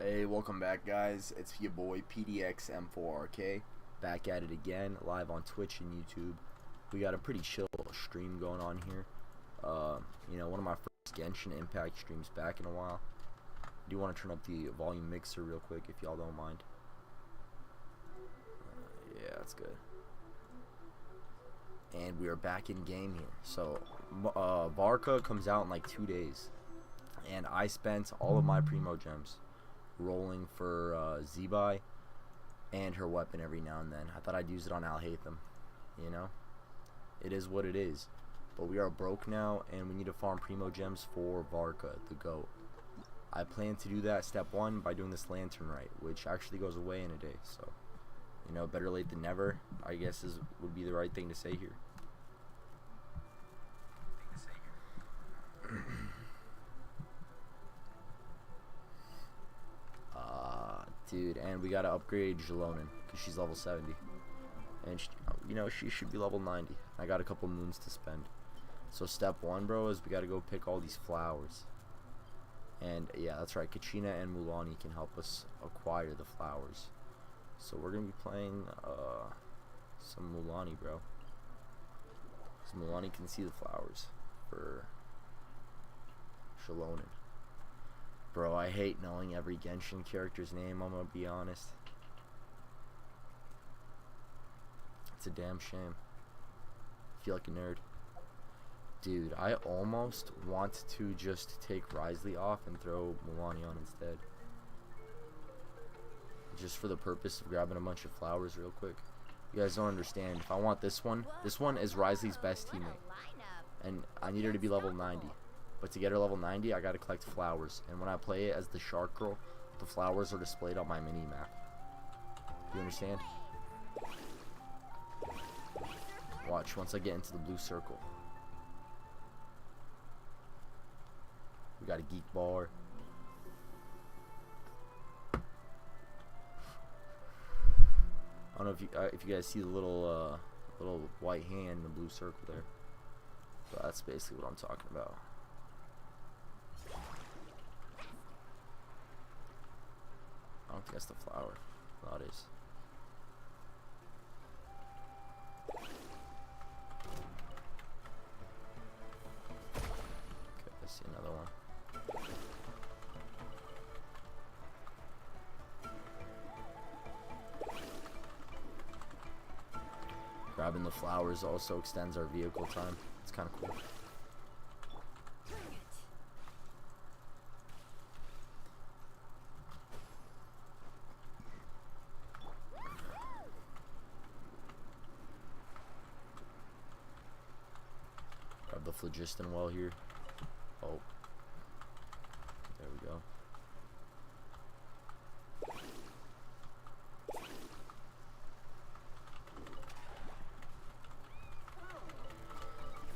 Hey, welcome back, guys. It's your boy PDX M4RK back at it again, live on Twitch and YouTube. We got a pretty chill stream going on here. One of my first Genshin Impact streams back in a while. I do want to turn up the volume mixer real quick if y'all don't mind. Yeah, that's good. And we are back in game here. So, Varka comes out in like 2 days, and I spent all of my Primo gems rolling for Zebai and her weapon every now and then. I thought I'd use it on Alhaitham. You know, it is what it is. But we are broke now, and we need to farm Primo gems for Varka, the GOAT. I plan to do that step 1 by doing this lantern right, which actually goes away in a day. So, you know, better late than never, I guess would be the right thing to say here. Dude, and we gotta upgrade Jalonin because she's level 70, and she should be level 90. I got a couple moons to spend. So step 1, bro, is we gotta go pick all these flowers. And yeah, that's right, Kachina and Mulani can help us acquire the flowers. So we're gonna be playing some Mulani, bro. So Mulani can see the flowers for Jalonin. Bro, I hate knowing every Genshin character's name, I'm gonna be honest. It's a damn shame. I feel like a nerd. Dude, I almost want to just take Wriothesley off and throw Mulani on instead. Just for the purpose of grabbing a bunch of flowers real quick. You guys don't understand. If I want this one is Wriothesley's best teammate. And I need her to be level 90. But to get her level 90, I gotta collect flowers. And when I play it as the Shark Girl, the flowers are displayed on my mini-map. You understand? Watch, once I get into the blue circle. We got a Geek Bar. I don't know if you guys see the little white hand in the blue circle there. But that's basically what I'm talking about. I don't think that's the flower. No, it is. Okay, I see another one. Grabbing the flowers also extends our vehicle time. It's kind of cool. Grab the phlogiston well here. Oh. There we go.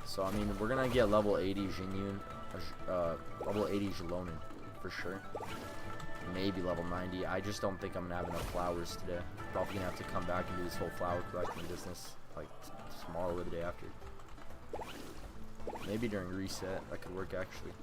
So, I mean, we're gonna get level 80 Jinyun, level 80 Jalonin, for sure. Maybe level 90. I just don't think I'm gonna have enough flowers today. Probably gonna have to come back and do this whole flower collecting business, like, tomorrow or the day after. Maybe during reset, that could work, actually.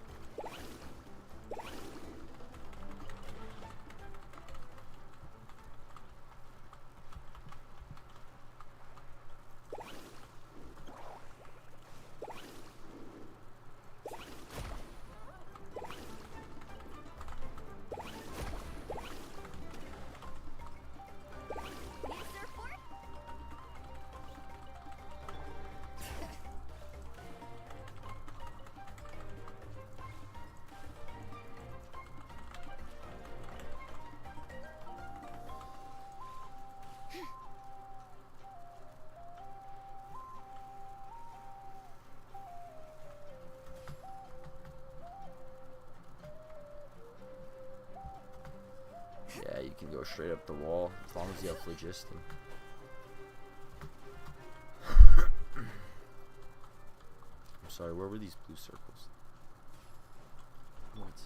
Yeah, you can go straight up the wall as long as you have phlogiston. I'm sorry, where were these blue circles? What?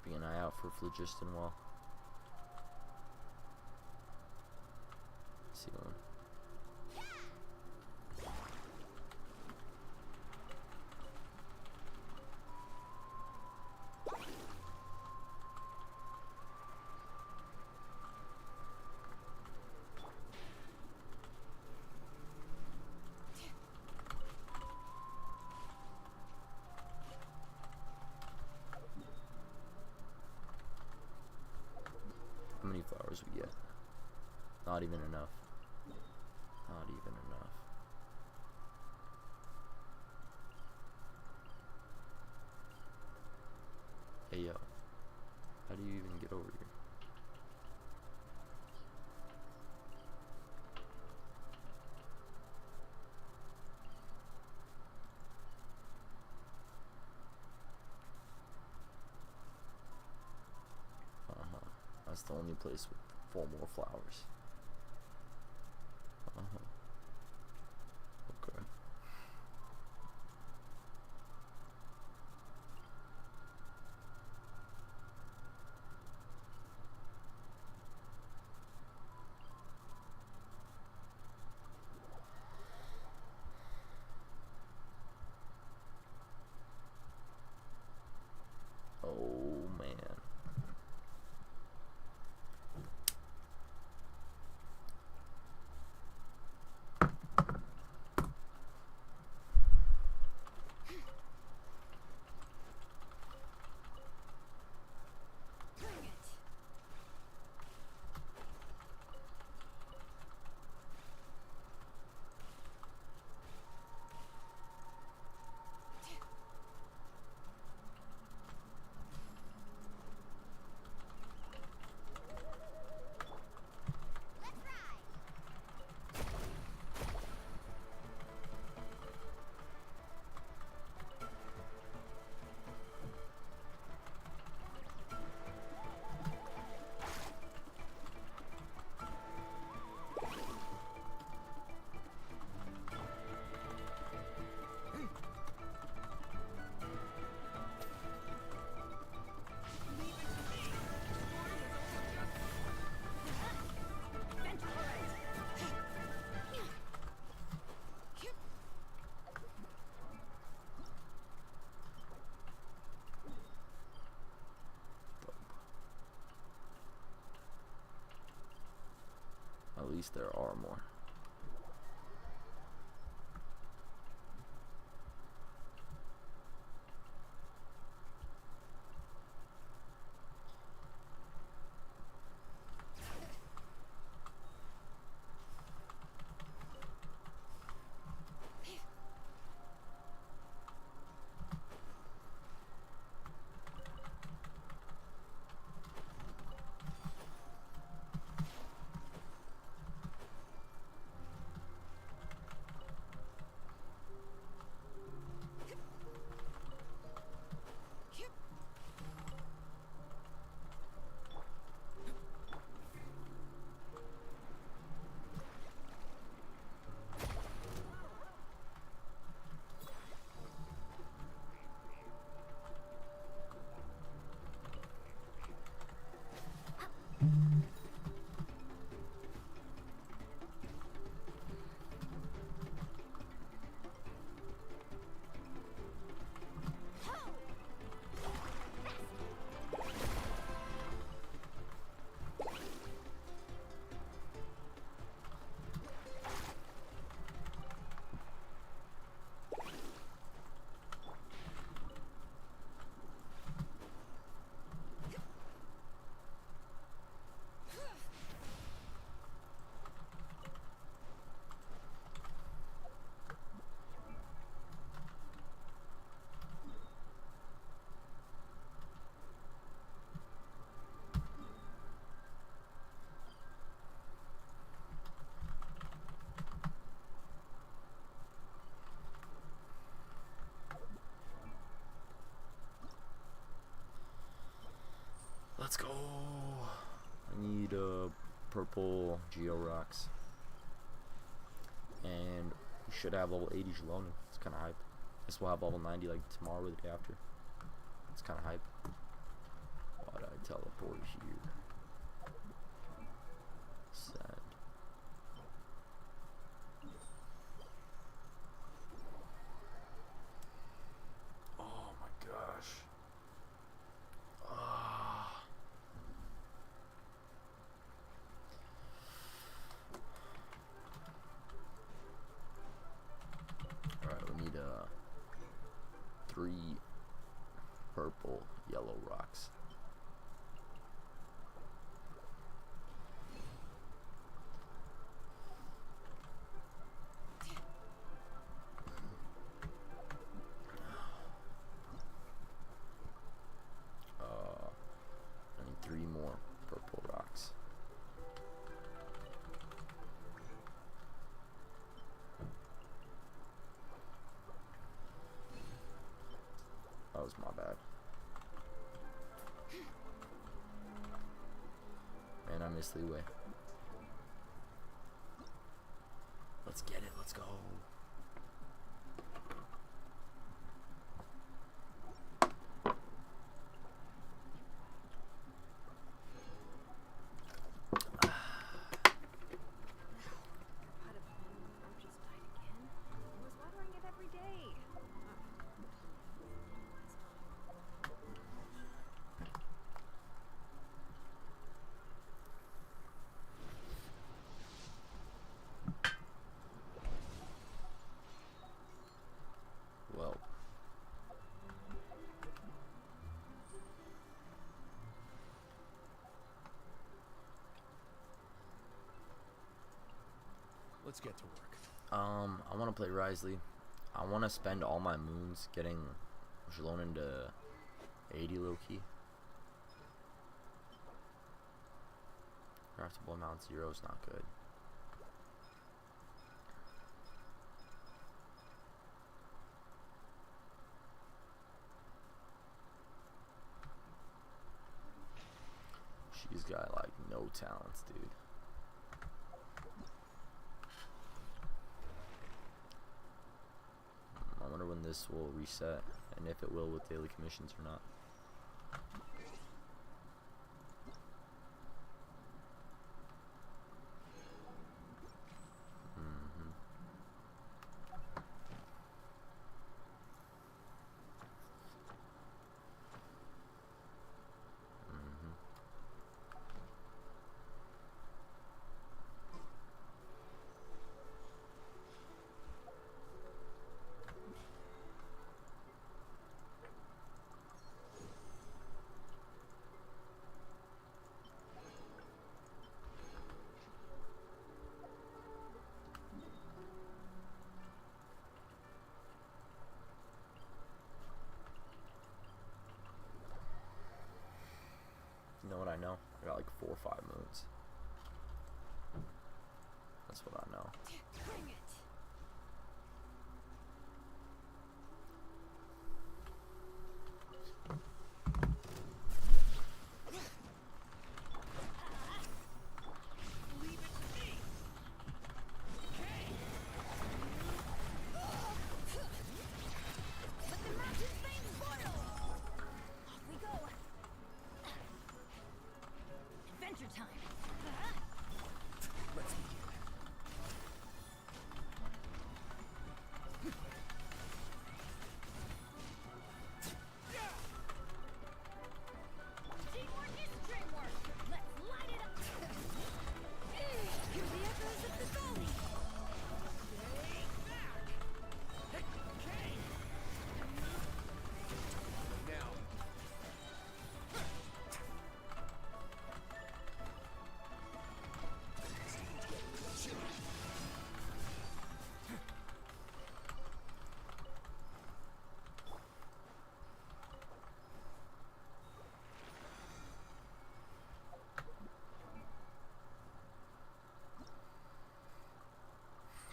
Keeping an eye out for phlogiston wall. See one. flowers we get. Not even enough. Not even enough. Hey yo, how do you even get over here? That's the only place with 4 more flowers. Okay. Oh man. At least there are more. Let's go. I need purple Geo Rocks. And we should have level 80 Jelona. It's kind of hype. Guess we'll have level 90 like tomorrow or the day after. It's kind of hype. Why did I teleport here? Sad. Oh my gosh. Alright, we need 3 purple yellow rocks. this leeway. Let's get it. Let's go. Well, let's get to work. I want to play Risley. I want to spend all my moons getting Jalon into 80 low-key. Craftable amount 0 is not good. She's got like no talents, dude. I wonder when this will reset, and if it will with daily commissions or not. You know what I know? I got like 4 or 5 moons. That's what I know. Bring it. Leave it to me. Okay. Let the mountain flames boil. Off we go. Adventure time. Let's begin. Teamwork is dreamwork. Let's light it up. Hear the echoes of the valley. Stay back. Okay. Now.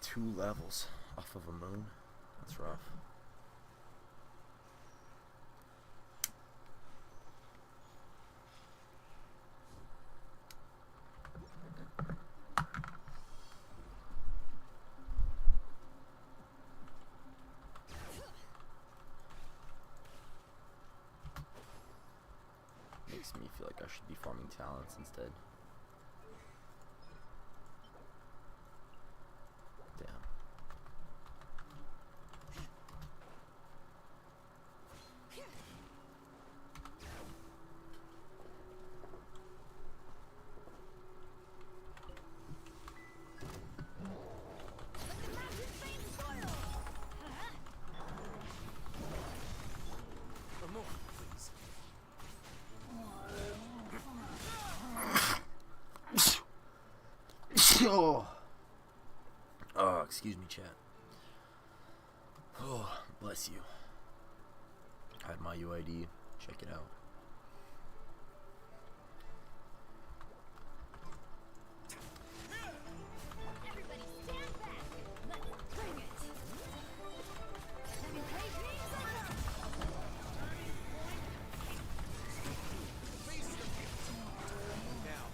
Two levels off of a moon. That's rough. Makes me feel like I should be farming talents instead. Damn. Let the mountain flames boil. For more, please. Oh, excuse me, chat. Oh, bless you. I had my UID. Check it out. Everybody stand back. Let's bring it. Let me praise names up. Now.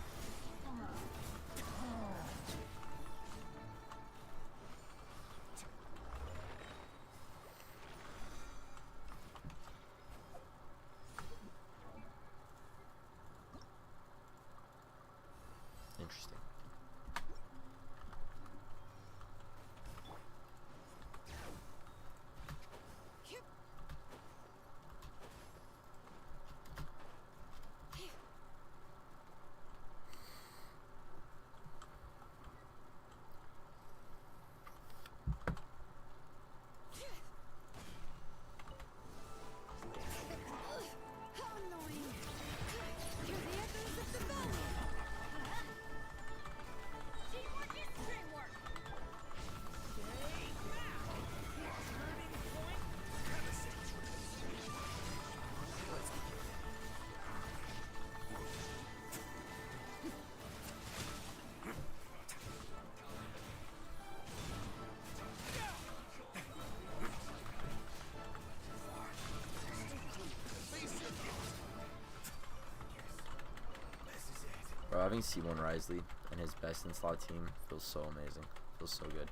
Having C1 Risley and his best in slot team feels so amazing. Feels so good.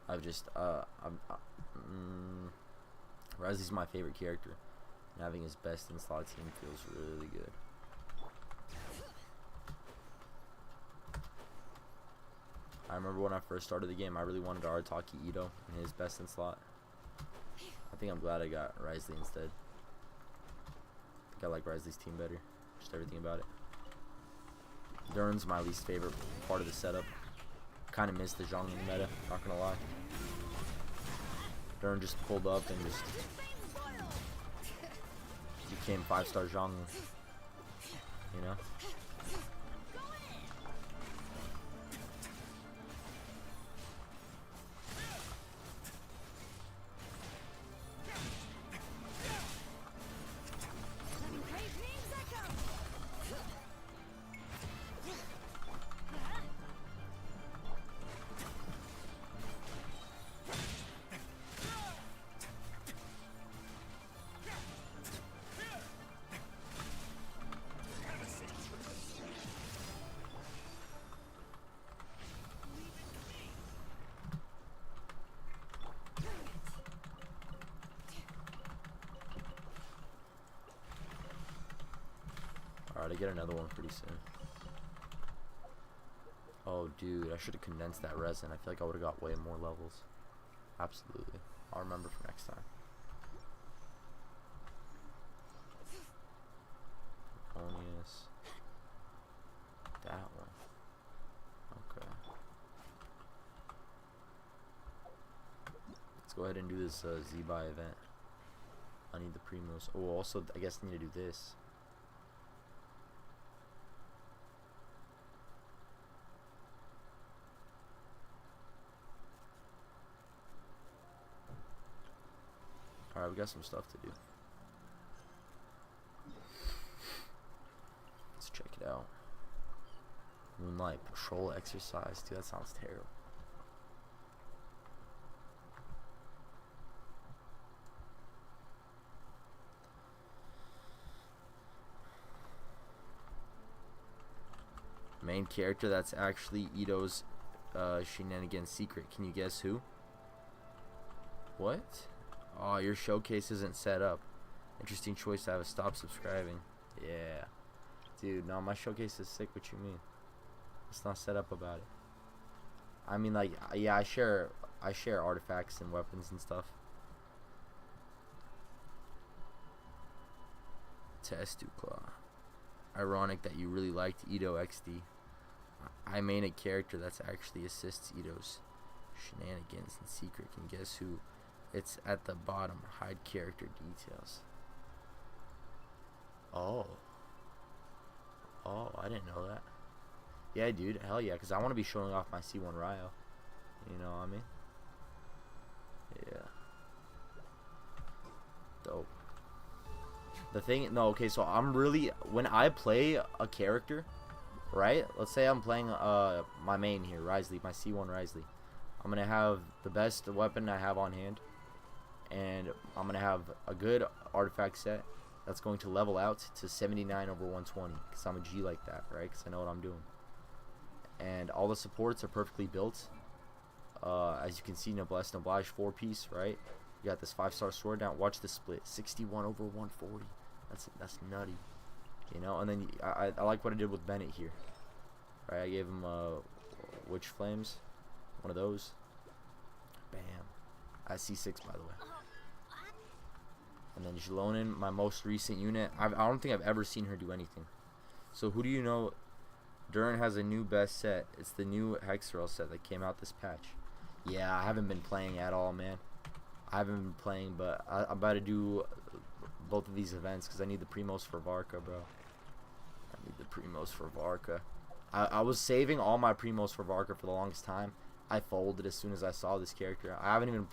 I've just Risley's my favorite character, and having his best in slot team feels really good. I remember when I first started the game, I really wanted Arataki Ito and his best in slot. I think I'm glad I got Risley instead. I think I like Risley's team better. Just everything about it. Durin's my least favorite part of the setup. Kind of missed the Zhong meta, not gonna lie. Durin just pulled up and just became 5-star Zhong, you know? Alright, I get another one pretty soon. Oh, dude, I should have condensed that resin. I feel like I would have got way more levels. Absolutely. I'll remember for next time. Onius. That one. Okay. Let's go ahead and do this Z-Buy event. I need the Primos. Oh, also, I guess I need to do this. Alright, we got some stuff to do. Let's check it out. Moonlight Patrol exercise. Dude, that sounds terrible. Main character, that's actually Ito's shenanigans secret. Can you guess who? What? Oh, your showcase isn't set up. Interesting choice to have a stop subscribing. Yeah. Dude, no, my showcase is sick. What you mean? It's not set up about it. I mean, like, yeah, I share artifacts and weapons and stuff. Testuclaw. Ironic that you really liked Ito XD. I main a character that's actually assists Ito's shenanigans in secret. Can you guess who? It's at the bottom. Hide character details. Oh. Oh, I didn't know that. Yeah, dude. Hell yeah. Because I want to be showing off my C1 Ryo. You know what I mean? Yeah. Dope. The thing... No, okay. So I'm really... When I play a character, right? Let's say I'm playing my main here, Risley. My C1 Risley. I'm going to have the best weapon I have on hand. And I'm going to have a good artifact set that's going to level out to 79 over 120. Because I'm a G like that, right? Because I know what I'm doing. And all the supports are perfectly built. As you can see, Noblesse Noblage 4-piece, right? You got this 5-star sword down. Watch the split. 61 over 140. That's nutty. You know? And then I like what I did with Bennett here. Right? I gave him Witch Flames. One of those. Bam. At C6, by the way. And then Jilonin, my most recent unit. I don't think I've ever seen her do anything. So who do you know? Durin has a new best set. It's the new Hexerl set that came out this patch. Yeah, I haven't been playing at all, man. I haven't been playing, but I'm about to do both of these events because I need the Primos for Varka, bro. I need the Primos for Varka. I was saving all my Primos for Varka for the longest time. I folded as soon as I saw this character. I haven't even...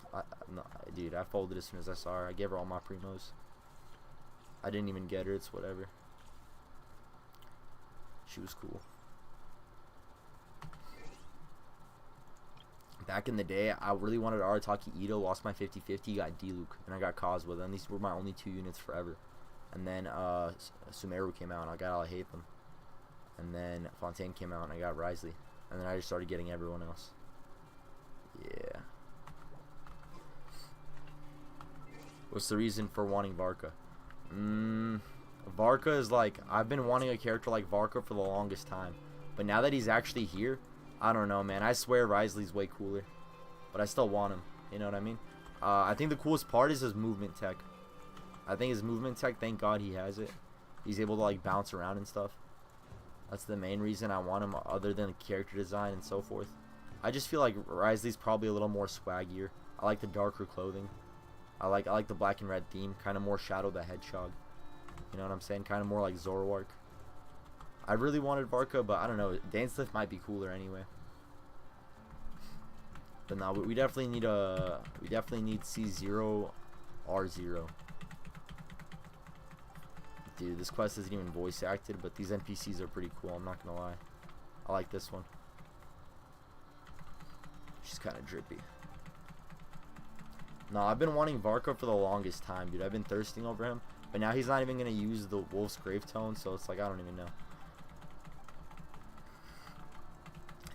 no, dude, I folded as soon as I saw her. I gave her all my Primos. I didn't even get her. It's whatever. She was cool. Back in the day, I really wanted Arataki Ito. Lost my 50-50. Got D-Luke. And I got Cosworth. And these were my only two units forever. And then Sumeru came out. And I hate them. And then Fontaine came out and I got Risley. And then I just started getting everyone else. Yeah. What's the reason for wanting Varka? Varka is like, I've been wanting a character like Varka for the longest time. But now that he's actually here, I don't know, man. I swear Risley's way cooler. But I still want him. You know what I mean? I think the coolest part is his movement tech. I think his movement tech, thank God he has it. He's able to like bounce around and stuff. That's the main reason I want him, other than character design and so forth. I just feel like Risley's probably a little more swaggier. I like the darker clothing. I like the black and red theme, kind of more Shadow the Hedgehog. You know what I'm saying? Kind of more like Zoroark. I really wanted Varka, but I don't know. Danslift might be cooler anyway. But no, we definitely need C0 R0. Dude, this quest isn't even voice acted, but these NPCs are pretty cool, I'm not gonna lie. I like this one. She's kind of drippy. No, I've been wanting Varka for the longest time, dude. I've been thirsting over him, but now he's not even gonna use the Wolf's Grave Tone, so it's like, I don't even know.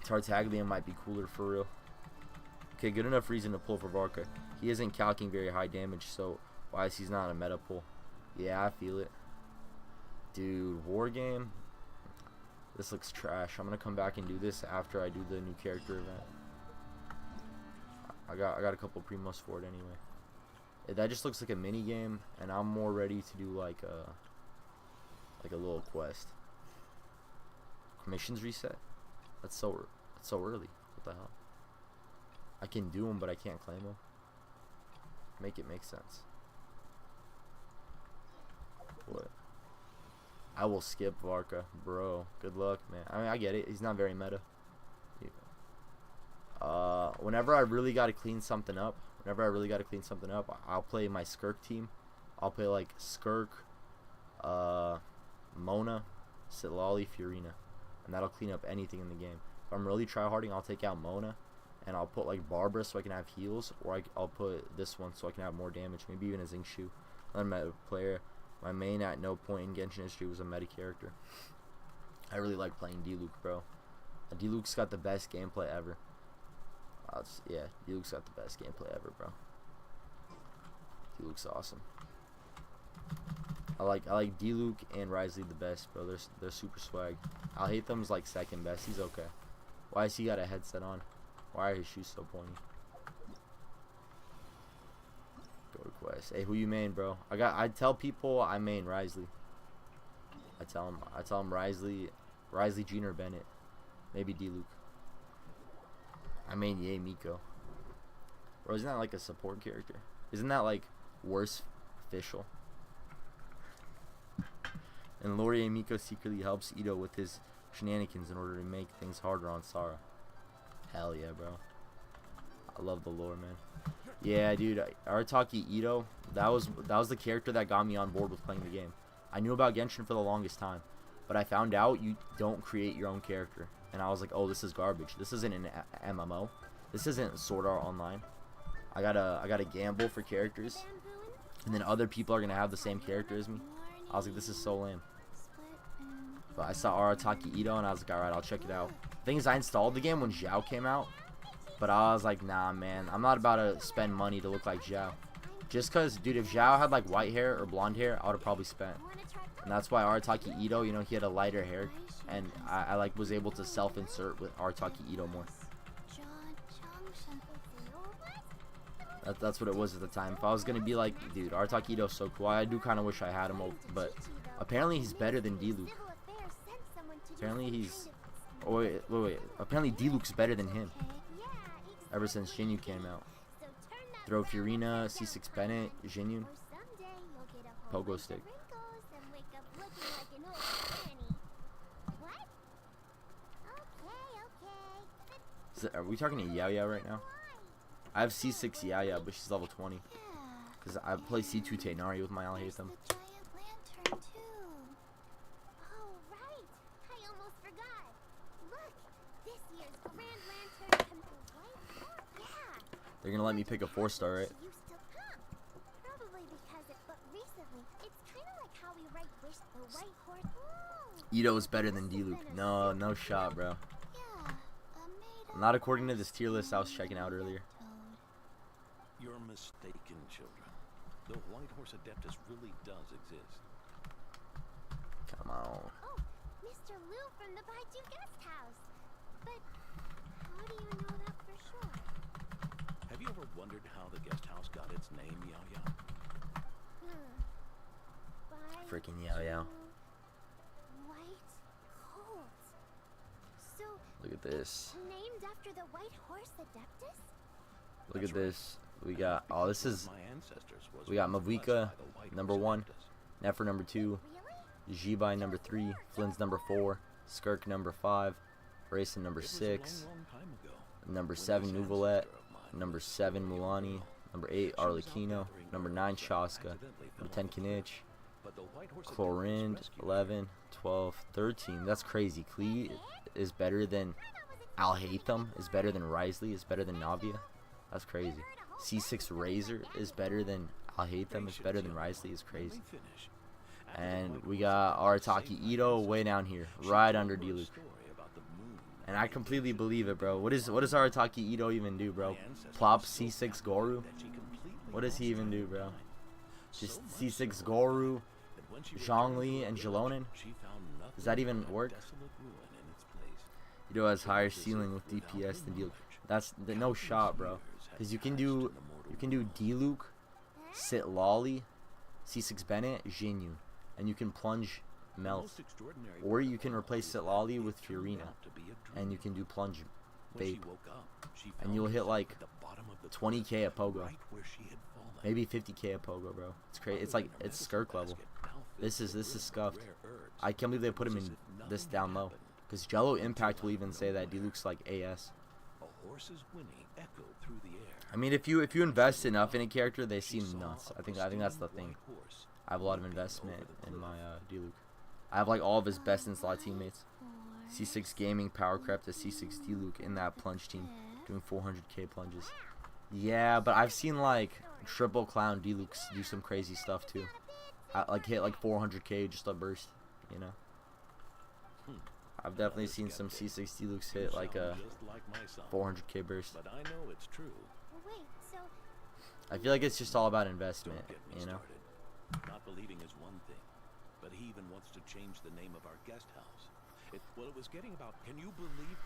Tartaglia might be cooler for real. Okay, good enough reason to pull for Varka. He isn't calcing very high damage, so why is he's not a meta pull? Yeah, I feel it. Dude, War Game. This looks trash. I'm gonna come back and do this after I do the new character event. I got a couple primos for it anyway. That just looks like a mini game, and I'm more ready to do like a little quest. Commissions reset. That's so early. What the hell? I can do them, but I can't claim them. Make it make sense. What? I will skip Varka, bro. Good luck, man. I mean, I get it. He's not very meta. Whenever I really gotta clean something up, I'll play my Skirk team. I'll play like Skirk, Mona, Sitlali, Furina, and that'll clean up anything in the game. If I'm really tryharding, I'll take out Mona, and I'll put like Barbara so I can have heals, or I'll put this one so I can have more damage, maybe even a Xingqiu. I'm a meta player. My main at no point in Genshin history was a meta character. I really like playing Diluc, bro. Diluc's got the best gameplay ever. Yeah, Diluc's got the best gameplay ever, bro. Diluc's awesome. I like Diluc and Risley the best, bro. They're super swag. I'll hate them's like second best. He's okay. Why has he got a headset on? Why are his shoes so pointy? Go to quest. Hey, who you main, bro? I tell people I main Risley. I tell him Risley, Jean or Bennett, maybe Diluc. I main Yae Miko. Bro, isn't that like a support character? Isn't that like worse official? And Laurier Miko secretly helps Ito with his shenanigans in order to make things harder on Sarah. Hell yeah, bro. I love the lore, man. Yeah, dude. Arataki Ito, that was the character that got me on board with playing the game. I knew about Genshin for the longest time, but I found out you don't create your own character, and I was like, oh, this is garbage. This isn't an MMO. This isn't Sword Art Online. I gotta gamble for characters, and then other people are gonna have the same character as me. I was like, this is so lame. But I saw Arataki Ito, and I was like, alright, I'll check it out. Thing is, I installed the game when Xiao came out, but I was like, nah, man, I'm not about to spend money to look like Xiao. Just cause, dude, if Xiao had like white hair or blonde hair, I would have probably spent. And that's why Arataki Ito, you know, he had a lighter hair, and I like was able to self-insert with Arataki Ito more. That's what it was at the time. If I was gonna be like, dude, Arataki Ito's so cool, I do kind of wish I had him, but apparently he's better than Diluc. Apparently he's, oh wait, apparently Diluc's better than him. Ever since Jinyu came out. Throw Furina, C6 Bennett, Jinyu, Pogo Stick. Are we talking to Yao Yao right now? I have C6 Yao Yao, but she's level 20. Because I play C2 Tainari with my Alhaitham. They're gonna let me pick a 4-star, right? Ito's better than Diluc. No, no shot, bro. Yeah, made Not according to this tier list I was checking out earlier. You're mistaken, children. The White Horse Adeptus really does exist. Come on. Oh, Mr. Liu from the Baidu Guest House. But how do you know that for sure? Have you ever wondered how the guest house got its name, Yao Yao? Freaking Yao Yao. White Colt. So, Look at this. named after the White Horse Adeptus? Look at this. We got, oh, this is, My ancestors was we got once blessed Mavuika, by the White number Horse 1. Adeptus. Nefer number 2. Really? Jibai number 3. Flynn's number 4. Skirk number 5. Racing number It was a 6. long, long time ago, Number when 7 this Nuvolet. ancestor of mine Number was 7 simply Mulani. unreal. Number 8 She was out Arlecchino. gathering Number herbs 9 and Shaska. accidentally Number fell 10 off a cliff. Kinich. But the White Horse Adeptus Chlorind, rescued her. 11, 12, 13. That's crazy. Klee is better than Al Haytham, is better than Risley, is better than Navia. That's crazy. C6 Razor is better than Al Haytham, is better than Risley, is crazy. And we got Arataki Ito way down here, right under Diluc. And I completely believe it, bro. What does Arataki Ito even do, bro? Plop C6 Goru? What does he even do, bro? Just C6 Goru, Zhongli, and Jalonen? Does that even work? Ito has higher ceiling with DPS than Diluc. That's no shot, bro. Because you can do Diluc, Sit Lolly, C6 Bennett, Jinyu, and you can plunge Melt, or you can replace Sit Lolly with Fiorina, and you can do plunge Vape, and you'll hit like 20k at Pogo, maybe 50k at Pogo, bro. It's crazy. It's like it's Skirk level. This is scuffed. I can't believe they put him in this down low. Because Jello Impact will even say that Diluc's like AS. I mean, if you invest enough in a character, they seem nuts. I think that's the thing. I have a lot of investment in my Diluc. I have like all of his best in slot teammates. C6 Gaming Power Crept to C6 Diluc in that plunge team, doing 400k plunges. Yeah, but I've seen like Triple Clown Dilucs do some crazy stuff too. Like hit like 400k just a burst, you know. I've definitely seen some C6 Dilucs hit like a 400k burst. But I know it's true. Wait, so I feel like it's just all about investment, Don't get me you know. started. Not believing is one thing, but he even wants to change the name of our guest house. It was getting about. Can you believe?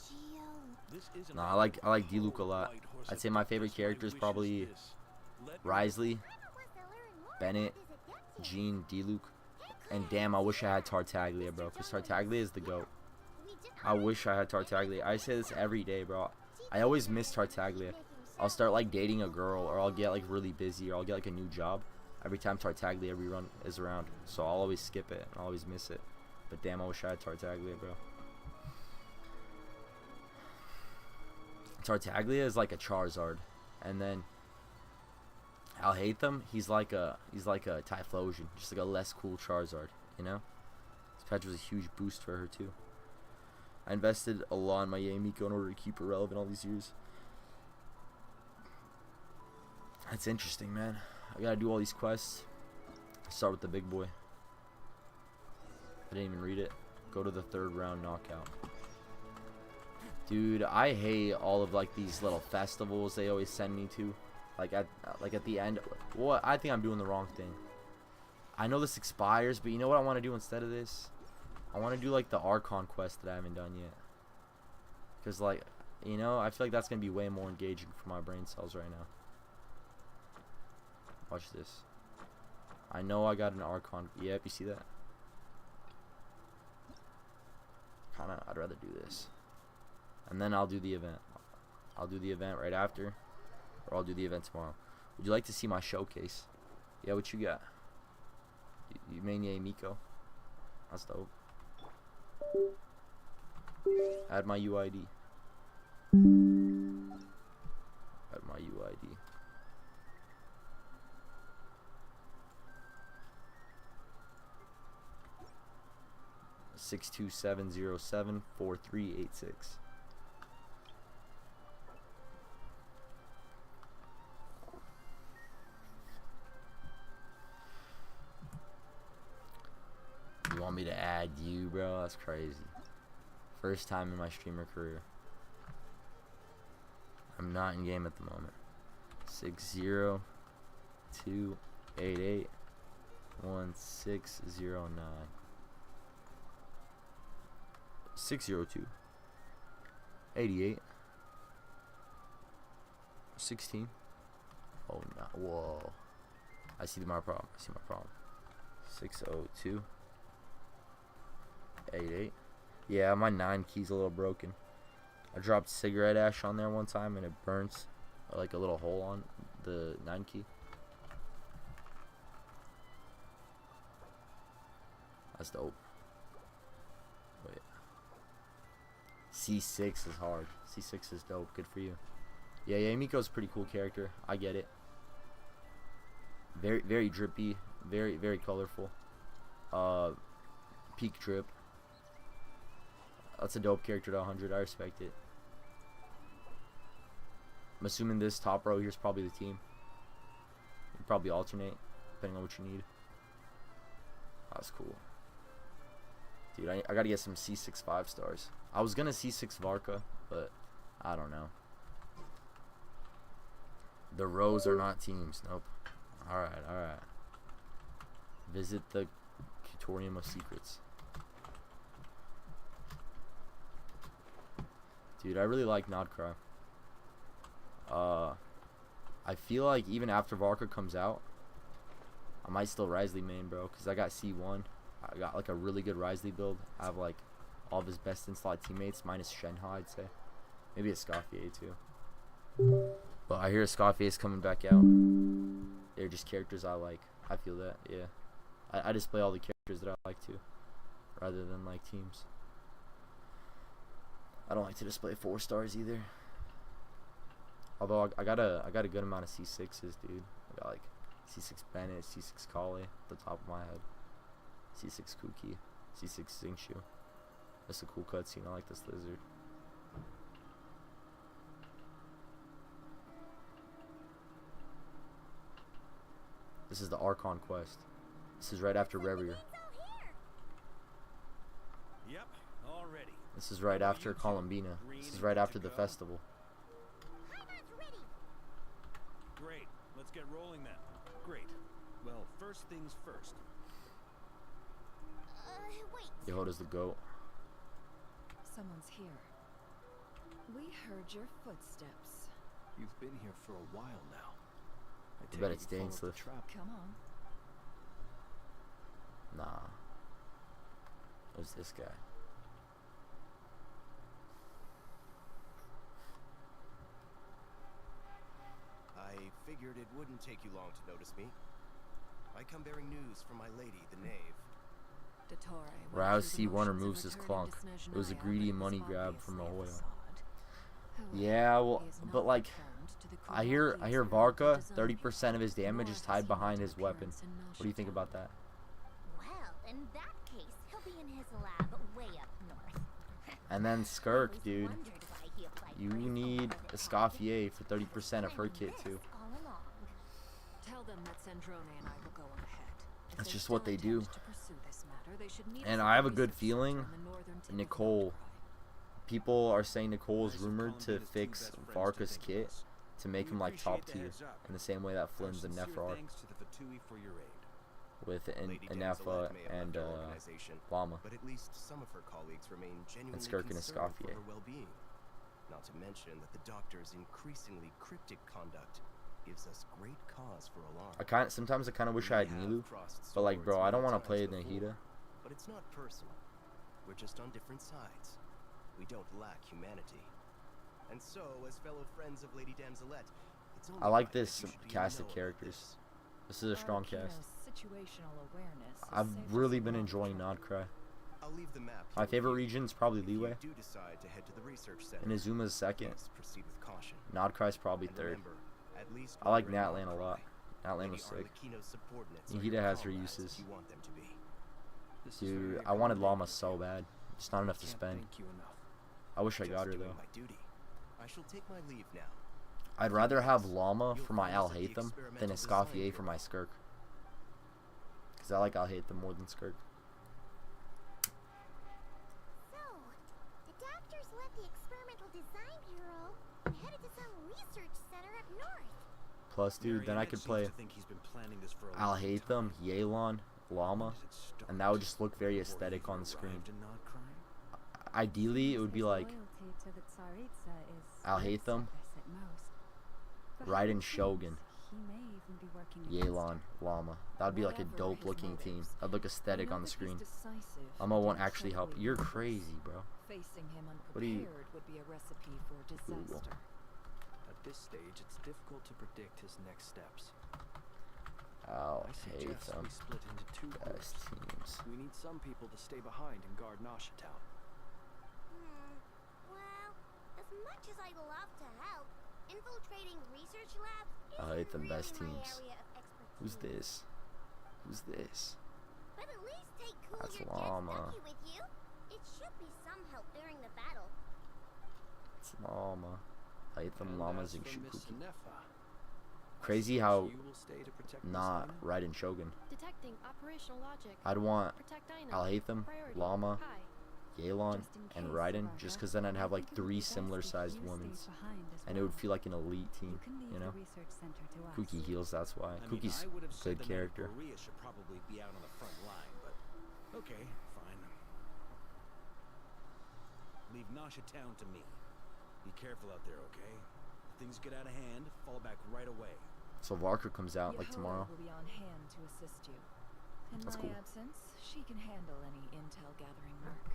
Geo. This isn't. No, I like Diluc a lot. I'd say my favorite character is probably Risley, Bennett, Jean, Diluc, and damn, I wish I had Tartaglia, bro. Cause Tartaglia is the GOAT. I wish I had Tartaglia. I say this every day, bro. I always miss Tartaglia. I'll start like dating a girl, or I'll get like really busy, or I'll get like a new job every time Tartaglia rerun is around. So I'll always skip it. I'll always miss it. But damn, I wish I had Tartaglia, bro. Tartaglia is like a Charizard, and then Al Haytham, he's like a Typhlosion, just like a less cool Charizard, you know. This patch was a huge boost for her too. I invested a lot in my Yae Miko in order to keep her relevant all these years. That's interesting, man. I gotta do all these quests. Start with the big boy. I didn't even read it. Go to the 3rd round knockout. Dude, I hate all of like these little festivals they always send me to. Like at the end. Well, I think I'm doing the wrong thing. I know this expires, but you know what I want to do instead of this? I want to do like the Archon quest that I haven't done yet. Cause like, you know, I feel like that's gonna be way more engaging for my brain cells right now. Watch this. I know I got an Archon. Yep, you see that? Kinda, I'd rather do this. And then I'll do the event. I'll do the event right after. Or I'll do the event tomorrow. Would you like to see my showcase? Yeah, what you got? You made Yae Miko. That's dope. Add my UID. Add my UID. Six 627074386. You want me me to add you, bro? That's crazy. First time in my streamer career. I'm not in game at the moment. 602881609. 602 88 16. Oh no! Whoa! I see my problem. 602 88. Yeah, my 9 key's a little broken. I dropped cigarette ash on there one time and it burns like a little hole on the 9 key. That's dope. Wait. C6 is hard. C6 is dope. Good for you. Yeah, Miko's a pretty cool character. I get it. Very drippy. Very colorful. Peak drip. That's a dope character to 100. I respect it. I'm assuming this top row here's probably the team. You probably alternate depending on what you need. That's cool. Dude, I gotta get some C6 5 stars. I was gonna C6 Varka, but I don't know. The rows are not teams. Nope. Alright. Visit the Tutorium of Secrets. Dude, I really like Nodcry. I feel like even after Varka comes out, I might still Risley main, bro, because I got C1. I got like a really good Risley build. I have like all of his best in-slot teammates, minus Shenhe, I'd say. Maybe a Scofier too. But I hear Scofier's coming back out. They're just characters I like. I feel that, yeah. I just play all the characters that I like to, rather than like teams. I don't like to display 4 stars either. Although I got a good amount of C6s, dude. I got like C6 Bennett, C6 Kale at the top of my head. C6 Kuki, C6 Xingqiu. That's a cool cutscene. I like this lizard. This is the Archon quest. This is right after Revier. Yep, already. This is right after Columbina. This is right after the festival. Great. Let's get rolling then. Great. Well, first things first. Wait. Yehoda's the GOAT. Someone's here. We heard your footsteps. You've been here for a while now. I bet take it's it you followed the Dainsliff. trap. Come on. Nah. It was this guy. I figured it wouldn't take you long to notice me. I come bearing news from my lady, the knave. Rouse C1 removes his clunk. It was a greedy money grab from Mahoya. Yeah, well, but like, I hear Varka, 30% of his damage is tied behind his weapon. What do you think about that? Well, in that case, he'll be in his lab way up north. And then Skirk, Always dude. wondered why he applied You for his need a Scofier for 30% of her kit too. all along. Tell them that Sandrone and I will go on ahead. If That's they just what still they do. intend to pursue this matter, they should meet And us I at have a the good research feeling center on the northern tip of Nicole. Nodcry. People are saying Nicole is Nice of rumored to Columbina's two fix best friends to Varka's think of kit us. to make We him like top appreciate the tier, heads up. in the same way that Our Flynn's and sincere Nefer are thanks to the Fatui for your aid. with Lady Inefa Danzelette may have and left our organization, Lama. but at least some of her colleagues remain genuinely Skirk and concerned for Escoffier. her well-being. Not to mention that the doctor's increasingly cryptic conduct gives us great cause for alarm. Sometimes I kind of wish I had We have Nilu, crossed but like, bro, swords I don't many want to play times Nahida. before, but it's not personal. We're just on different sides. We don't lack humanity. And so, as fellow friends of Lady Damzelette, it's only I like right that this you should be in cast the of know characters. This is a strong cast. Arakino's situational awareness is I've safe really as a been rock enjoying climb. Nodcry. I'll leave the map My here favorite with you. region is probably If you Leeway. do decide to head to the research center, Inazuma's second. please proceed with caution. Nodcry's probably And third. remember, at least I like when you're in Natlan a lot. Nodcry, Natlan Lady was sick. Arlecchino's subordinates are Nahida your has her comrades uses. if you want them to be. This is Dude, very I wanted Llama accommodating so of you. bad. Just not enough to Can't spend. thank you enough. I wish I Just got her doing though. my duty. I shall take my leave now. I'd rather have Llama You'll for my find us at the Alhaitham than experimental Escoffier design for my bureau. Skirk. Because I like Alhaitham more than Skirk. Plus, dude, then I Marionette could seems play to think he's been planning this for a long Alhaitham, time. Yelan, Llama, When does it start? and that would just look very Before he aesthetic even on the screen. arrived in Nodcry? Ideally, it would be His like loyalty to the Tsaritsa is Alhaitham, lip service at most. Raiden Behind the Shogun, scenes, he may even be working against Yelan, her. Llama. That would be like a Whatever dope his looking team. motives, That'd look I aesthetic know on the that screen. he's decisive Llama and won't actually help. incredibly You're ruthless. crazy, bro. Facing him What do you- unprepared would be a recipe for Google. disaster. At this stage, it's difficult to predict his next steps. Oh, I suggest Alhaitham. we split into two Best groups. teams. We need some people to stay behind and guard Nasha Town. Well, as much as I'd love to help, infiltrating research labs Alhaitham, isn't best really my teams. area of expertise. Who's this? Who's this? But at least take cool That's your Llama. Jet Stucky with you. It should be some help during the battle. It's Llama. Alhaitham, And Llamas, as and for Miss Shukuki. Nefa, Crazy suppose how you will stay to protect not Miss Lena? Raiden Shogun. Detecting operational logic. I'd want Protect Dino. Alhaitham, Priority. Llama, High. Yelan, Just in and case, Raiden, Baraka, just because then I'd have I like think it would be 3 best similar if sized you women's. stayed behind as And it would well. feel like an elite team, You can leave you know? the research center to us. Kuki heals, that's why. I mean, Kuki's I would have said good the character. Knight of Korea should probably be out on the front line, but okay, fine. Leave Nasha Town to me. Be careful out there, okay? If things get out of hand, fall back right away. So Varka comes out like Yehoah tomorrow. will be on hand to assist you. In That's my cool. absence, she can handle any intel gathering work.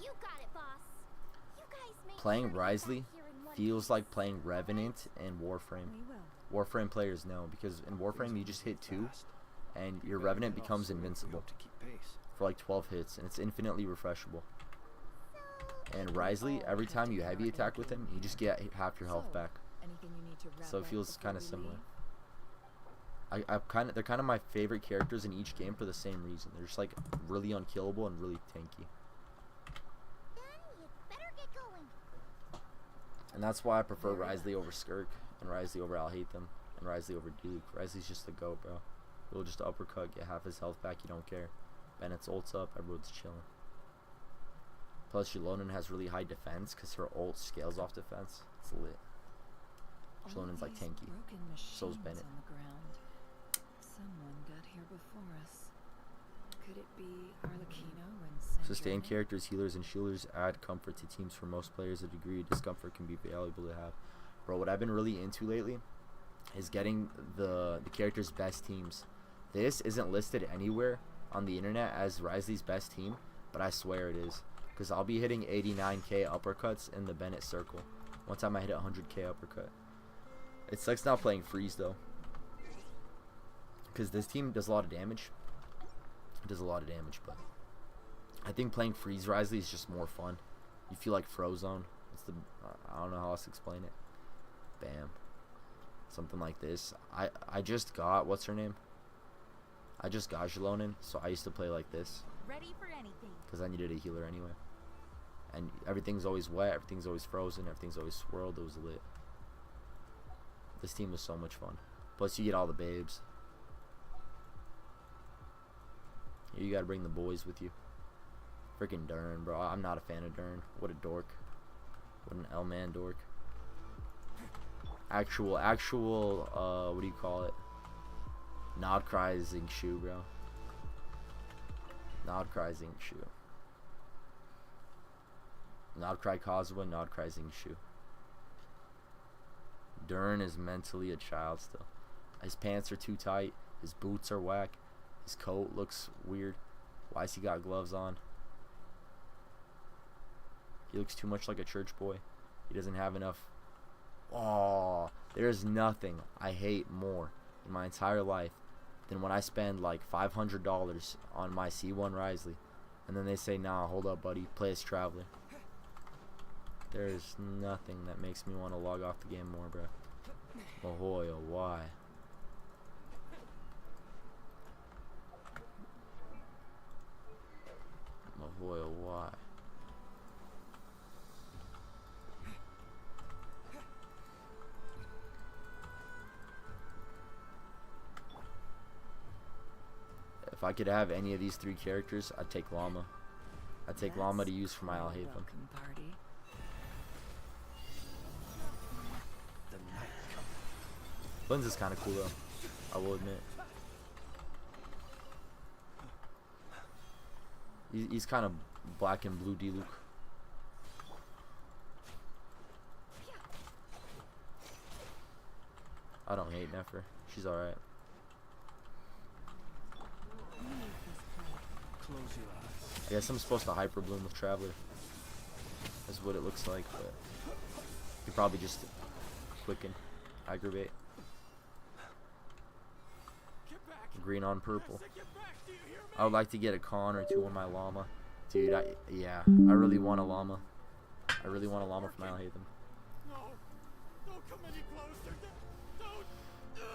You got it, boss. You guys make Playing sure to get back Wriothesley here in one feels piece. like playing Revenant and Warframe. We will. Warframe players know, because in Warframe you just hit 2 Fast. and your Better Revenant get off becomes soon if we invincible hope to keep pace. for like 12 hits, and it's infinitely refreshable. And We Wriothesley, all every have time to you do heavy our attack with him, in-game you just here. get half your health So, back. Anything you need to wrap So it up feels before kind of we similar. leave? They're kind of my favorite characters in each game for the same reason. They're just like really unkillable and really tanky. Then you better get going. And that's why I prefer Very Wriothesley over Skirk, and Wriothesley over Alhaitham, and Wriothesley over Duke. Wriothesley's just the GOAT, bro. He'll just uppercut, get half his health back, you don't care. Bennett's ult's up, everyone's chilling. Plus, Shilonen has really high defense, because her ult scales off defense. It's lit. All Shilonen's like these tanky. broken So's machines Bennett. on the ground. Someone got here before us. Could it be Arlecchino and Sustained Sandrone? characters, healers, and shielders add comfort to teams. For most players, a degree of discomfort can be valuable to have. Bro, what I've been really into lately is getting the characters' best teams. This isn't listed anywhere on the internet as Wriothesley's best team, but I swear it is. Because I'll be hitting 89k uppercuts in the Bennett circle. One time I hit a 100k uppercut. It sucks not playing Freeze, though. Because this team does a lot of damage. It does a lot of damage, but I think playing Freeze Wriothesley is just more fun. You feel like Frozone. It's the I don't know how else to explain it. Bam. Something like this. I just got, what's her name? I just got Shilonen, so I used to play like this. Ready for anything. Because I needed a healer anyway. And everything's always wet, everything's always frozen, everything's always swirled. It was lit. This team was so much fun. Plus, you get all the babes. You gotta bring the boys with you. Freaking Dern, bro. I'm not a fan of Dern. What a dork. What an L-man dork. Actual, what do you call it? Nodcry shoe, bro. Nodcry shoe. Nodcry Kazuha, Nodcry shoe. Dern is mentally a child still. His pants are too tight. His boots are whack. His coat looks weird. Why has he got gloves on? He looks too much like a church boy. He doesn't have enough. Oh, there's nothing I hate more in my entire life than when I spend like $500 on my C1 Wriothesley, and then they say, nah, hold up, buddy, play as Traveler. There's nothing that makes me want to log off the game more, bro. Ahoy, oh, why? Ahoy, oh, why? If I could have any of these 3 characters, I'd take Llama. I'd take Llama to use for my Alhaitham. Welcome party. The night cometh. Flynn's is kind of cool though, I will admit. He's kind of black and blue Diluc. I don't hate Nefer. She's alright. Close your eyes. I guess I'm supposed to Hyper Bloom with Traveler. That's what it looks like, but you probably just quicken, aggravate. Green on purple. I would like to get a con or two on my llama. Dude, yeah, I really want a llama. I really want a llama from Isle Hatham. No. Don't come any closer. Don't.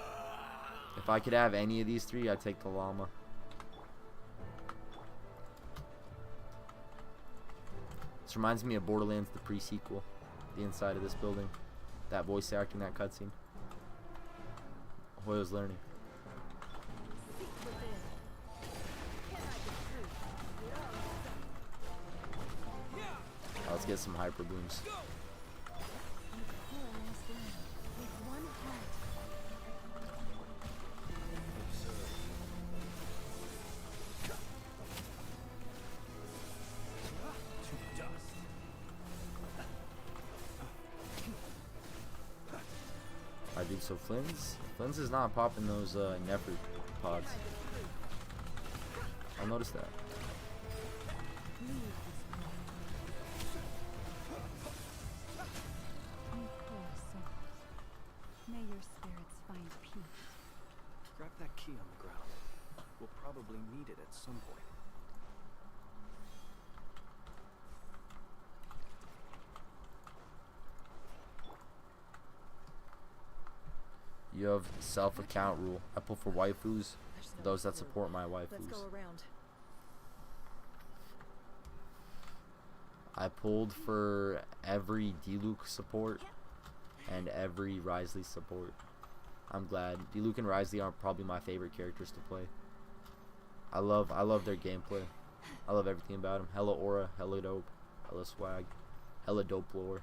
If I could have any of these three, I'd take the llama. This reminds me of Borderlands, the pre-sequel. The inside of this building. That voice acting, that cutscene. Hoyo's learning. Let's get some Hyper Blooms. Alright, dude, so Flynn's is not popping those Nefer pods. I noticed that. May your spirits find peace. Grab that key on the ground. We'll probably need it at some point. You have self-account rule. I pull for waifus, those that support my waifus. Let's go around. I pulled for every Diluc support and every Wriothesley support. I'm glad. Diluc and Wriothesley are probably my favorite characters to play. I love their gameplay. I love everything about them. Hella aura, hella dope, hella swag, hella dope lore.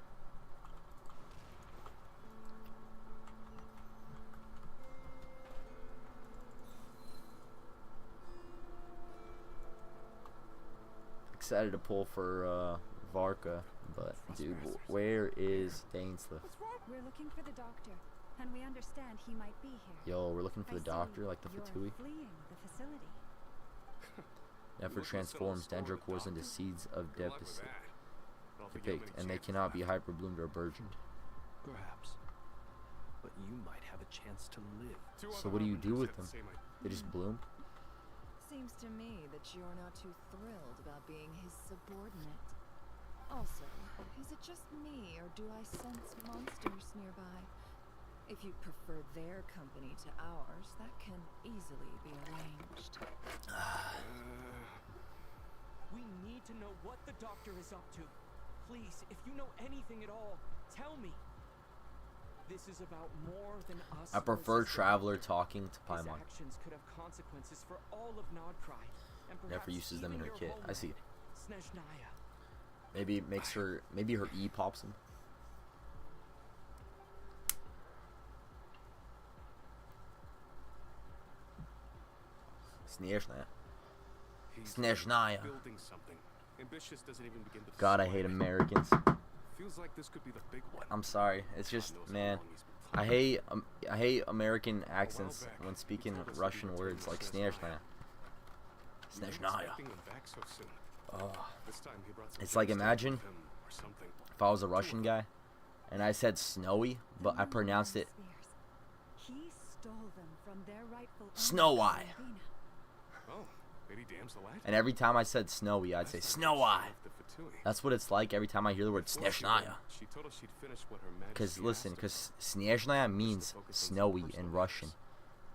Excited to pull for Varka, but dude, where is Dainsleif? We're looking for the doctor, and we understand he might be here. Yo, we're looking for the I see doctor, like the you're Fatui. fleeing the facility. Nefer transforms Dendrocores into seeds of deficit. Depict, and they cannot be hyperbloomed or burgeoned. Perhaps. But you might have a chance to live. So what do you do with them? They just bloom? Seems to me that you're not too thrilled about being his subordinate. Also, is it just me, or do I sense monsters nearby? If you prefer their company to ours, that can easily be arranged. We need to know what the doctor is up to. Please, if you know anything at all, tell me. This is about more than us. I prefer versus Traveler them. talking to His Paimon. actions could have consequences for all of Nodcry, and Nefer perhaps uses them in even her your kit. I see. homeland, Snezhnaya. Maybe it makes her, maybe her E pops him. Snezhnaya. Snezhnaya. Building something. Ambitious doesn't even begin to God, I describe hate it. Americans. Feels like this could be the big one. I'm sorry. It's just, God knows how man, long he's been planning. I hate American accents back, when he speaking told us Russian he would words turn like Snezhnaya. Snezhnaya. We weren't Snezhnaya. expecting him back so soon. Oh. This time he brought some It's like, things to imagine with him or something. if I was a Russian guy and I said snowy, but I pronounced it He stole them from their rightful Snow owner, Eye. Oh, Lady Damselat? And every time I said snowy, I'd say Snow Eye. That's what it's like every time I hear the word Snezhnaya. She told us she'd finish what her majesty Because listen, asked her. because Snezhnaya means snowy in Russian.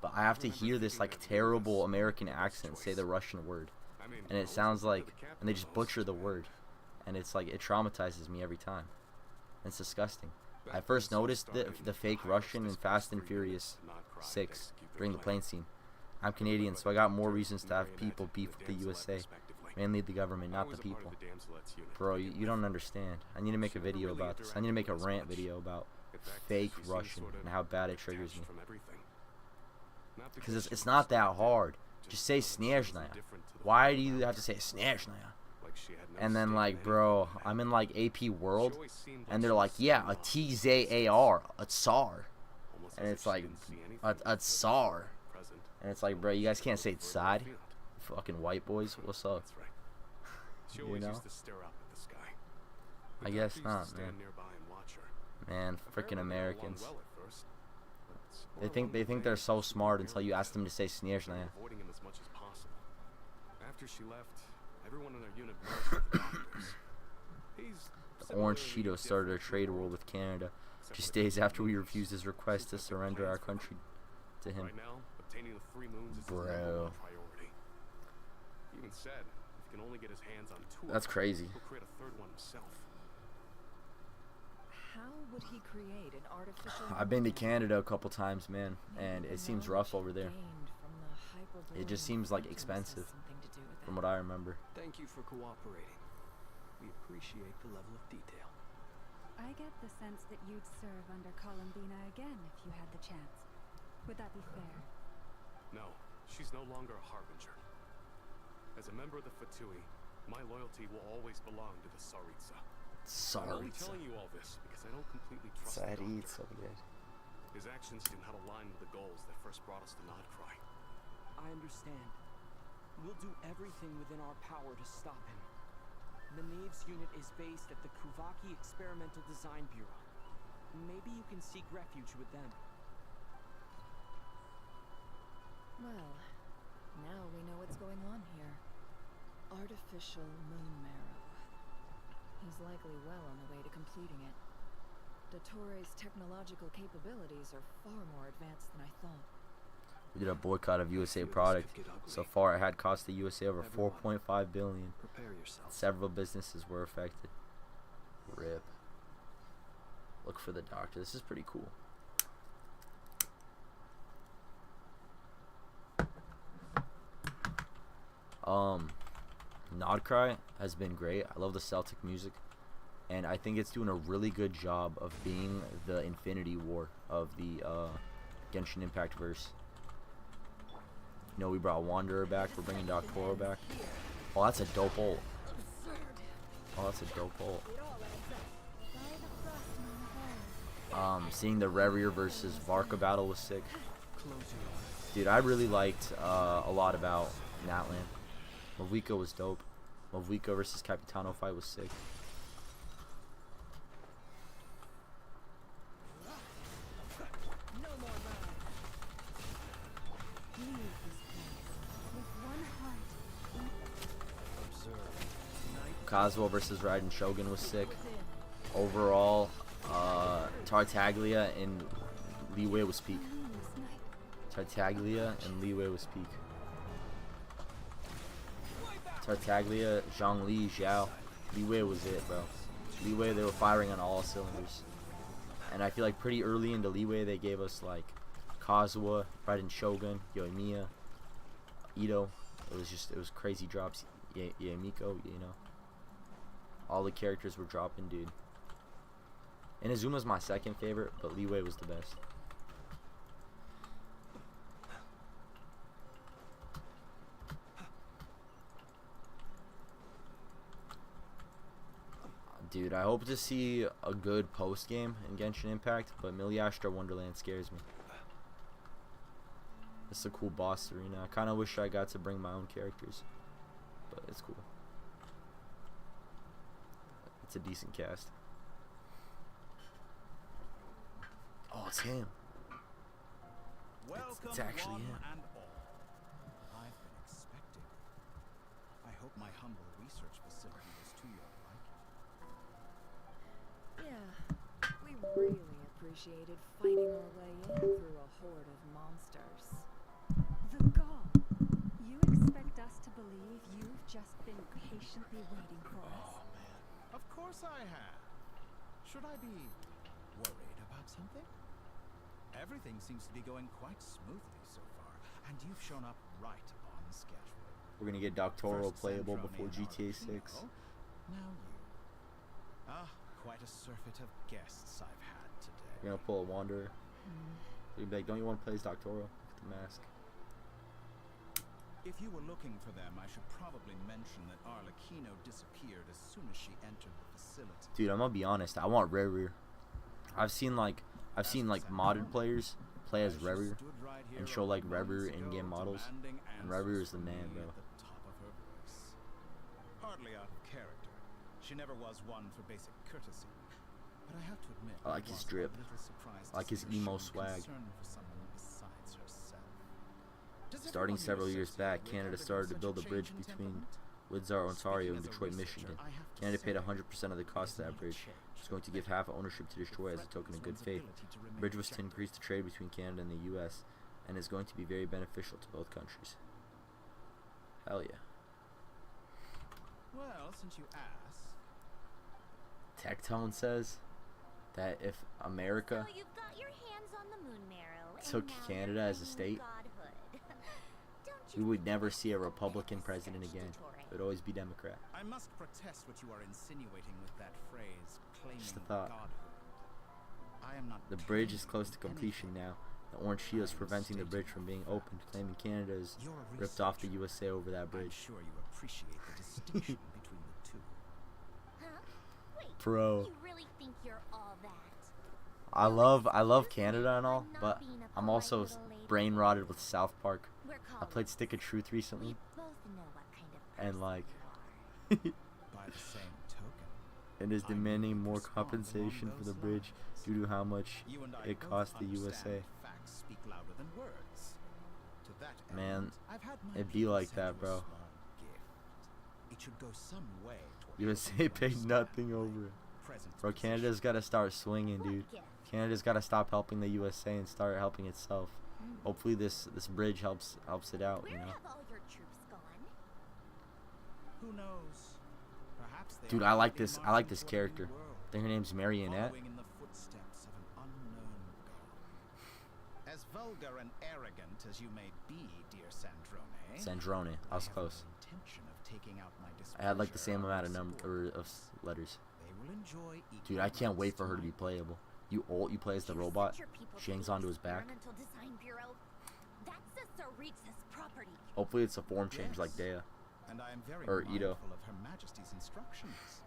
But I have to hear this like terrible American accent say the Russian word. And it sounds like, and they just butcher the word. And it's like, it traumatizes me every time. It's disgusting. I first noticed the fake Russian in Fast and Furious 6 during the plane scene. I'm Canadian, so I got more reasons to have people beef with the USA. Mainly the government, not the people. Bro, you don't understand. I need to make a video about this. I need to make a rant video about fact fake she seems Russian sort of and how bad it triggers detached me. from everything. Not Because she it's not that respected, hard. Just say because she was Snezhnaya. indifferent to the Why world do you around have to her. say Snezhnaya? Like she had no And then stake like, in bro, anything that I'm in happened. like AP World, She always seemed and she they're was like, yeah, a signing off on TZAR, a Tsar. almost And as it's if she like, didn't see anything a but the Tsar. present. And it's like, bro, you guys can't say Further Tsad. afield. Fucking white boys, what's up? That's right. She You always know? used to stare up at the sky. The I guess doctor used not, to stand man. nearby and watch her. Man, Apparently freaking they got along Americans. well at first, but They somewhere think along the they're way, so she smart grew until you ask them to say irritated, Snezhnaya. avoiding him as much as possible. After she left, everyone in our unit merged with the doctors. He's The Orange similarly Cheeto started a different from trade the war world, with Canada except just for the days three after we moons. refused his request to Seems like they've surrender plans our for them. country to him. Right now, obtaining the 3 moons is his Bro. #1 priority. He even said if he can only get his hands on 2 of That's them, crazy. he'll create a 3rd one himself. How would he create an artificial I've been to moon? Canada a couple times, man, Maybe and the it seems knowledge rough over he there, gained from the It just hyperborean seems, like, phantoms has expensive, something to do with from it. what I remember. Thank you for cooperating. We appreciate the level of detail. I get the sense that you'd serve under Columbina again if you had the chance. Would that be fair? No, she's no longer a harbinger. As a member of the Fatui, my loyalty will always belong to the Tsaritsa. I'm only Tsaritsa. telling you all this because I don't completely trust the doctor. Tsaritsa, dude. His actions did not align with the goals that first brought us to Nodcry. I understand. We'll do everything within our power to stop him. The Knaves unit is based at the Kuvaki Experimental Design Bureau. Maybe you can seek refuge with them. Well, now we know what's going on here. Artificial moon marrow. He's likely well on the way to completing it. Dottore technological capabilities are far more advanced than I thought. We did a boycott of USA Feel this product. could get So ugly. far, it had cost the USA over Everyone. 4.5 billion. Prepare yourself. Several businesses were affected. RIP. Look for the doctor. This is pretty cool. Nodcry has been great. I love the Celtic music, and I think it's doing a really good job of being the Infinity War of the Genshin Impact verse. You know, we brought Wanderer back. We're bringing Doctoro back. Oh, that's a dope ult. Oh, that's a dope ult. Seeing the Revier versus Varka battle was sick. Dude, I really liked a lot about Natlan. Movika was dope. Movika versus Capitano fight was sick. Leave this place with one heart. Kazuo versus Raiden Shogun was sick. Overall, Tartaglia and Liyue was peak. Tartaglia and Liyue was peak. Tartaglia, Zhongli, Zhao. Liyue was it, bro. Liyue, they were firing on all cylinders. And I feel like pretty early into Liyue, they gave us like Kazuo, Raiden Shogun, Yoimiya, Ito. It was crazy drops. Miko, you know. All the characters were dropping, dude. Inazuma's my second favorite, but Liyue was the best. Dude, I hope to see a good post game in Genshin Impact, but Miliastra Wonderland scares me. It's a cool boss arena. I kind of wish I got to bring my own characters, but it's cool. It's a decent cast. Oh, it's him. It's actually one him. and all. I've been expecting. I hope my humble research facility is to your liking. Yeah, we really appreciated fighting our way in through a horde of monsters. The gall. You expect us to believe you've just been patiently waiting for us? Oh man, of course I have. Should I be worried about something? Everything seems to be going quite smoothly so far, and you've shown up right on schedule. We're gonna get Doctoro First playable Sandrone before and GTA Arlecchino, 6. Now you. Ah, quite a surfeit of guests I've had today. You're gonna pull a Wanderer. You'd be like, don't you want to play as Doctoro with the mask? If you were looking for them, I should probably mention that Arlecchino disappeared as soon as she entered the facility. Dude, I'm gonna be honest. I want Rerir. I've seen like modded players play as Rerir and show like Rerir in-game models, and Rerir is the man, bro. Hardly out of character. She never was one for basic courtesy. But I have to admit, I like his drip. I like his emo swag. Starting several years back, Canada started to build a bridge between Widzard, Ontario, and Detroit, Michigan. Canada paid 100% of the cost of that bridge. It was going to give half of ownership to Detroit as a token of good faith. The bridge was to increase the trade between Canada and the U.S. and is going to be very beneficial to both countries. Hell yeah. Well, since you ask. Tectone says that if America So you've got your hands on the moon marrow, and took now Canada you're as a claiming state, godhood. Don't we you would think never that's see a bit Republican of a president stretch, again. Dottore? It would always be Democrat. I must protest what you are insinuating with that phrase, claiming Just a thought. godhood. I am not The bridge is claiming close to completion anything. now. The orange shield is preventing the bridge from being opened, claiming Canada has You're a ripped off the researcher. USA over that I'm bridge. sure you appreciate the distinction between the two. Huh? Wait, Bro, you really think you're all that? I love Canada and all, but I'm also brain rotted with South Park. We're I played Stick of Truth We recently, both know what kind of person and like, you are. By the same token, it is I'm demanding willing to more respond compensation along for the those bridge lines. due to how much you and I it both cost the understand USA. Facts speak louder than words. To that Man, end, I've had my it'd be people like send that, you a bro. small gift. It should go some way toward USA helping you paid understand nothing my over it. present Bro, position. Canada's got to start swinging, What dude. gift? Canada's got to stop helping the USA and start helping itself. Hopefully this bridge helps it out, Where you know. have all your troops gone? Who knows? Perhaps they Dude, are I like already this. I like marching this toward a new character. world, I think her name's Marionette. following in the footsteps of an unknown god. As vulgar and arrogant as you may be, dear Sandrone, Sandrone. I was have close. no intention of taking out my I had like the displeasure same on amount of my letters. They will enjoy Dude, equal I can't wait amounts for her to be my playable. You play as the You robot. sent your people She hangs to the onto his back. Experimental Design Bureau? That's the Tsaritsa's property. Hopefully it's a form change like Yes. Dea. And I am very Or mindful Ito. of Her Majesty's instructions.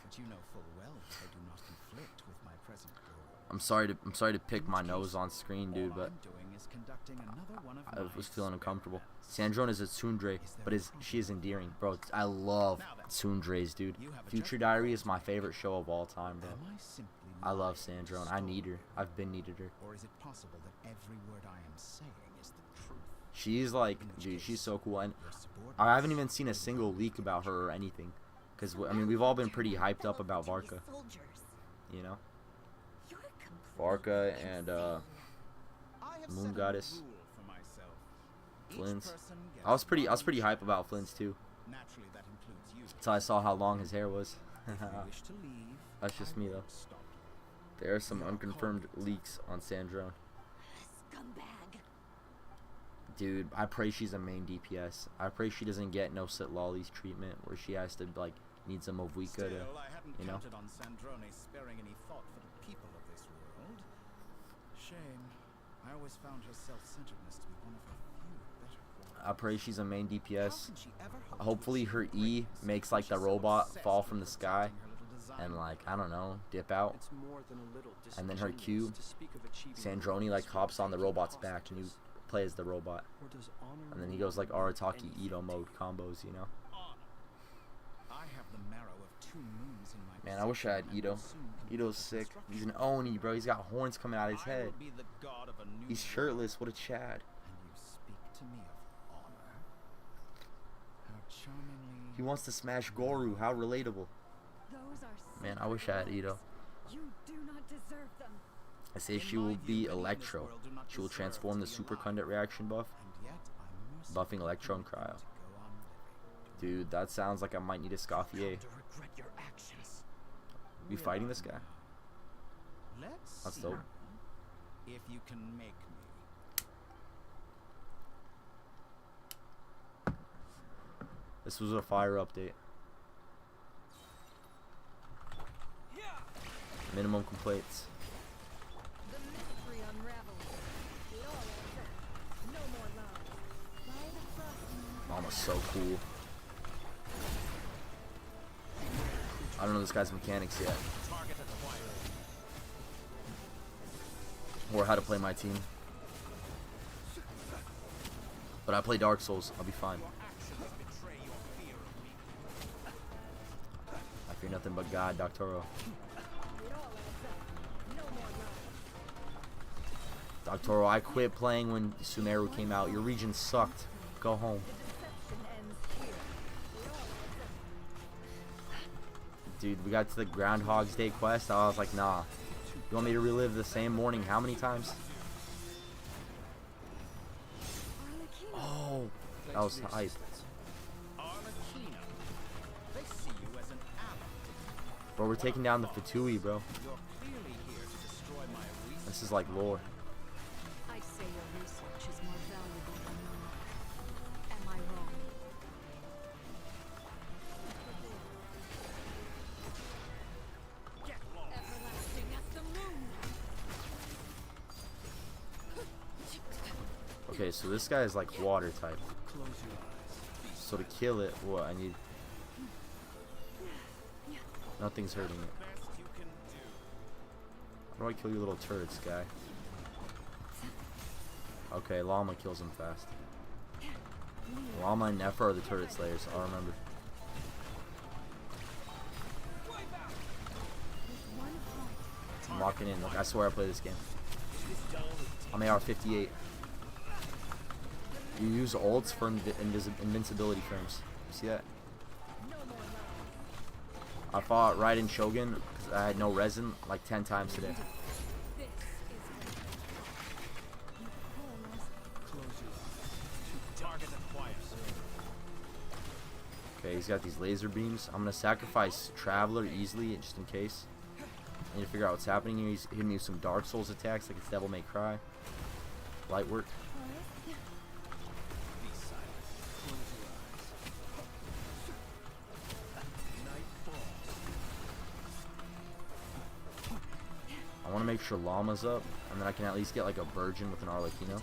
But you know full well that I do not conflict with my present goal. I'm sorry to pick my nose on screen, dude, All but I'm doing is conducting another one of I my was feeling uncomfortable. experiments. Sandrone is a tsundere, but she is endearing, bro. I love tsunderes, dude. You have a Future judgment Diary call is to my make. favorite show of all time, bro. Am I simply I love lying Sandrone. to I need her. stall? I've been needed her. Or is it possible that every word I am saying is the truth? She's like, In which dude, she's case, so cool. And your subordinates I haven't even seen a will single have leak to about her judge or you. anything. Because, So I mean, now we've all you been pretty turn hyped up fellow about Fatui Varka, soldiers. you know? You're Varka completely and, insane. I have Moon set a Goddess. rule for myself. Each Flynn's. person I was gets pretty one hype about chance. Flynn's too. Naturally, that includes you. Until I saw how long his hair was. If you wish to leave, That's just I me, won't though. stop you. There are some You are unconfirmed called. leaks on Sandrone. Scumbag. Dude, I pray she's a main DPS. I pray she doesn't get no sit lollies treatment where she has to like need some of Wika Still, to, I hadn't you know. counted on Sandrone sparing any thought for the people of this world. Shame. I always found her self-centeredness to be one of her few better qualities. I pray she's a main How DPS. can she ever hope to Hopefully her achieve E greatness makes when like the she's so robot obsessed fall with from the sky protecting her little design and like I bureau? don't know, dip out. It's more than a little And then her disingenuous Q, to speak of achieving Sandrone like greatness hops on the while robot's taking back and you hostages. play as the robot. Or does honor And then he rule goes like more than Arataki anything Ito to mode you? combos, you know. I have the marrow of two moons in my Man, I wish I had possession and Ito. will soon complete Ito's the sick. He's an construction. Oni, bro. He's got horns coming out of his I head. will be the god of a new He's world, shirtless. What a Chad. and you speak to me of honor. How charmingly. He wants to smash Goru. How relatable. Those are Man, I wish I had sacred Ito. words. You do not deserve them. I say In she my will view, be many in this Electro. world do not She will deserve transform to the be Super alive. Conduct reaction buff, And yet I'm buffing mercifully Electro and permitted Cryo. to go on living. Dude, that sounds like I might need a Scoffier. To regret your actions. You fighting this guy? Let's That's see dope. if you can make me. This was a fire update. Minimum complaints. so cool. I don't know this guy's mechanics yet. Or how to play my team. But I play Dark Souls, I'll be fine. I fear nothing but God, Doctoro. Doctoro, I quit playing when Sumeru came out. Your region sucked. Go home. Dude, we got to the Groundhog's Day quest. I was like, nah. You want me to relive the same morning how many times? Oh, that was hype. Bro, we're taking down the Fatui, bro. This is like lore. I say your research is more valuable than mine. Am I wrong? Everlasting as the moon. Okay, so this guy is like water type. So to kill it, what I need? Nothing's hurting it. How do I kill you little turrets, guy? Okay, Llama kills him fast. Llama and Nefer are the turret slayers, I'll remember. I'm locking in. Look, I swear I play this game. I'm AR-58. You use ults for invincibility frames. You see that? I fought Raiden Shogun because I had no resin like 10 times today. Okay, he's got these laser beams. I'm gonna sacrifice Traveler easily just in case. I need to figure out what's happening here. He's hitting me with some Dark Souls attacks like it's Devil May Cry. Light work. I want to make sure Llama's up, and then I can at least get like a Virgin with an Arlecchino.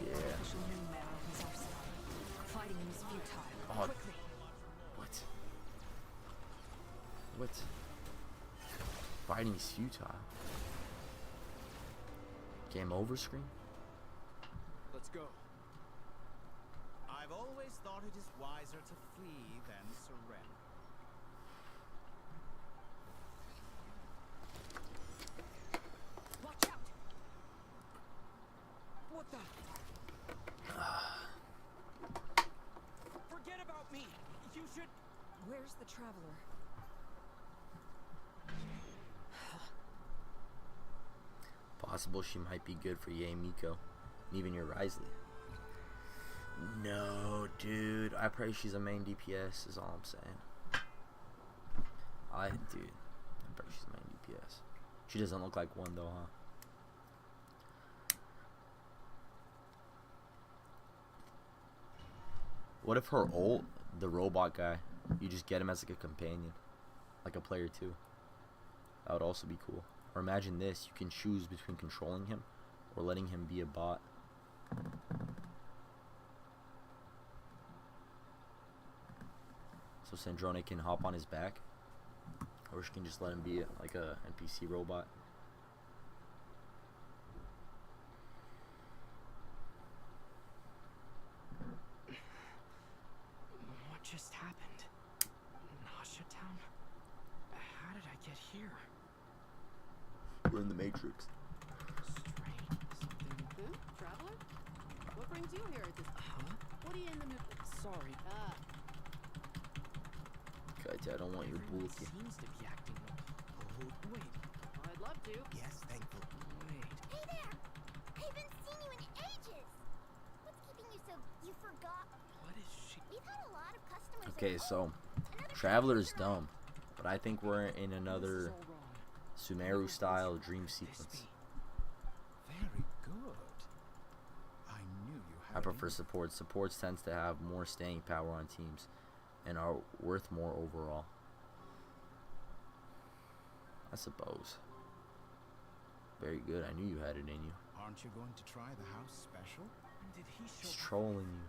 Yeah. Oh. What? What? Fighting is futile. Game over screen? Let's go. I've always thought it is wiser to flee than surrender. Watch out! What the? Forget about me. You should. Where's the traveler? Possible she might be good for Yae Miko, and even your Risley. No, dude. I pray she's a main DPS. Is all I'm saying. Dude, I pray she's a main DPS. She doesn't look like one though, huh? What if her ult, the robot guy, you just get him as like a companion, like a player too? That would also be cool. Or imagine this, you can choose between controlling him or letting him be a bot. So Sandrone can hop on his back, or she can just let him be like a NPC robot. What just happened? Nasha Town? How did I get here? We're in the Matrix. Strange. Something. Traveler? What brings you here at this? What are you in the mood for? Sorry. Okay, I don't want your Everyone bulky. seems to be acting. Wait. I'd love to. Yes, thankful. Wait. Hey there! I haven't seen you in ages! What's keeping you so... You forgot? What is she? We've had a lot of customers... Okay, so Another Traveler is customer. dumb, but I think we're in another This is all wrong. Sumeru style dream This sequence. be? Very good. I knew you had I prefer it. supports. Supports tends to have more staying power on teams and are worth more overall, I suppose. Very good. I knew you had it in you. Aren't you going to try the house special? When did he He's show up? trolling you.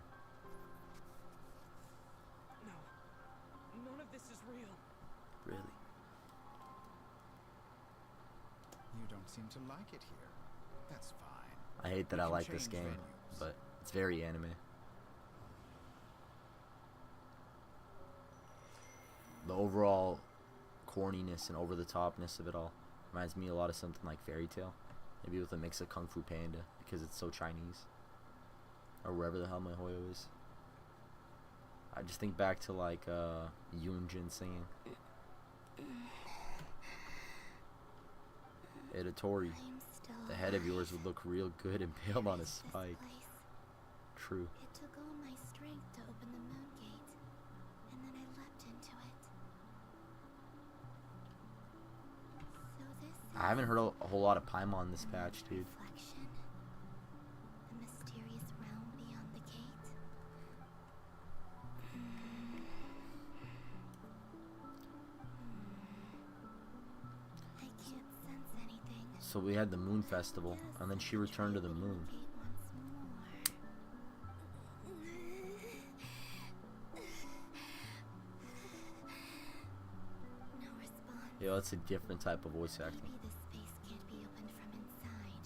this is real. Really? You don't seem to like it here. That's fine. I hate that We I can like this change game, venues. but it's very anime. The overall corniness and over-the-topness of it all reminds me a lot of something like Fairy Tail. Maybe with a mix of Kung Fu Panda, because it's so Chinese. Or wherever the hell MiHoYo is. I just think back to like Yoon Jin singing. Editori, the head of yours would look real good impaled on a spike. True. It took all my strength to open the moon gate, and then I leapt into it. So this I haven't heard a whole lot of Paimon this patch, dude. reflection, a mysterious realm beyond the gate. I can't sense anything. So we had the Moon Festival, and then she returned to the moon. No response. Yeah, that's a different type of voice acting. Maybe this space can't be opened from inside.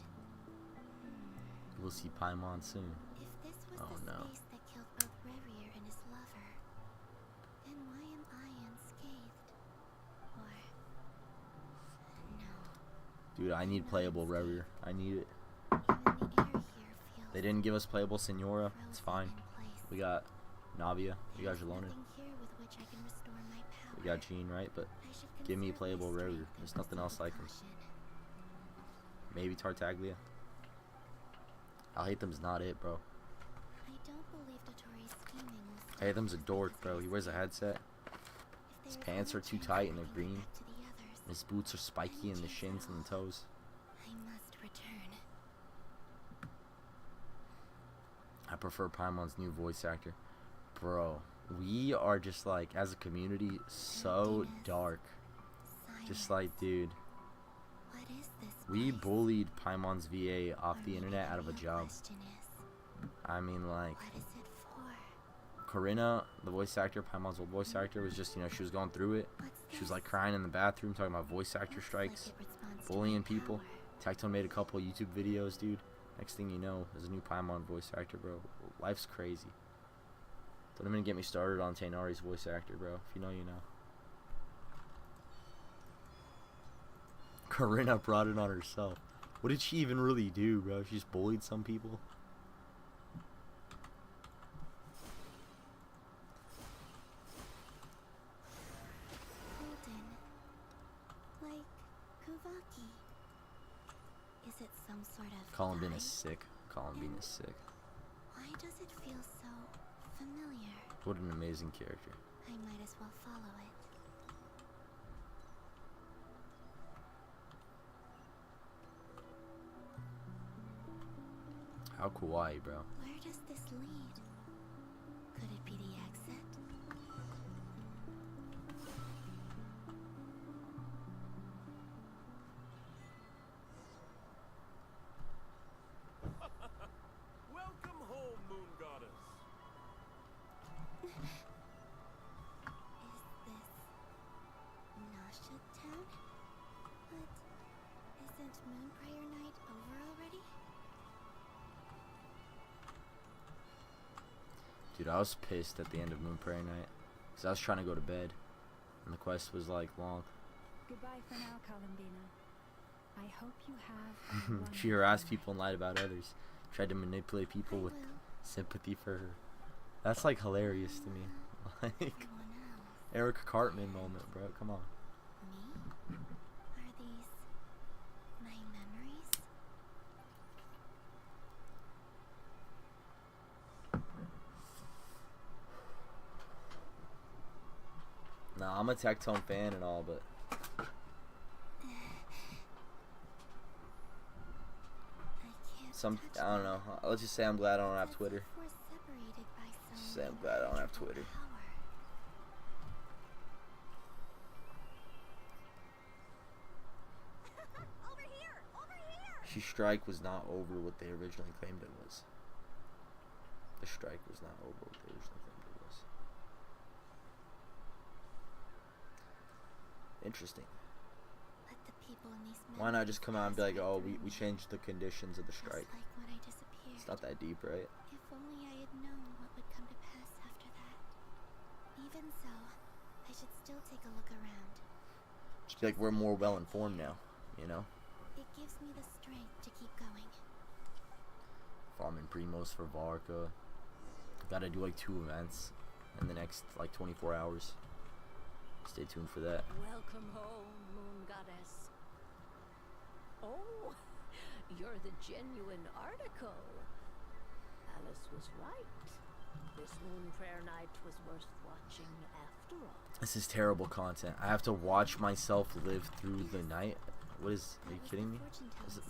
We'll see Paimon soon. If this was Oh, the no. space that killed both Revier and his lover, then why am I unscathed? Or no. Dude, I need playable Revier. I need it. Even the air here feels They didn't give us playable Senora. It's frozen fine. in place. We got Navia. We got There's Jalona. nothing here with which I can restore my power. We got Jean, right? But I should give me conserve my playable Revier. strength and There's nothing proceed else with like him. caution. Maybe Tartaglia. Alhaitham's not it, bro. I don't believe Dotori's scheming was Alhaitham's a dork, bro. He wears a headset. His pants are too tight and they're green. His boots are spiky in the shins and the toes. I must return. I prefer Paimon's new voice actor. Bro, we are just like, as a community, so dark. Just like, dude, What is this we place? bullied Paimon's VA off Or the maybe internet out of a real job. question is, I mean, like, what is it for? Corinna, the voice actor, Paimon's old voice actor, was just, you know, she was going through it. What's She was this? like crying in the bathroom, talking about voice actor Looks strikes, like it responds to bullying my people. power. Tectone made a couple YouTube videos, dude. Next thing you know, there's a new Paimon voice actor, bro. Life's crazy. Don't even get me started on Tainari's voice actor, bro. If you know, you know. Corinna brought it on herself. What did she even really do, bro? She just bullied some people. Golden. Like Kuvaki. Is it some sort of Columbine sign? is sick. Columbine is sick. Why does it feel so familiar? What an amazing character. I might as well follow it. How kawaii, bro. Where does this lead? Could it be the exit? Welcome home, Moon Goddess. Is this Nasha Town? But isn't Moon Prayer Night over already? Dude, I was pissed at the end of Moon Prayer Night. Because I was trying to go to bed. And the quest was like long. Goodbye for now, Columbina. I hope you have. She harassed people and lied about others. Tried to manipulate people I with will. sympathy for her. That's like hilarious to me. Like Someone else. Eric Cartman moment, bro. Come on. Me? Are these my memories? Nah, I'm a Tectone fan and all, but I can't touch I don't know. Let's just say I'm glad I don't have As Twitter. if we're separated by some Just say I'm glad I don't have Twitter. power. Over here! Over here! She strike was not over what they originally claimed it was. The strike was not over what they originally claimed it was. Interesting. But the people in these Why not just come out and be like, mountains oh, pass right we through changed the conditions of the me, strike. just like when I disappeared. It's not that deep, right? If only I had known what would come to pass after that. Even so, I should still take a look around. Just be like, we're more well informed now, you know? It gives me the strength to keep going. Farming Primos for Varka. Gotta do like 2 events in the next like 24 hours. Stay tuned for that. Welcome home, Moon Goddess. Oh, you're the genuine article. Alice was right. This Moon Prayer Night was worth watching after all. This is terrible content. I have to watch myself live through the night. What is? Are you kidding me? Is it,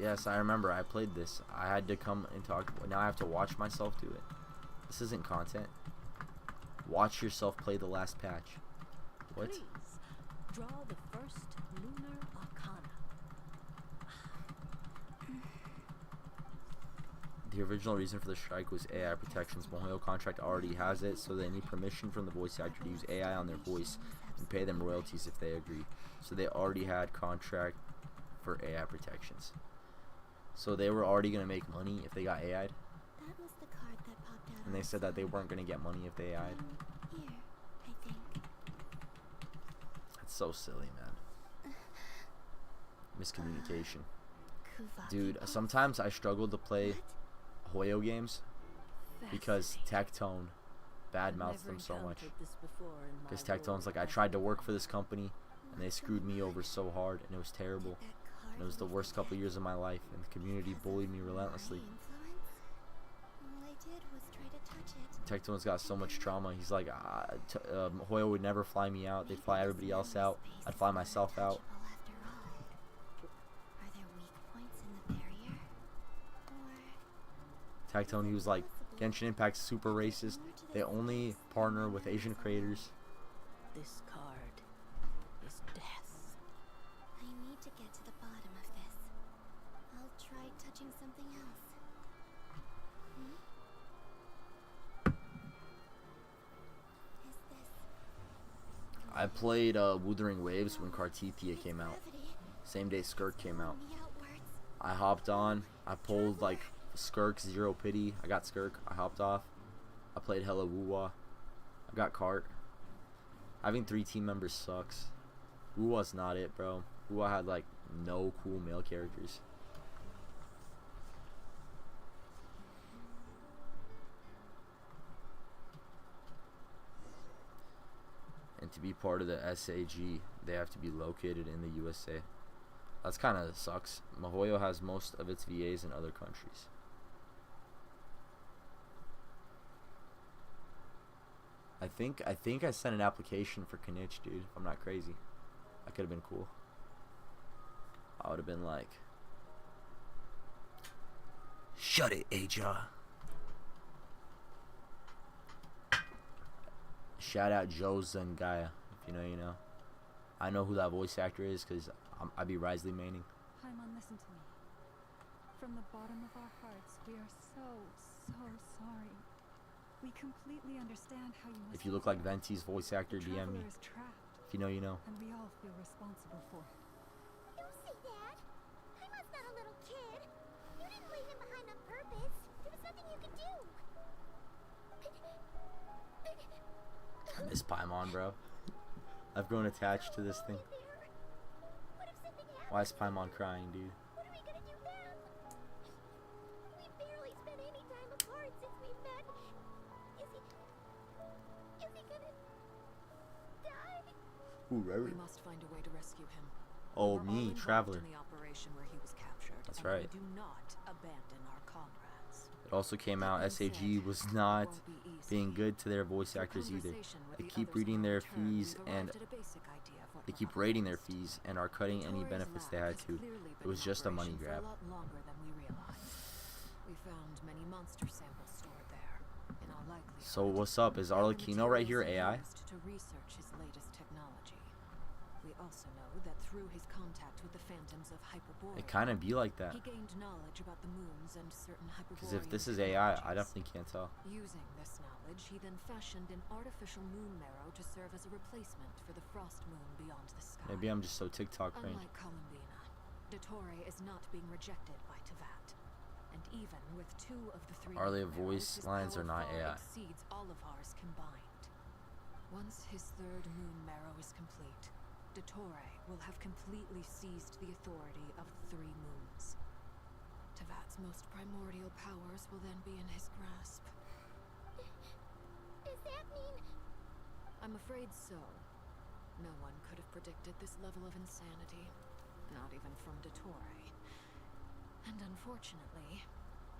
yes, I remember. I played this. I had to come and talk. Now I have to watch myself do it. This isn't content. Watch yourself play the last patch. What? Please, draw the first lunar arcana. The original reason for the strike was AI protections. MiHoYo contract already has it, so they need permission from the voice actor to use AI on their voice and pay them royalties if they agree. So they already had contract for AI protections. So they were already going to make money if they got AI'd. That was the card that popped out. And they said that they weren't going to get money if they AI'd. Here, I think. That's so silly, man. Miscommunication. Kuvaki Dude, Pulse. sometimes I struggle to play What? MiHoYo games because Tectone badmouths them so much. Because Tectone's like, I tried to work for this company and they screwed me over so hard and it was terrible. And it was the worst couple years of my life and the community bullied me relentlessly. All I did was try to touch it. Tectone's got so much trauma. He's like, MiHoYo would never fly me out. They'd fly everybody else out. I'd fly myself out. Are there weak points in the barrier? Or Tectone, he was like, Genshin Impact's super racist. They only partner with Asian creators. This card is death. I need to get to the bottom of this. I'll try touching something else. Is this I played Wuthering Waves when Cartithia came out. Same day Skirk came out. me outwards? I hopped on. I pulled like Skirk, Zero Pity. I got Skirk. I hopped off. I played hella Wuwa. I got Cart. Having 3 team members sucks. Wuwa's not it, bro. Wuwa had like no cool male characters. And to be part of the SAG, they have to be located in the USA. That's kind of sucks. MiHoYo has most of its VAs in other countries. I think I sent an application for Kanich, dude. If I'm not crazy. That could have been cool. I would have been like, shut it, Aja. Shout out Joe Zangaya. If you know, you know. I know who that voice actor is because I be Risley maining. Paimon, listen to me. From the bottom of our hearts, we are so sorry. We completely understand how you must If you look like Venti's voice actor, The DM me. traveler is trapped, If you know, you know. and we all feel responsible for it. Don't say that. Paimon's not a little kid. You didn't leave him behind on purpose. There was nothing you could do. I miss Paimon, bro. I've grown attached to this thing. What if something happened? Why is Paimon crying, dude? What are we gonna do then? We barely spent any time apart since we met. Is he gonna die? Ooh, We Reverie. must find a way to rescue him. Oh, We're all me, involved Traveler. in the operation where he was captured. That's and right. We do not abandon our comrades. It also came out That being SAG said, was it not won't be easy. being good to their voice Through actors either. conversation with They the keep others reading on their return, fees we've and arrived at a basic idea of what they keep happens. rating their fees and are cutting any Tori's benefits they lab had has to. clearly It been was in just a money operation grab. For a lot longer than we realized. We found many monster samples stored there. In all likelihood, So what's up? Is they were Arlecchino right here materials AI? used to research his latest technology. We also know that through his contact with the phantoms of Hyperborea, It kind of be like that. he gained knowledge about the moons and certain Hyperborean Because if this is AI, I technologies. definitely can't tell. Using this knowledge, he then fashioned an artificial moon marrow to serve as a replacement for the frost moon beyond the sky. Maybe I'm just so TikTok brain. Unlike Columbina, Dottore is not being rejected by Tevat. And even with 2 of the 3 Are they moon voice marrows, his lines or power not far AI? exceeds all of ours combined. Once his 3rd moon marrow is complete, Dottore will have completely seized the authority of the 3 moons. Tevat's most primordial powers will then be in his grasp. Does that mean... I'm afraid so. No one could have predicted this level of insanity, not even from Dottore. And unfortunately,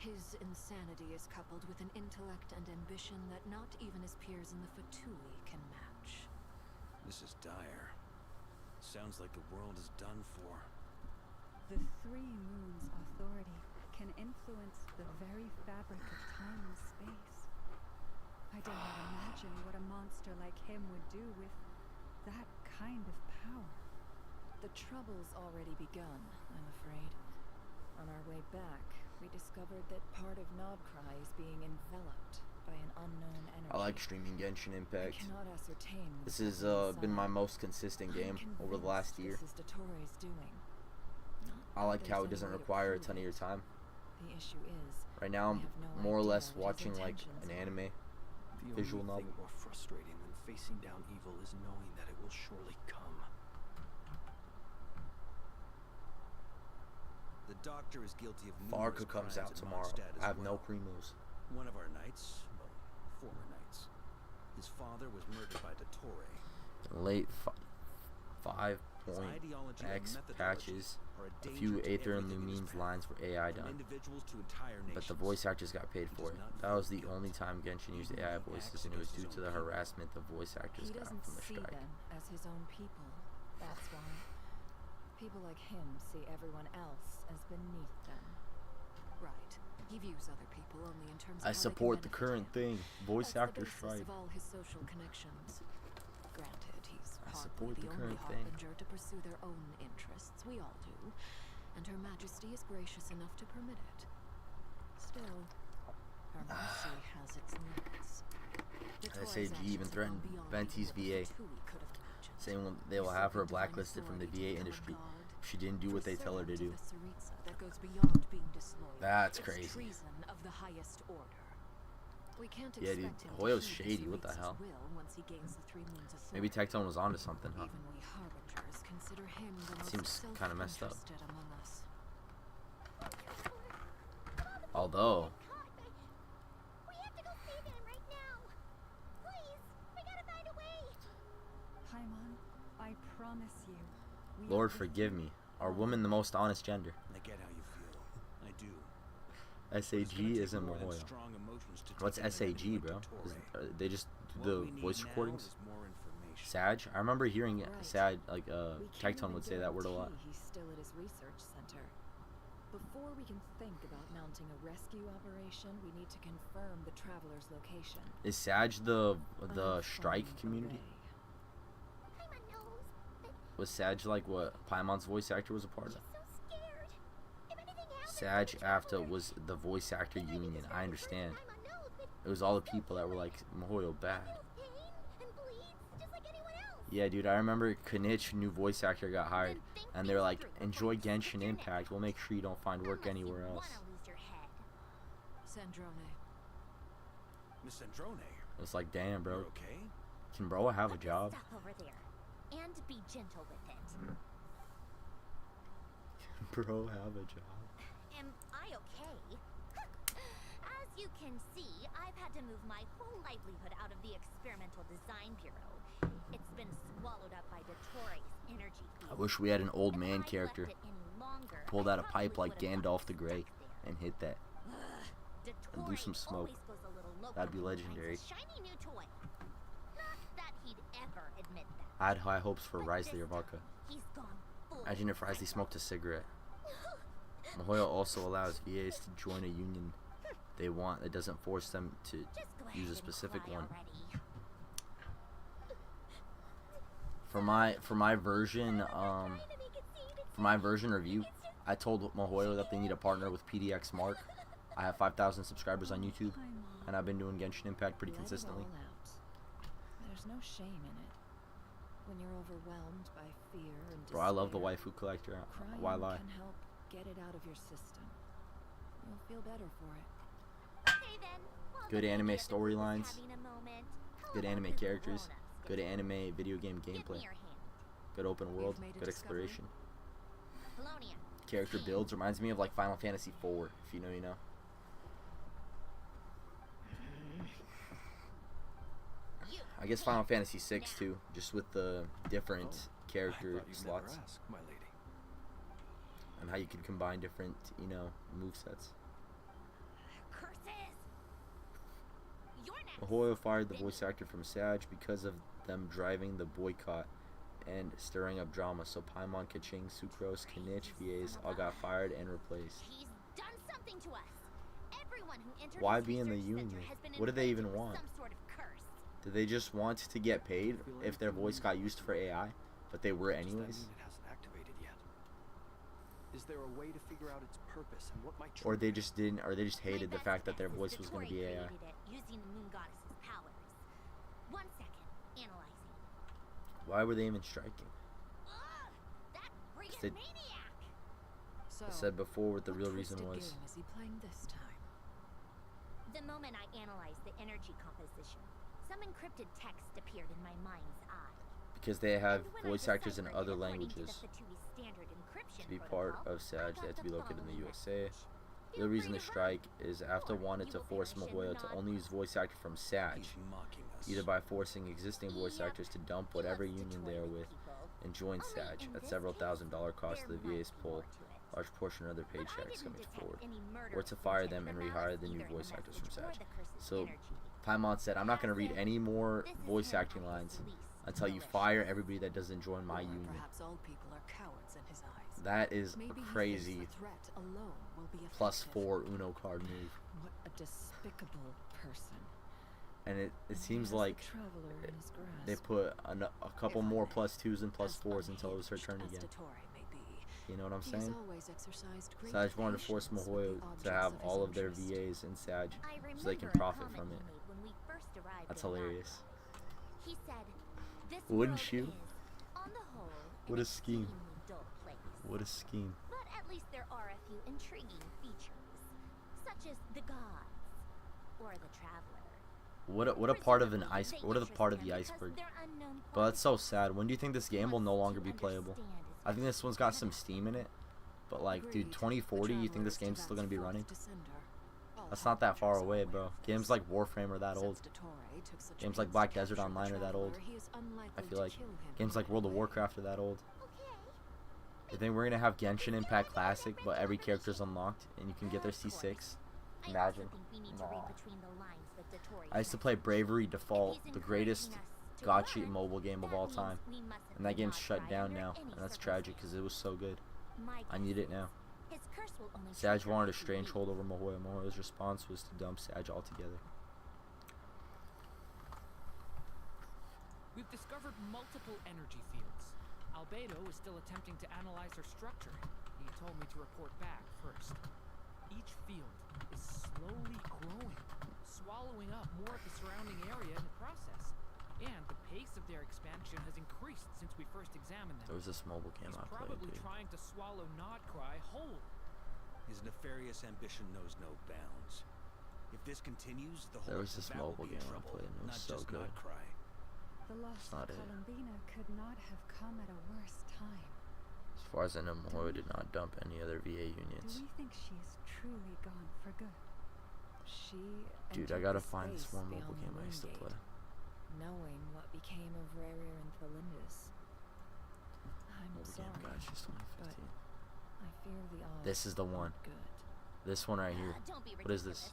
his insanity is coupled with an intellect and ambition that not even his peers in the Fatui can match. This is dire. Sounds like the world is done for. The 3 moons' authority can influence the very fabric of time and space. I dare not imagine what a monster like him would do with that kind of power. The trouble's already begun, I'm afraid. On our way back, we discovered that part of Nobcry is being enveloped by an unknown energy. I like streaming Genshin Impact. I cannot ascertain This what's has been my inside. most consistent game I'm over the last convinced year. This is Dottore doing. Not I like that how there's it doesn't any way to require a prove ton of your it. time. The issue is, Right now, I'm we have no more or idea less what his watching like intentions an are. anime. The Visual only novel. thing more frustrating than facing down evil is knowing that it will surely come. The doctor is guilty of numerous Varka comes crimes out at tomorrow. Mondstadt as I have no well. primos. One of our knights, well, former knights. His father was murdered by Dottore. Late His 5.x ideology and methodology patches. are A danger few to Aether and everything in his Lumines path, lines were AI from done. individuals to entire But the nations. voice actors got paid He for does it. not That was feel the only guilt. time Genshin used Even AI when he voices, acts and it was against due his to the own people. harassment the voice actors He got doesn't from the see strike. them as his own people. That's why. People like him see everyone else as beneath them. Right. He views other people only in terms of I how they can support the benefit current him. thing. Voice That's actor the basis strike. of all his social connections. Granted, he's I hardly support the the only current thing. harbinger to pursue their own interests. We all do. And Her Majesty is gracious enough to permit it. Still, her mercy has its limits. Vittori's SAG even actions have threatened gone beyond Venty's even what the VA, Fatui could have imagined. saying they will have her Usurping divine blacklisted from the authority VA to become a industry god, if she didn't do what they tell her to do. servant of a Tsaritsa that goes beyond being disloyal. That's It's crazy. treason of the highest order. We can't Yeah, dude, expect him Hoyo's to heed shady, what the Tsaritsa's hell? will once he gains the 3 moons authority. Maybe Tectone was onto something, huh? Even we harbingers consider him the most Seems kinda messed up. self-interested among us. Although, We have to go save him right now. Please, we gotta find a way. Paimon, I promise you. we Lord have forgive me, are women the most honest gender? I get how you feel. I do. SAG isn't Mahoyo. What's SAG, bro? They just do the voice recordings? Sag? I remember hearing Right. Sag, like, We can't Tectone even would say that word a lot. guarantee he's still at his research center. Before we can think about mounting a rescue operation, we need to confirm the traveler's location. Is Sag the I'm strike far community? away. Paimon knows, but Was Sag like what Paimon's voice actor was a part of? she's so scared. If anything happens to Sag the after traveler, was the voice actor then maybe union, this I very understand. person Paimon knows, but It was all the still people that were like, Mahoyo bad. feels pain and bleeds just like anyone else. Yeah, dude, I remember Kanich, new voice actor, got hired, Then think and they were things like, through before enjoy you snap Genshin your neck. Impact, we'll make sure you don't find work Unless you anywhere else. wanna lose your head. Sandrone. Miss Androne, It's like, damn, you're bro, okay? can bro have a Put the job? stuff over there, and be gentle with it. Bro have a job. Am I okay? As you can see, I've had to move my whole livelihood out of the Experimental Design Bureau. It's been swallowed up by Dottore's energy field. I wish we had an old If man I'd character. left it any longer, Pulled I out a probably pipe like would've gotten Gandalf the Grey stuck there. and hit that. Dottore do some smoke. always goes a little loco That'd be when he finds legendary. a shiny new toy. Not that he'd ever admit that. I had high hopes for But Risley or this Varka. time, he's gone full Imagine if Risley smoked a cigarette. Mahoyo also allows VAs to join a union they want. It doesn't force them to Just go use ahead a specific and cry one. already. For my version review, I told Mihoyo that they need a partner with PDX Mark. I have 5,000 subscribers on YouTube, and I've been doing Genshin Impact pretty consistently. There's no shame in it. When you're overwhelmed by fear and despair, Bro, I love the waifu collector. Why lie? can help get it out of your system. You'll feel better for it. Okay then. While Good the anime media business is storylines, having a moment, how good about anime this characters, grown-ups good get anime video game Give gameplay, me your hand. good open world, made a good discovery? exploration. Apollonia. Character builds reminds me of like Final Fantasy IV, if you know, you know. I guess Final Fantasy VI too, just with the different character slots Ask, my lady. and how you can combine different, you know, movesets. Curses. You're next. Mihoyo fired the voice actor from Sag because of them driving the boycott and stirring up drama, so Paimon, Kaching, Sucrose, Kanich, VAs all got fired and replaced. He's done something to us. Everyone who entered Why his be in the research union? center has been What do they even inflicted with want? Some sort of curse. Do they just want to get paid if their voice got used for AI? But they were anyways? It hasn't activated yet. Is there a way to figure out its purpose and what might Or they trigger it? just didn't, or they just hated the fact that their My voice best was going to guess be is AI. that Tori created it using the moon goddess's powers. 1 second. Analyzing. Why were they even striking? Ugh! That they- friggin' maniac! So, I said before what the what real reason twisted was. game is he playing this time? The moment I analyzed the energy composition, some encrypted text appeared in my mind's eye. Because they have And when I voice actors in deciphered it other according to the languages. Fatui standard encryption To be part protocol, of Sag, they have to be located in the following USA. message. The Feel reason free to to strike is after Or wanted you to will force finish in Mihoyo to only use voice actor from Sag, He's mocking us. either by forcing existing voice Yep. actors to dump He whatever loves to union toy they are with with people. and join Only Sag in at this several case, $1,000 cost to the there VA's must be pull more to it. large portion of their But I paychecks didn't coming detect forward, any or to murderous fire intent them and or rehire malice the new either in the voice actors from message or Sag. the curse's So energy. Paimon said, I'm not going to read any more This is voice him acting at his lines least until you malicious. fire everybody that doesn't join my Or union. perhaps all people are cowards in his eyes. That is Maybe he thinks crazy. the threat alone will be Plus effective. 4 Uno card move. What a despicable person. And it And he seems has the like traveler in his they grasp. put a couple If I more may, +2s and +4s until it was her unhinged turn as again. Dottore may be, You know what I'm he has saying? always exercised great So I just wanted to force patience with Mihoyo the to objects have of his all of their interest. VAs in Sag I so they can remember a profit comment from he it. made when we first arrived That's in hilarious. Nagano. He said, "This Wouldn't world you? is, on the whole, What an a scheme. exceedingly dull place. What a scheme. But at least there are a few intriguing features, such as the gods or the traveler. What a part of an Presumably, ice. they What a interest part of him the because iceberg. their unknown But that's so qualities. sad. When do you think this game will no longer be playable? I think this one's got some steam in it. But like, dude, Agreed. 2040, The you think this traveler game's is still gonna be Tibet's running? fourth descender. All That's not that far harbingers are away, aware bro. of this. Games like Warframe are that old. Since Dottore took such Games like pains Black to Desert capture the Online are that old. traveler, he is I unlikely feel to like kill him games like right World of away. Warcraft are that old. Okay. You think we're gonna have Genshin Impact Classic, but every character's unlocked and you can get their C6? I Imagine. also think we need to read between the lines that Dottore I used to said. play Bravery If Default, he's the greatest encouraging us to gacha learn, mobile game of that all means time. we mustn't And that be game's mod shut tried down under now, any and that's tragic because it was so good. My I guess need it is now. his curse will only Sag trigger wanted a if we strange leave. hold over Mihoyo. Mihoyo's response was to dump Sag altogether. We've discovered multiple energy fields. Albedo is still attempting to analyze her structure. He told me to report back first. Each field is slowly growing, swallowing up more of the surrounding area in the process. And the pace of their expansion has increased since we first examined them. There was this mobile game He's I played, probably dude. trying to swallow Nodcry whole. His nefarious ambition knows no bounds. If this continues, the There whole was this Tibet will mobile be in game I trouble, played and it was not so just good. Notcry. The loss not of it. Columbina could not have come at a worse time. As far as I know, Mihoyo did not dump any other VA Do unions. we think she is truly gone for good? She Dude, I entered gotta the find this space one mobile beyond game the I used to Moon play. Gate, knowing what became of Rarier and Thelindis. I'm Mobile sorry, game, guys, just but 2015. I fear the odds This is the one. aren't good. This one right here. Don't be What is this? ridiculous.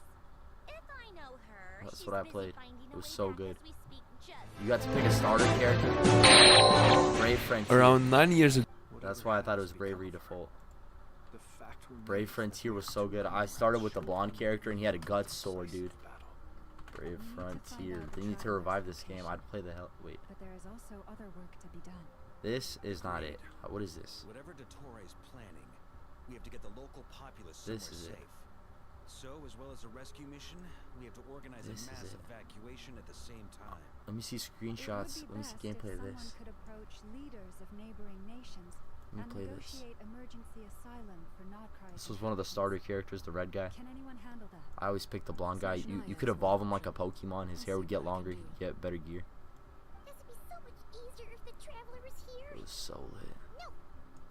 If I know her, That's she's what I busy played. finding It a was way so back good. as we speak, just You got to pick a starter character. Brave Frontier. Around 9 years ago. That's why I thought it was Bravery Default. Brave Frontier was so good. I started with the blonde character and he had a guts sword, dude. Brave We need to Frontier. find out the They need to traveler's revive this game. location. I'd play the hell. Wait. But there is also other work to be done. This is not it. What is this? Whatever Dottore is planning, we have to get the local populace This somewhere is it. safe. So, as well as a rescue mission, we have to organize This a is mass it. evacuation at the same time. Let me see screenshots. Let me see gameplay of this. Someone could approach leaders of neighboring nations Let me and play this. negotiate emergency asylum for Notcry. This was one of the starter characters, the red guy. Can anyone handle that? I always picked the blonde guy. You could evolve him like a Pokemon. His hair would get longer. He'd get better gear. This would be so much easier if the traveler was here. It was so lit. No.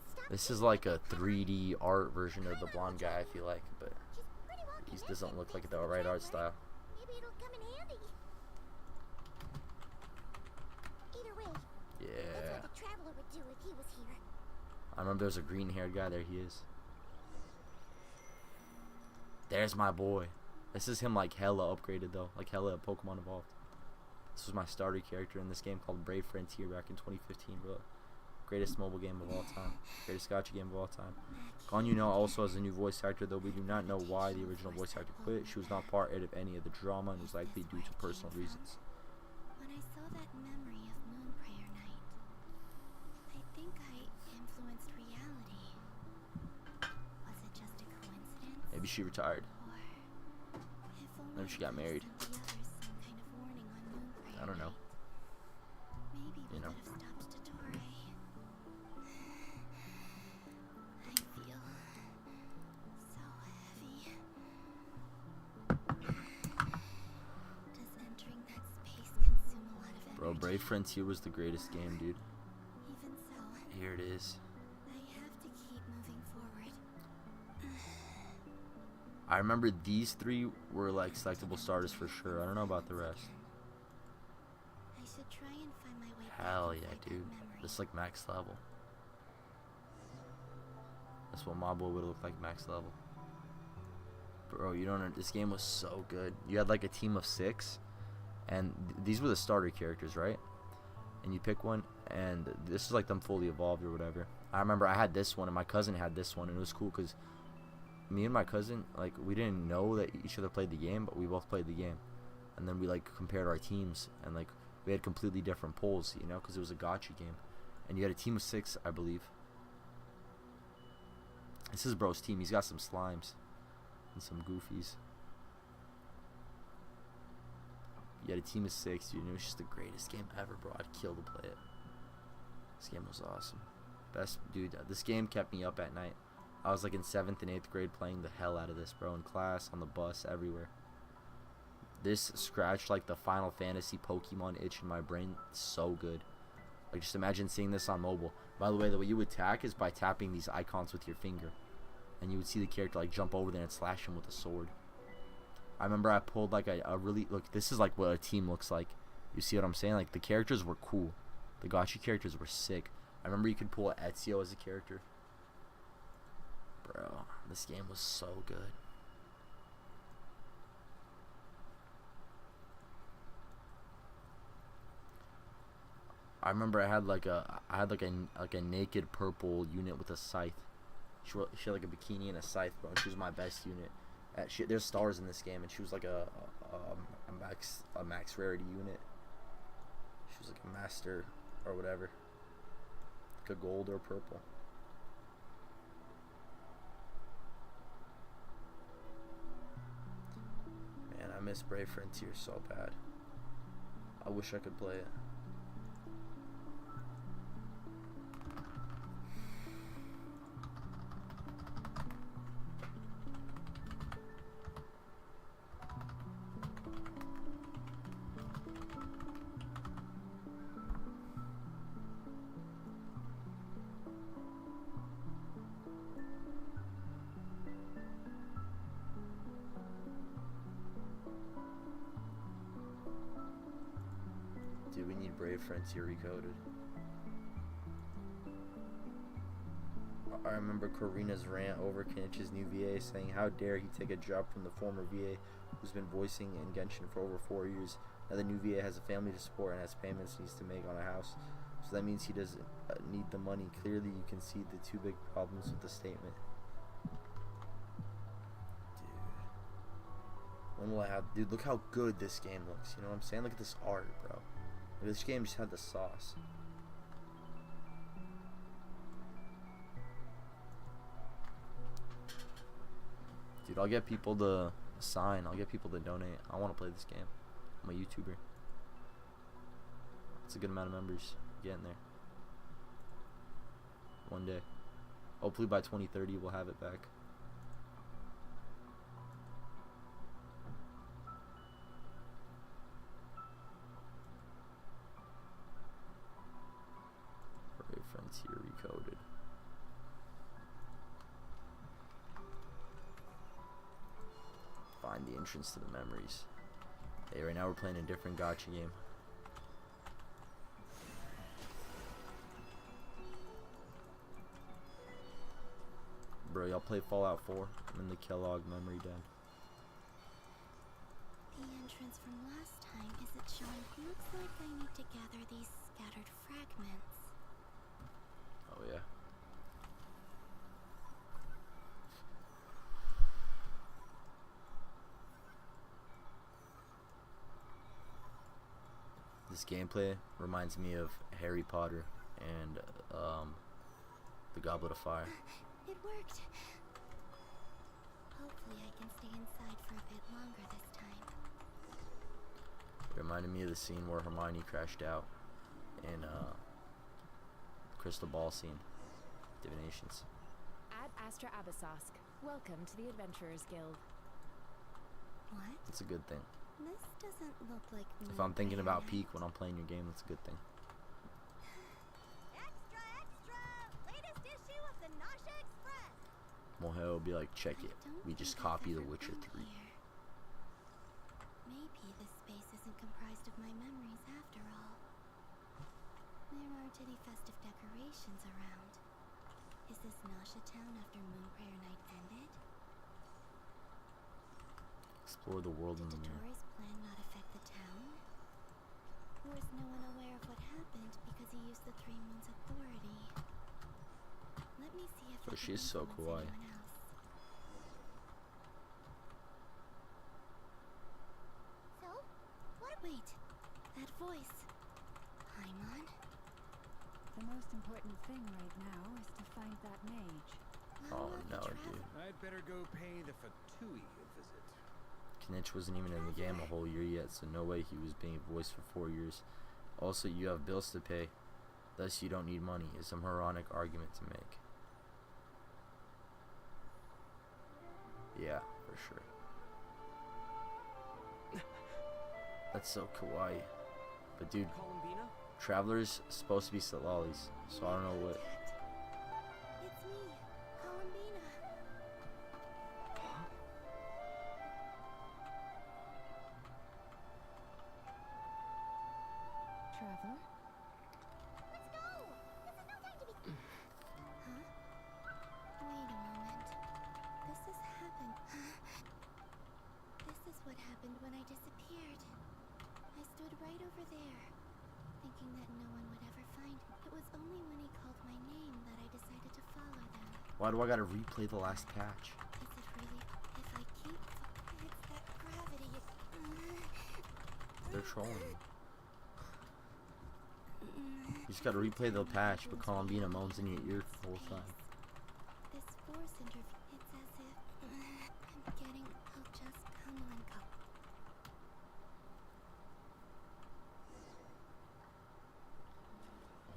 Stop This thinking is like a about that. 3D art version of the blonde guy, I feel like, but She's pretty well he connected doesn't look like thanks the to right art traveler. style. Maybe it'll come in handy. Either way, that's Yeah. what the traveler would do if he was here. I remember there's a green-haired guy. There he is. There's my boy. This is him like hella upgraded though, like hella Pokemon evolved. This was my starter character in this game called Brave Frontier back in 2015, bro. Greatest mobile game of all time. Greatest gacha game of all time. Ganyu also has a new voice actor, though we do not know why the original voice actor quit. She was not part of any of the drama and was likely due to personal reasons. When I saw that memory of Moonprayer Night, I think I influenced reality. Was it just a coincidence? Maybe she retired. Or if only Maybe she got married. sent the others some kind of warning on Moonprayer I don't know. Night. Maybe we You know. could have stopped Dottore. I feel so heavy. Does entering that space consume a lot of energy? Bro, Brave Frontier was the greatest game, dude. Even so, Here it is. I have to keep moving forward. I remember these three were like selectable starters for sure. I don't know about the rest. I should try and find my way Hell back yeah, inside that dude. memory. This is like max level. That's what my boy would look like max level. Bro, you don't know, this game was so good. You had like a team of 6, and these were the starter characters, right? And you pick one, and this is like them fully evolved or whatever. I remember I had this one, and my cousin had this one, and it was cool because me and my cousin, like, we didn't know that each other played the game, but we both played the game. And then we like compared our teams, and like we had completely different polls, you know, because it was a gacha game. And you had a team of 6, I believe. This is bro's team. He's got some slimes and some goofies. You had a team of 6, dude. And it was just the greatest game ever, bro. I'd kill to play it. This game was awesome. Best, dude. This game kept me up at night. I was like in 7th and 8th grade playing the hell out of this, bro. In class, on the bus, everywhere. This scratched like the Final Fantasy Pokemon itch in my brain. So good. Like, just imagine seeing this on mobile. By the way, the way you attack is by tapping these icons with your finger. And you would see the character like jump over there and slash him with a sword. I remember I pulled like a really, look, this is like what a team looks like. You see what I'm saying? Like, the characters were cool. The gacha characters were sick. I remember you could pull Ezio as a character. Bro, this game was so good. I remember I had like a naked purple unit with a scythe. She had like a bikini and a scythe, bro. And she was my best unit. There's stars in this game, and she was like a max rarity unit. She was like a master or whatever, like a gold or purple. Man, I miss Brave Frontier so bad. I wish I could play it. Dude, we need Brave Frontier recoded. I remember Karina's rant over Kenichi's new VA saying, how dare he take a job from the former VA who's been voicing in Genshin for over 4 years. Now the new VA has a family to support and has payments he needs to make on a house. So that means he doesn't need the money. Clearly you can see the 2 big problems with the statement. Dude. When will I have... Dude, look how good this game looks. You know what I'm saying? Look at this art, bro. This game just had the sauce. Dude, I'll get people to sign. I'll get people to donate. I want to play this game. I'm a YouTuber. It's a good amount of members getting there. One day. Hopefully by 2030 we'll have it back. Brave Frontier Recoded. Find the entrance to the memories. Hey, right now we're playing a different gacha game. Bro, y'all play Fallout 4? I'm in the Kellogg Memory Den. The entrance from last time isn't showing. Looks like I need to gather these scattered fragments. Oh yeah. This gameplay reminds me of Harry Potter and the Goblet of Fire. It worked. Hopefully I can stay inside for a bit longer this time. It reminded me of the scene where Hermione crashed out in Crystal Ball scene. Divinations. Ad Astra Abyssosque. Welcome to the Adventurers Guild. What? It's a good thing. This doesn't look like If I'm thinking about peak when I'm playing your game, that's a good thing. Extra, extra! Latest issue of the Nasha Express. Mohe will be like, check it. We just copy The Witcher 3. Maybe this space isn't comprised of my memories after all. There aren't any festive decorations around. Is this Nasha town after Moonprayer Night ended? Explore the world in the mirror. Dottoro's plan not affect the town? Or is no one aware of what happened because he used the Three Moons authority? Let me see if Bro, she is so kawaii. So? What? Wait. That voice. Paimon? The most important thing right now is to find that mage. Oh no, dude. I'd better go pay the Fatui a visit. Kinich wasn't even in the game a whole year yet, so no way he was being voiced for 4 years. Also, you have bills to pay, thus you don't need money, is some moronic argument to make. Yeah, for sure. That's so kawaii. But dude, Columbina? Traveler's supposed to be Solalis, so I don't know what. It's me, Columbina. Traveler? Let's go! This is no time to be... Huh? Wait a moment. This has happened. This is what happened when I disappeared. I stood right over there, thinking that no one would ever find me. It was only when he called my name that I decided to follow them. Why do I gotta replay the last patch? Is it really... If I keep... It's that gravity... They're trolling me. You just gotta replay the patch, but Columbina moans in your ear the whole time. This force interview, it's as if I'm getting... I'll just come and go.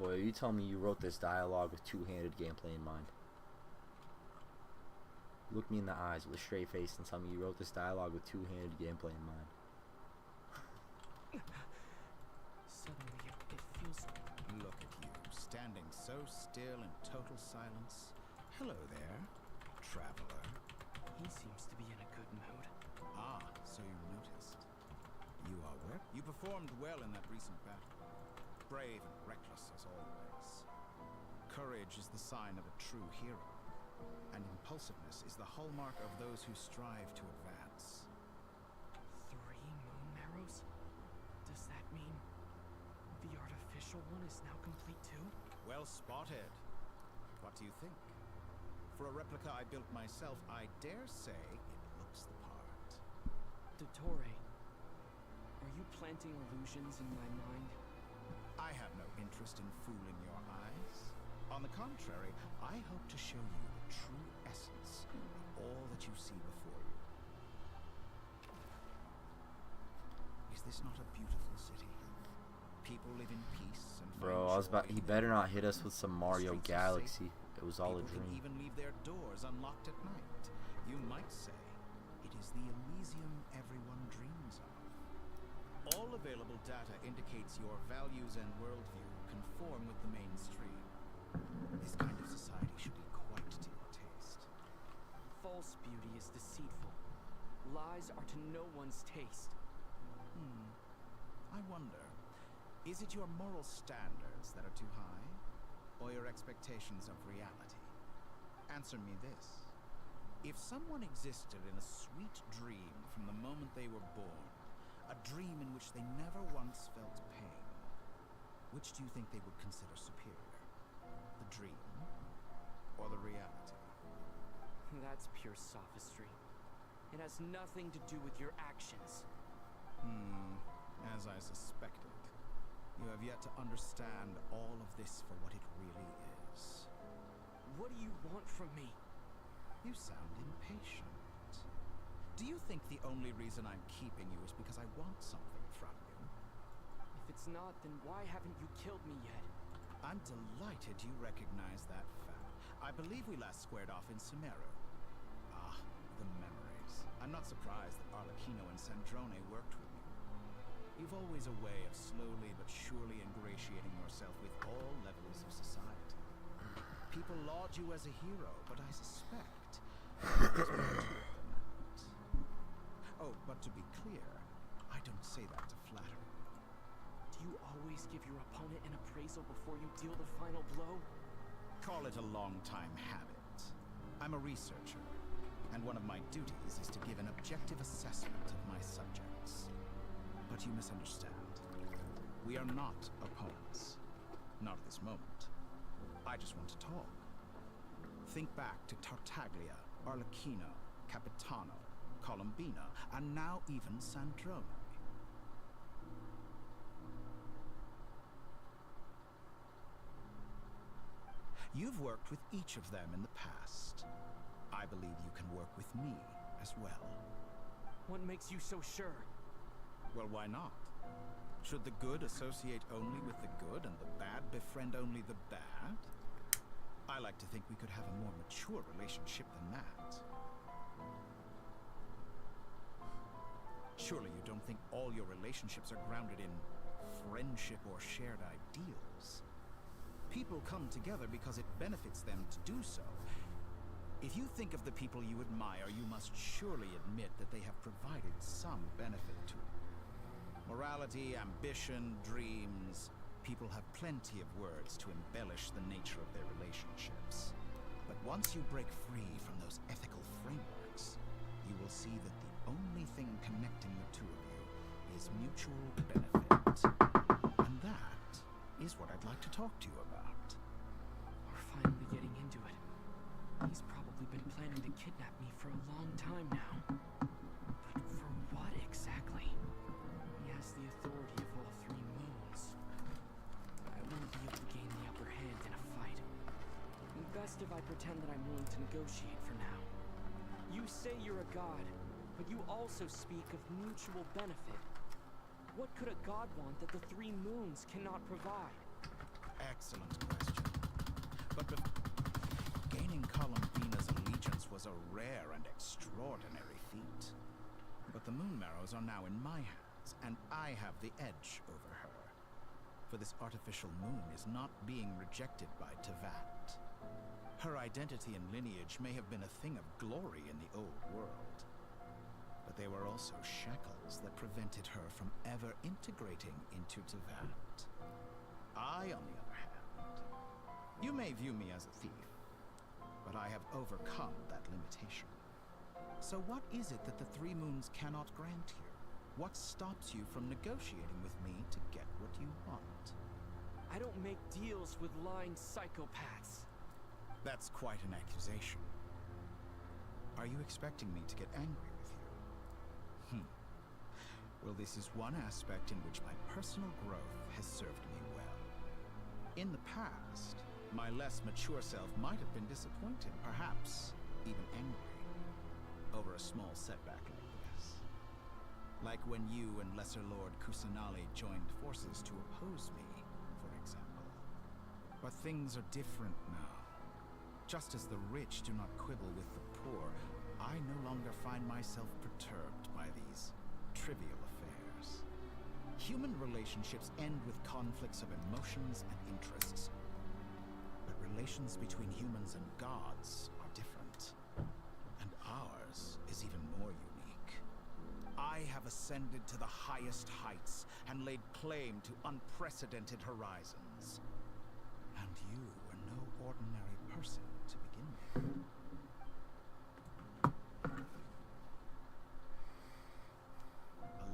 Boy, you tell me you wrote this dialogue with two-handed gameplay in mind. Look me in the eyes with a straight face and tell me you wrote this dialogue with two-handed gameplay in mind. Suddenly, it feels... Look at you, standing so still in total silence. Hello there, traveler. He seems to be in a good mood. Ah, so you noticed. You are where? You performed well in that recent battle. Brave and reckless as always. Courage is the sign of a true hero, and impulsiveness is the hallmark of those who strive to advance. 3 moon marrows? Does that mean the artificial one is now complete too? Well spotted. What do you think? For a replica I built myself, I dare say it looks the part. Dottore, are you planting illusions in my mind? I have no interest in fooling your eyes. On the contrary, I hope to show you the true essence of all that you see before you. Is this not a beautiful city? People live in peace and Bro, I was about. He better not hit us with some Mario Galaxy. It was all a People dream. can even leave their doors unlocked at night. You might say it is the Elysium everyone dreams of. All available data indicates your values and worldview conform with the mainstream. This kind of society should be quite to your taste. False beauty is deceitful. Lies are to no one's taste. I wonder, is it your moral standards that are too high, or your expectations of reality? Answer me this. If someone existed in a sweet dream from the moment they were born, a dream in which they never once felt pain, which do you think they would consider superior? The dream, or the reality? That's pure sophistry. It has nothing to do with your actions. As I suspected. You have yet to understand all of this for what it really is. What do you want from me? You sound impatient. Do you think the only reason I'm keeping you is because I want something from you? If it's not, then why haven't you killed me yet? I'm delighted you recognize that fact. I believe we last squared off in Sumeru. Ah, the memories. I'm not surprised that Arlecchino and Sandrone worked with you. You've always a way of slowly but surely ingratiating yourself with all levels of society. People laud you as a hero, but I suspect there's more to it than that. Oh, but to be clear, I don't say that to flatter you. Do you always give your opponent an appraisal before you deal the final blow? Call it a long-time habit. I'm a researcher, and one of my duties is to give an objective assessment of my subjects. But you misunderstand. We are not opponents. Not at this moment. I just want to talk. Think back to Tartaglia, Arlecchino, Capitano, Colombina, and now even Sandrone. You've worked with each of them in the past. I believe you can work with me as well. What makes you so sure? Well, why not? Should the good associate only with the good and the bad befriend only the bad? I like to think we could have a more mature relationship than that. Surely you don't think all your relationships are grounded in friendship or shared ideals? People come together because it benefits them to do so. If you think of the people you admire, you must surely admit that they have provided some benefit to you. Morality, ambition, dreams. People have plenty of words to embellish the nature of their relationships. But once you break free from those ethical frameworks, you will see that the only thing connecting the two of you is mutual benefit. And that is what I'd like to talk to you about. We're finally getting into it. He's probably been planning to kidnap me for a long time now. But for what exactly? He has the authority of all three moons. I won't be able to gain the upper hand in a fight. Best if I pretend that I'm willing to negotiate for now. You say you're a god, but you also speak of mutual benefit. What could a god want that the three moons cannot provide? Excellent question. But gaining Colombina's allegiance was a rare and extraordinary feat. But the Moon Marrows are now in my hands, and I have the edge over her. For this artificial moon is not being rejected by Tevat. Her identity and lineage may have been a thing of glory in the old world, but they were also shackles that prevented her from ever integrating into Tevat. I, on the other hand, you may view me as a thief, but I have overcome that limitation. So what is it that the Three Moons cannot grant you? What stops you from negotiating with me to get what you want? I don't make deals with lying psychopaths. That's quite an accusation. Are you expecting me to get angry with you? Well, this is one aspect in which my personal growth has served me well. In the past, my less mature self might have been disappointed, perhaps even angry, over a small setback like this. Like when you and Lesser Lord Kusanali joined forces to oppose me, for example. But things are different now. Just as the rich do not quibble with the poor, I no longer find myself perturbed by these trivial affairs. Human relationships end with conflicts of emotions and interests. But relations between humans and gods are different. And ours is even more unique. I have ascended to the highest heights and laid claim to unprecedented horizons. And you are no ordinary person to begin with.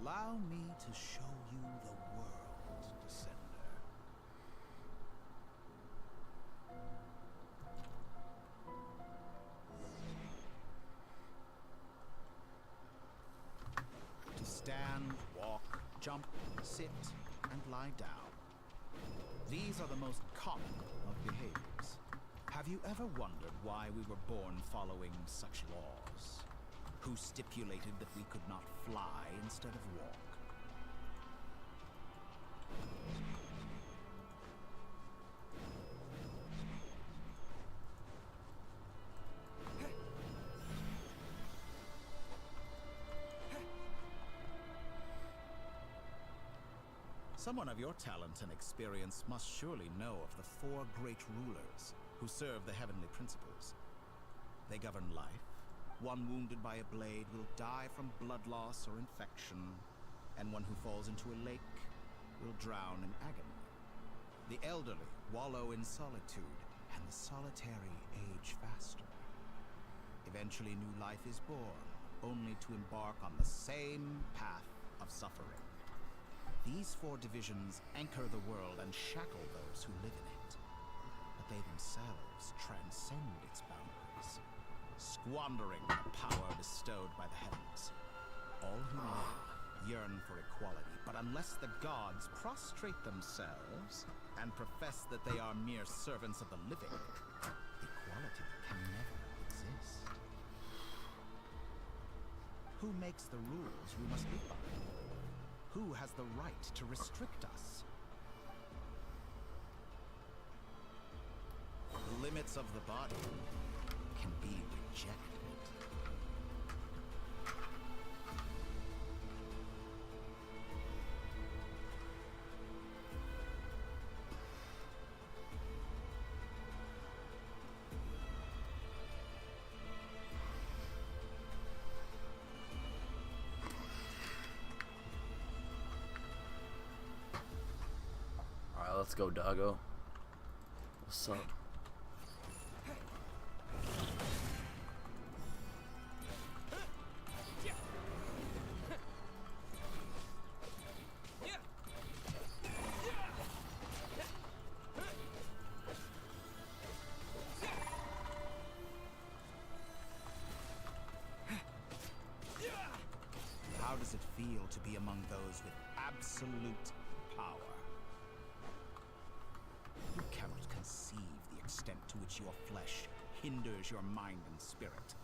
Allow me to show you the world, Descender. To stand, walk, jump, sit, and lie down. These are the most common of behaviors. Have you ever wondered why we were born following such laws? Who stipulated that we could not fly instead of walk? Someone of your talent and experience must surely know of the 4 great rulers who serve the heavenly principles. They govern life. One wounded by a blade will die from blood loss or infection, and one who falls into a lake will drown in agony. The elderly wallow in solitude, and the solitary age faster. Eventually new life is born, only to embark on the same path of suffering. These 4 divisions anchor the world and shackle those who live in it. But they themselves transcend its boundaries, squandering the power bestowed by the heavens. All who live yearn for equality, but unless the gods prostrate themselves and profess that they are mere servants of the living, equality can never exist. Who makes the rules we must live by? Who has the right to restrict us? The limits of the body can be rejected. Let's go, doggo. What's up? How does it feel to be among those with absolute power? You cannot conceive the extent to which your flesh hinders your mind and spirit.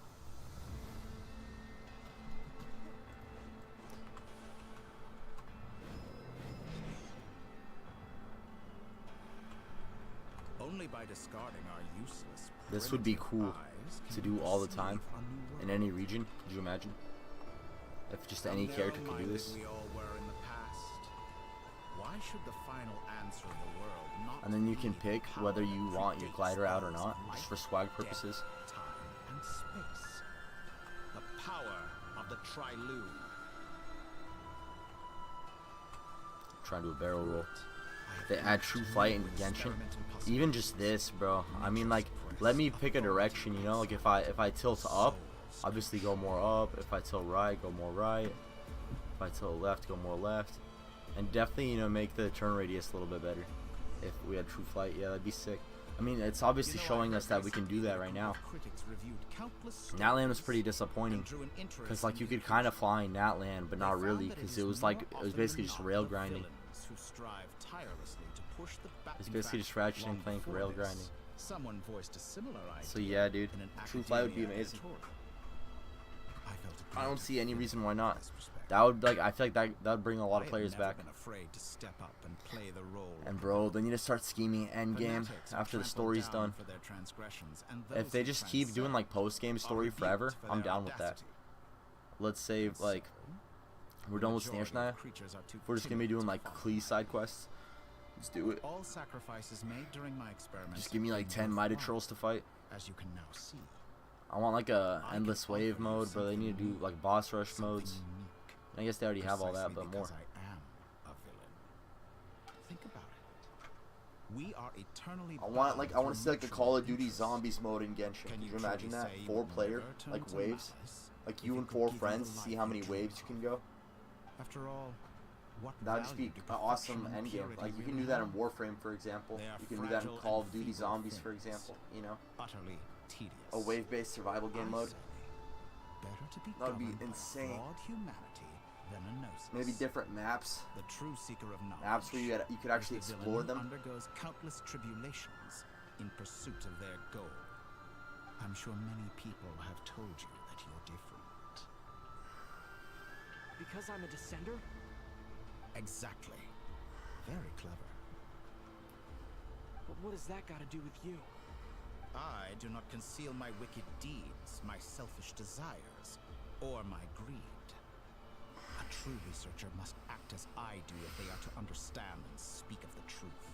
Only by discarding our useless This would be cool to do all the time in any region. Could you imagine? If just any character could do this. Why should the final answer of the world not And then you can pick whether you want your glider out or not, just for swag purposes. Time and space. The power of the Trilude. Trying to do a barrel roll. They add True Flight and Genshin. Even just this, bro. I mean, like, let me pick a direction, you know? Like, if I tilt up, obviously go more up. If I tilt right, go more right. If I tilt left, go more left. And definitely, you know, make the turn radius a little bit better. If we had True Flight, yeah, that'd be sick. I mean, it's obviously showing us that we can do that right now. Critics reviewed countless Natlan was pretty disappointing because like you could kind of fly in Natlan, but not really, because it was basically just rail grinding. It's basically just Ratchet and Clank rail grinding. Someone voiced a similar idea. So yeah, dude, True Flight would be amazing. I don't see any reason why not. That would I feel like that would bring a lot of players back. Afraid to step up and play the role. And bro, they need to start scheming endgame after the story's done. If they just keep doing like post-game story forever, I'm down with that. Let's say like we're done with Snare. We're just gonna be doing like Klee side quests. Let's do it. All sacrifices made during my experiments. Just give me like 10 Mighty Trolls to fight. As you can now see. I want like a endless wave mode, but they need to do like boss rush modes. I guess they already have all that, but more. I am a villain. Think about it. We are eternally. I want to see like a Call of Duty Zombies mode in Genshin. Can you imagine that? 4-player, like waves, like you and 4 friends. See how many waves you can go. After all, that'd just be an awesome endgame. Like you can do that in Warframe, for example. You can do that in Call of Duty Zombies, for example. You know, utterly tedious. A wave-based survival game mode. That would be insane. Maybe different maps. The true seeker of knowledge. Maps where you could actually explore them. Undergoes countless tribulations in pursuit of their goal. I'm sure many people have told you that you're different. Because I'm a descender? Exactly. Very clever. But what has that got to do with you? I do not conceal my wicked deeds, my selfish desires, or my greed. A true researcher must act as I do if they are to understand and speak of the truth.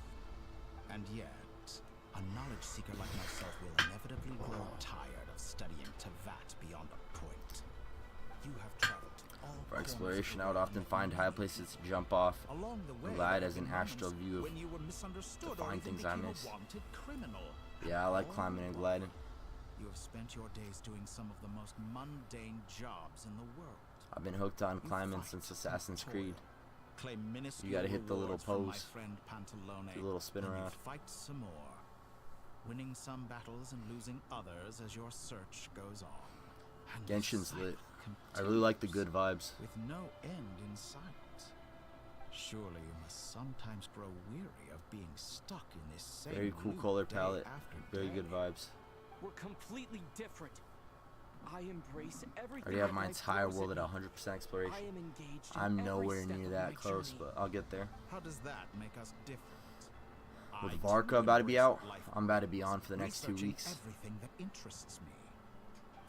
And yet, a knowledge seeker like myself will inevitably grow tired of studying Teyvat beyond a point. You have traveled to all For exploration, I would often find high places to jump off. Glide as an astral view to find things I miss. Yeah, I like climbing and gliding. You have spent your days doing some of the most mundane jobs in the world. I've been hooked on climbing since Assassin's Creed. You gotta hit the little pose, do a little spin around. Fight some more, winning some battles and losing others as your search goes on. Genshin's lit. I really like the good vibes. With no end in sight. Surely you must sometimes grow weary of being stuck in this same very cool color palette, very good vibes. We're completely different. I embrace everything. I already have my entire world at 100% exploration. I'm nowhere near that close, but I'll get there. How does that make us different? With Varka about to be out, I'm about to be on for the next 2 weeks. Everything that interests me.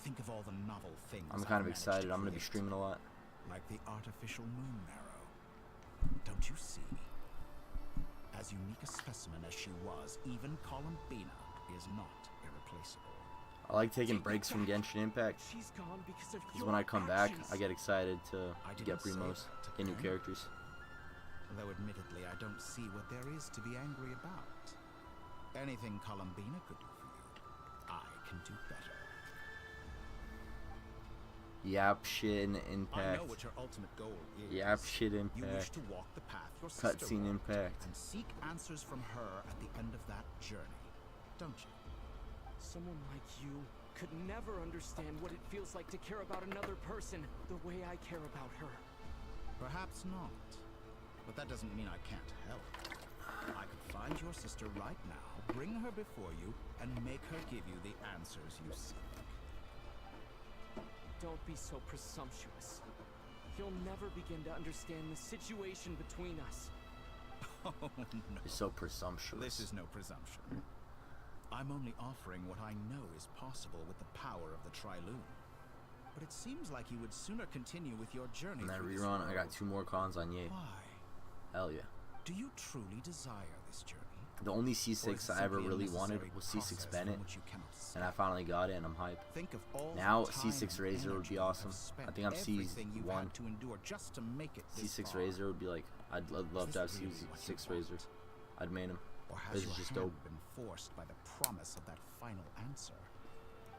Think of all the novel things. I'm kind of excited. I'm gonna be streaming a lot. Like the artificial moon marrow. Don't you see? As unique a specimen as she was, even Columbina is not irreplaceable. I like taking breaks from Genshin Impact. Because when I come back, I get excited to get Primos, get new characters. Though admittedly, I don't see what there is to be angry about. Anything Columbina could do for you, I can do better. Yap shit in Impact. I know what your ultimate goal is. Yap shit You wish Impact. to walk the path your sister Cutscene walked Impact. and seek answers from her at the end of that journey, don't you? Someone like you could never understand what it feels like to care about another person the way I care about her. Perhaps not. But that doesn't mean I can't help. I could find your sister right now, bring her before you, and make her give you the answers you seek. Don't be so presumptuous. You'll never begin to understand the situation between us. Oh, no. You're so presumptuous. This is no presumption. I'm only offering what I know is possible with the power of the Triloon. But it seems like you would sooner continue with your journey. And then through this rerun, I world. got 2 more cons on Ye. Why? Hell yeah. Do you truly desire this journey? The only Or is C6 it I ever simply a really wanted necessary was process C6 from Bennett, which you cannot escape? and I finally got it, and I'm hyped. Think of all Now the time C6 and Razor would energy be you have awesome. spent, I think I'm everything you've C1. had to endure just to make it this C6 far. Razor would be like, I'd love to have Is this really what you C6 Razor. want? I'd main him. Or has This your is just hand dope. been forced by the promise of that final answer?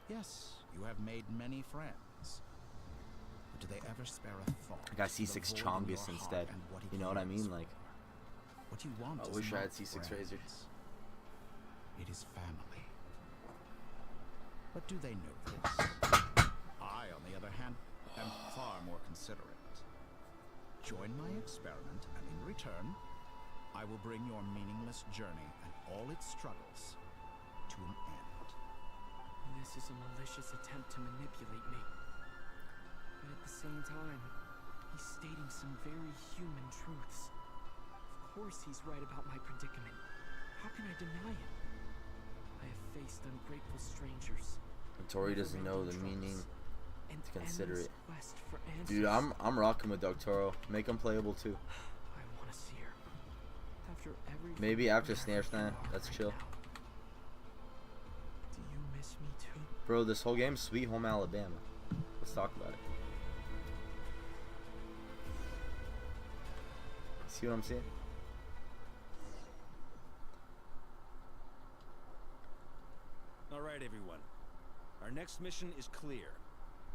Yes, you have made many friends. But do they ever spare a thought? I got to the C6 void in Chongus your heart instead. and what it You know what I yearns mean? for? Like, What you want I is wish I not had C6 Razor. friends. It is family. But do they know this? I, on the other hand, am far more considerate. Join my experiment, and in return, I will bring your meaningless journey and all its struggles to an end. This is a malicious attempt to manipulate me. But at the same time, he's stating some very human truths. Of course he's right about my predicament. How can I deny it? I have faced ungrateful strangers. Tori doesn't know the meaning to consider it. Quest for answers. Dude, I'm rocking with Doctoro. Make him playable too. I want to see her. After everything Maybe after I've Snare done Slam. for That's right chill. now. Do you miss me too? Bro, this whole game's Sweet Home Alabama. Let's talk about it. See what I'm saying? Alright, everyone. Our next mission is clear.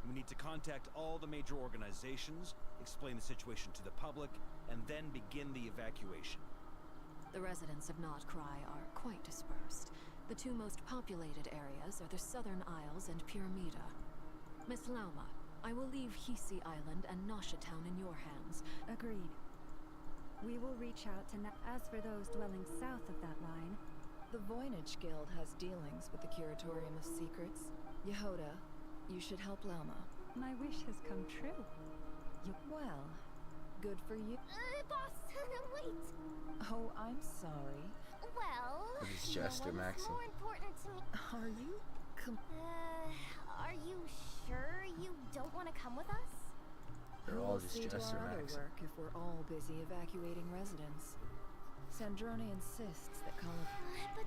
We need to contact all the major organizations, explain the situation to the public, and then begin the evacuation. The residents of Notcry are quite dispersed. The two most populated areas are the Southern Isles and Pyramida. Miss Lauma, I will leave Hisi Island and Nosha Town in your hands. Agreed. We will reach out to as for those dwelling south of that line. The Voynich Guild has dealings with the Curatorium of Secrets. Yehoda, you should help Lauma. My wish has come true. Well, good for you. Boss, wait. Oh, I'm sorry. Well, This is Jester no one's Maxi. more important to me. Are you? Are you sure you don't want to come with us? They're all We'll just see to Jester our other Maxi. work if we're all busy evacuating residents. Sandrone insists that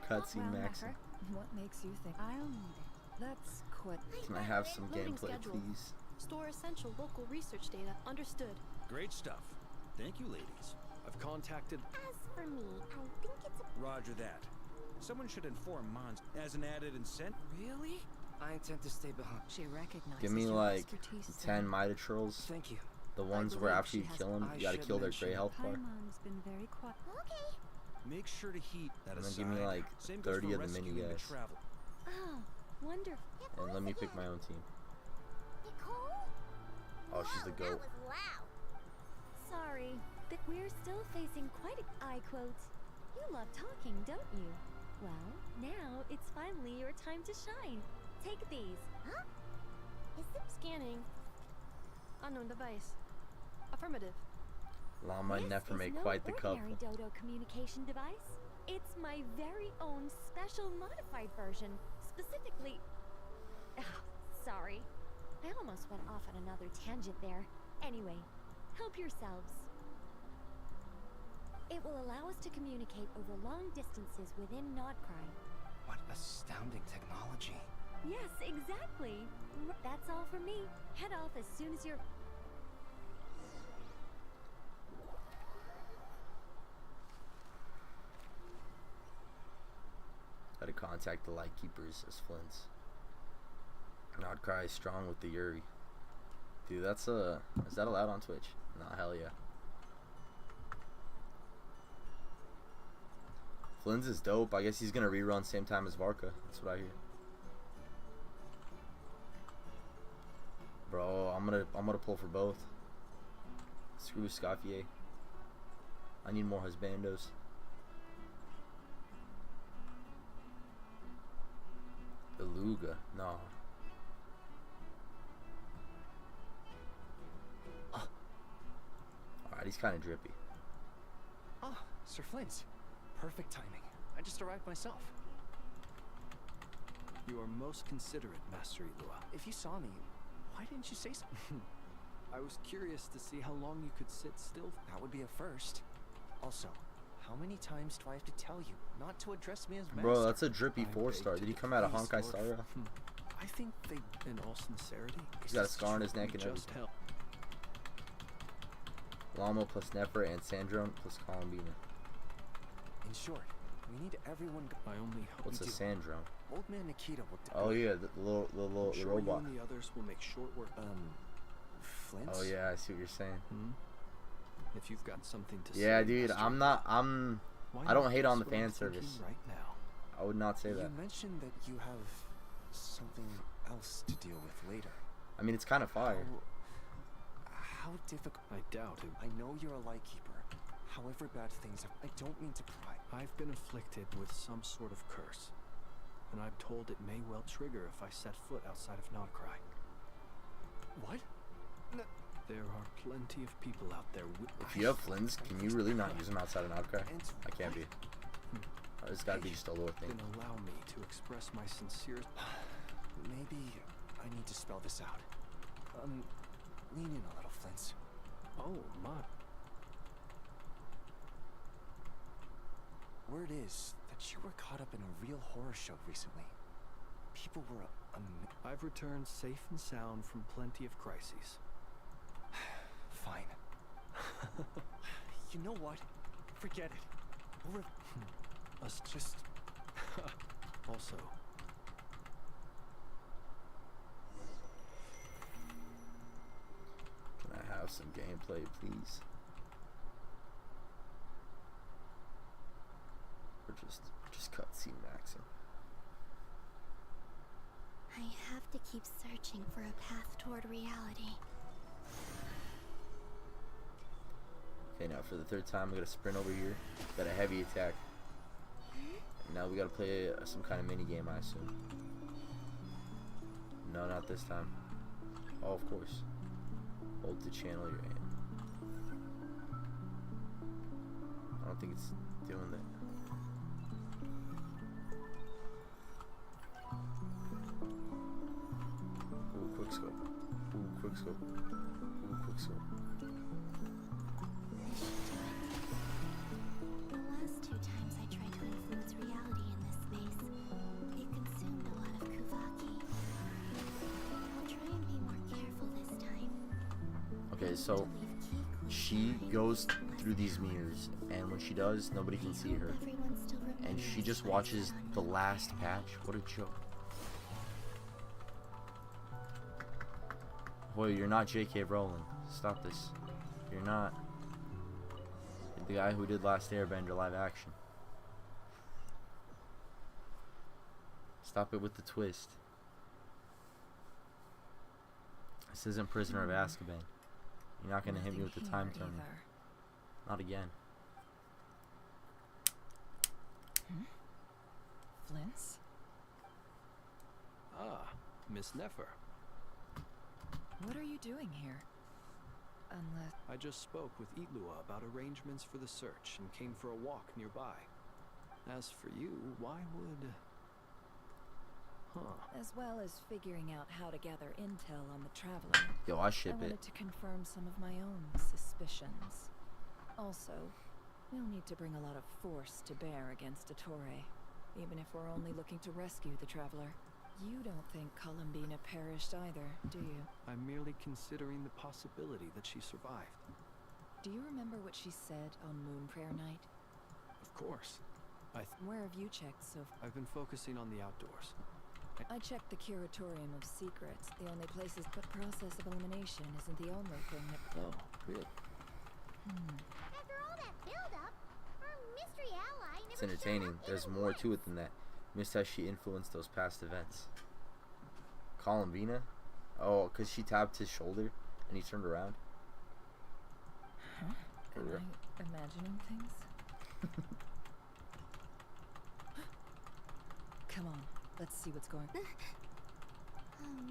Cutscene Maxi. What makes you think I'll need it. that's quite? Can I have some Loading gameplay, schedule. please? Store essential local research data. Understood. Great stuff. Thank you, ladies. I've contacted... As for me, I think it's a... Roger that. Someone should inform Mons as an added incentive. Really? I intend to stay behind. She recognizes Give me your like expertise, 10 sir. Mitotrolls. Thank you. The ones where believe after you she has- kill them, I you gotta should kill their mention- gray health bar. Paimon's been very quiet. Okay. Make sure to heat that And then aside. give me like Same goes 30 for of the mini rescuing guys. travel. Oh, wonderful. And let me pick my own team. Nicole? Oh, she's the Whoa, goat. That was loud. Sorry, but we're still facing quite a eye quote. You love talking, don't you? Well, now it's finally your time to shine. Take these. Huh? Is it Scanning. Unknown device. Affirmative. Llama and This Nefer is make no quite the couple. ordinary Dodo communication device. It's my very own special modified version. Specifically... sorry. I almost went off on another tangent there. Anyway, help yourselves. It will allow us to communicate over long distances within Nodcry. What astounding technology. Yes, exactly. That's all for me. Head off as soon as you're... Gotta contact the Lightkeepers as Flints. Nodcry is strong with the Yuri. Dude, that's is that allowed on Twitch? Nah, hell yeah. Flynn's is dope. I guess he's gonna rerun same time as Varka. That's what I hear. Bro, I'm gonna pull for both. Screw Scaffier. I need more husbandos. Beluga, no. Alright, he's kind of drippy. Oh, Sir Flint. Perfect timing. I just arrived myself. You are most considerate, Master Ilua. If you saw me, why didn't you say something? I was curious to see how long you could sit still. That would be a first. Also, how many times do I have to tell you not to address me as master? Bro, that's a drippy I 4-star. beg Did he to come out of please, Honkai Lord. Star? I think they, in all sincerity, He's got a scar on his neck and just everything. help. Lamo plus Nefer and Sandrone plus Columbina. In short, we need everyone. I only hope What's a you do. Sandrone? Old man Nikita will. Oh yeah, the little Sure robot. You and the others will make short work. Flint. Oh yeah, I see what you're saying. If you've got something to Yeah, say, dude, Master I don't hate Why on the not? fan That's what I'm service. thinking right now. I would not say that. You mentioned that you have something else to deal with later. I mean, it's kind of fire. How difficult? I doubt it. I know you're a Lightkeeper. However bad things are, I don't mean to pry. I've been afflicted with some sort of curse, and I'm told it may well trigger if I set foot outside of Notcry. What? There are plenty of people out there If you have Flins, can you really not use them outside of Notcry? I can't be. It's gotta be just a lore thing. Then allow me to express my sincerest... Maybe I need to spell this out. Lean in a little, Flint. Oh, my. Word is that you were caught up in a real horror show recently. People were I've returned safe and sound from plenty of crises. Fine. You know what? Forget it. Us just... Also... Can I have some gameplay, please? Or just cutscene maxing. I have to keep searching for a path toward reality. Okay, now for the third time, we gotta sprint over here. Got a heavy attack. And now we gotta play some kind of mini game, I assume. No, not this time. Oh, of course. Hold to channel your aim. I don't think it's doing that. Ooh, quick scope. Ooh, quick scope. Ooh, quick scope. The last 2 times I tried to influence reality in this space, it consumed a lot of Kuvaki. I'll try and be more careful this time. Okay, so she goes through these mirrors, and when she does, nobody can see her. And she just watches the last patch. What a joke. Boy, you're not J.K. Rowling. Stop this. You're not. You're the guy who did Last Airbender live action. Stop it with the twist. This isn't Prisoner of Azkaban. You're not gonna hit me with the time turner. Not again. Flint's? Ah, Miss Nefer. What are you doing here? Unless... I just spoke with Itlua about arrangements for the search and came for a walk nearby. As for you, why would... As well as figuring out how to gather intel on the Traveler. Yo, I ship I it. wanted to confirm some of my own suspicions. Also, we'll need to bring a lot of force to bear against Dottore, even if we're only looking to rescue the Traveler. You don't think Columbina perished either, do you? I'm merely considering the possibility that she survived. Do you remember what she said on Moon Prayer Night? Of course. Where have you checked so far? I've been focusing on the outdoors. I checked the Curatorium of Secrets. The only places, but process of elimination isn't the only thing that... Oh, really? After all that build-up, our mystery ally never It's entertaining. There's more to it than that. Missed how she influenced those past events. Columbina? Oh, because she tapped his shoulder and he turned around. Huh? Am I imagining things? Come on, let's see what's going on.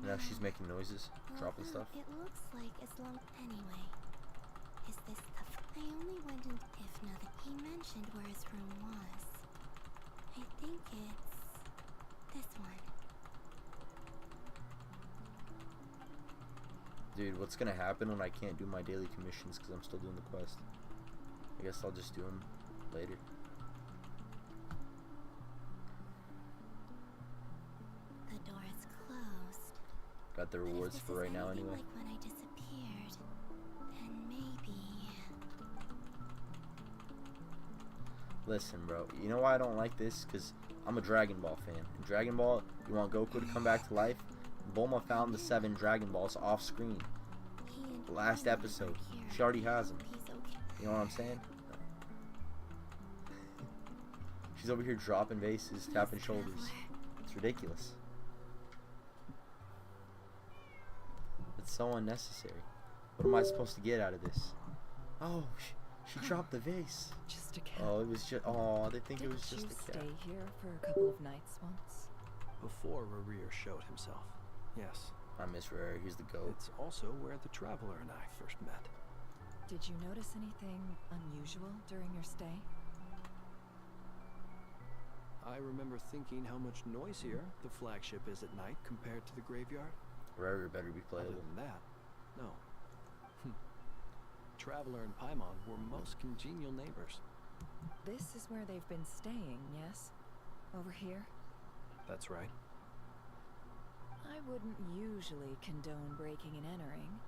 Now she's making noises, dropping stuff. It looks like Islam anyway. Is this the... I only went in if nothing. He mentioned where his room was. I think it's... this one. Dude, what's gonna happen when I can't do my daily commissions because I'm still doing the quest? I guess I'll just do them later. The door is closed. Got the rewards for right now anyway. Like when I disappeared, then maybe... Listen, bro. You know why I don't like this? Because I'm a Dragon Ball fan. In Dragon Ball, you want Goku to come back to life? Bulma found the 7 Dragon Balls off screen. The last episode. She already has them. You know what I'm saying? She's over here dropping vases, tapping shoulders. It's ridiculous. It's so unnecessary. What am I supposed to get out of this? Oh, she dropped the vase. Just a cat. Oh, it was just. Oh, they think it was just a cat. Did you stay here for a couple of nights once? Before Rerir showed himself, yes. I miss Rerir. He's the GOAT. It's also where the Traveler and I first met. Did you notice anything unusual during your stay? I remember thinking how much noisier the flagship is at night compared to the graveyard. Rerir better be Other playable. than that, no. Traveler and Paimon were most congenial neighbors. This is where they've been staying, yes? Over here? That's right. I wouldn't usually condone breaking and entering,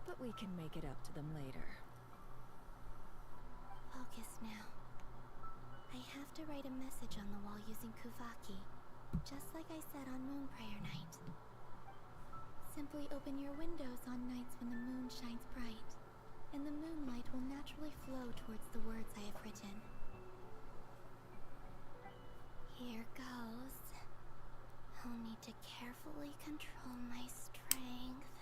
but we can make it up to them later. Focus now. I have to write a message on the wall using Kuvaki, just like I said on Moon Prayer Night. Simply open your windows on nights when the moon shines bright, and the moonlight will naturally flow towards the words I have written. Here goes. I'll need to carefully control my strength.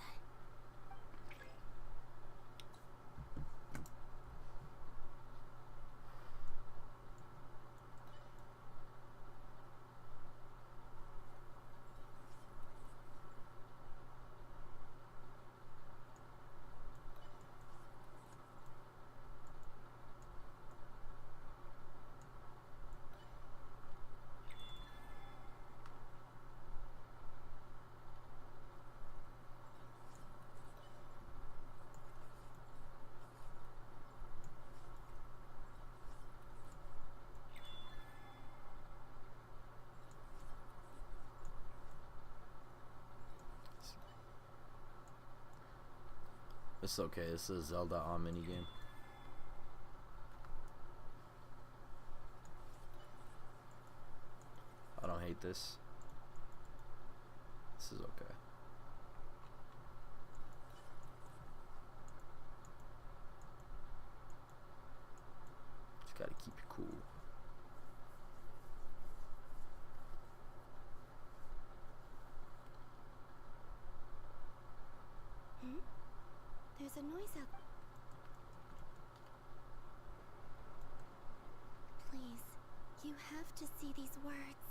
It's okay. This is a Zelda on minigame. I don't hate this. This is okay. Just gotta keep it cool. There's a noise out. Please, you have to see these words.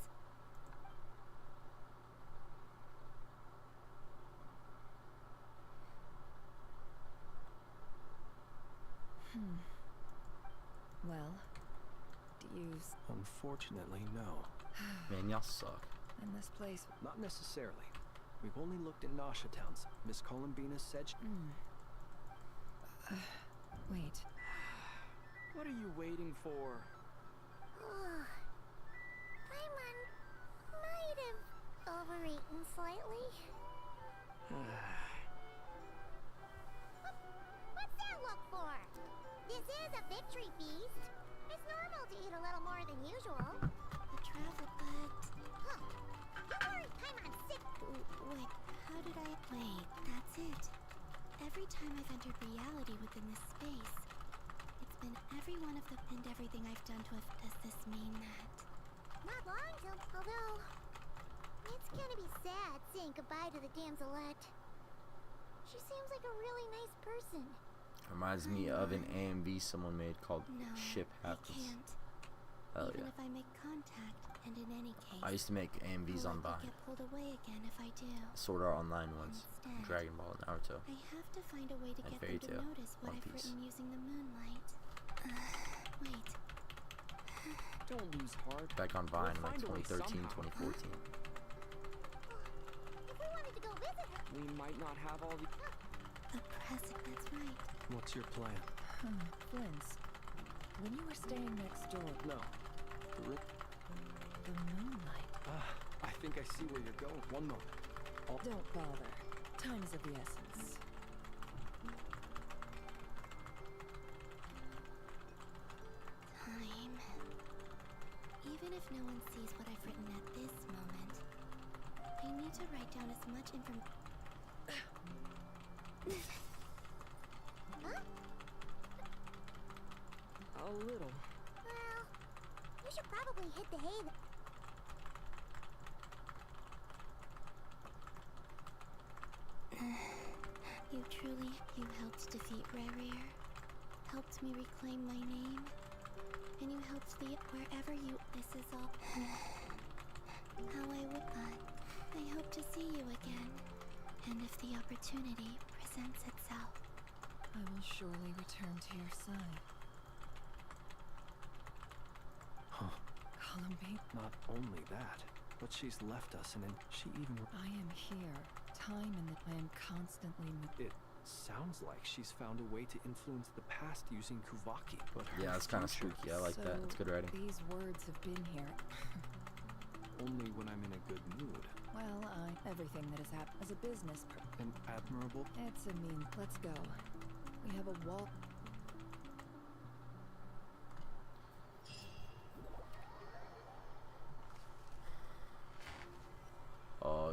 Well, do you... Unfortunately, no. Man, y'all suck. In this place... Not necessarily. We've only looked in Nasha towns. Miss Columbina said wait. What are you waiting for? Paimon might have overeaten slightly. What's that look for? This is a victory feast. It's normal to eat a little more than usual. The travel, but... Huh. Don't worry, Paimon's sick. Wait, how did I... Wait, that's it. Every time I've entered reality within this space, it's been every one of the... and everything I've done to have... Does this mean that? Not long till... Although... It's gonna be sad saying goodbye to the Damselette. She seems like a really nice person. Reminds me of an AMV someone made called No, Ship Happens. I can't. Hell Even yeah. if I make contact, and in any case... I used to make AMVs on I'll Vine. get pulled away again if I do. Sword Art Online ones. Instead, Dragon Ball, Naruto. I have to find a way to And get Fairy them to Tail, notice what One I've Piece. written using the moonlight. Wait. Don't lose heart. Back on Vine We'll like find a way 2013, somehow. 2014. If we wanted to go visit her... We might not have all the... The precipice, that's right. What's your plan? Flint's, when you were staying next door... No. The moonlight. I think I see where you're going. One moment. Don't bother. Time is of the essence. Time. Even if no one sees what I've written at this moment, I need to write down as much information... Huh? A little. Well, We should probably hit the hay. You helped defeat Rerir, helped me reclaim my name, and you helped the wherever you. This is all how I would. I hope to see you again, and if the opportunity presents itself, I will surely return to your side. Huh. Columbine. Not only that, but she's left us and then she even... I am here. Time and I am constantly... It sounds like she's found a way to influence the past using Kuvaki, but her Yeah, it's kind of future- spooky. I like that. It's good writing. These words have been here. Only when I'm in a good mood. Well, everything that has happened as a business An admirable... It's a mean. Let's go. We have a wall.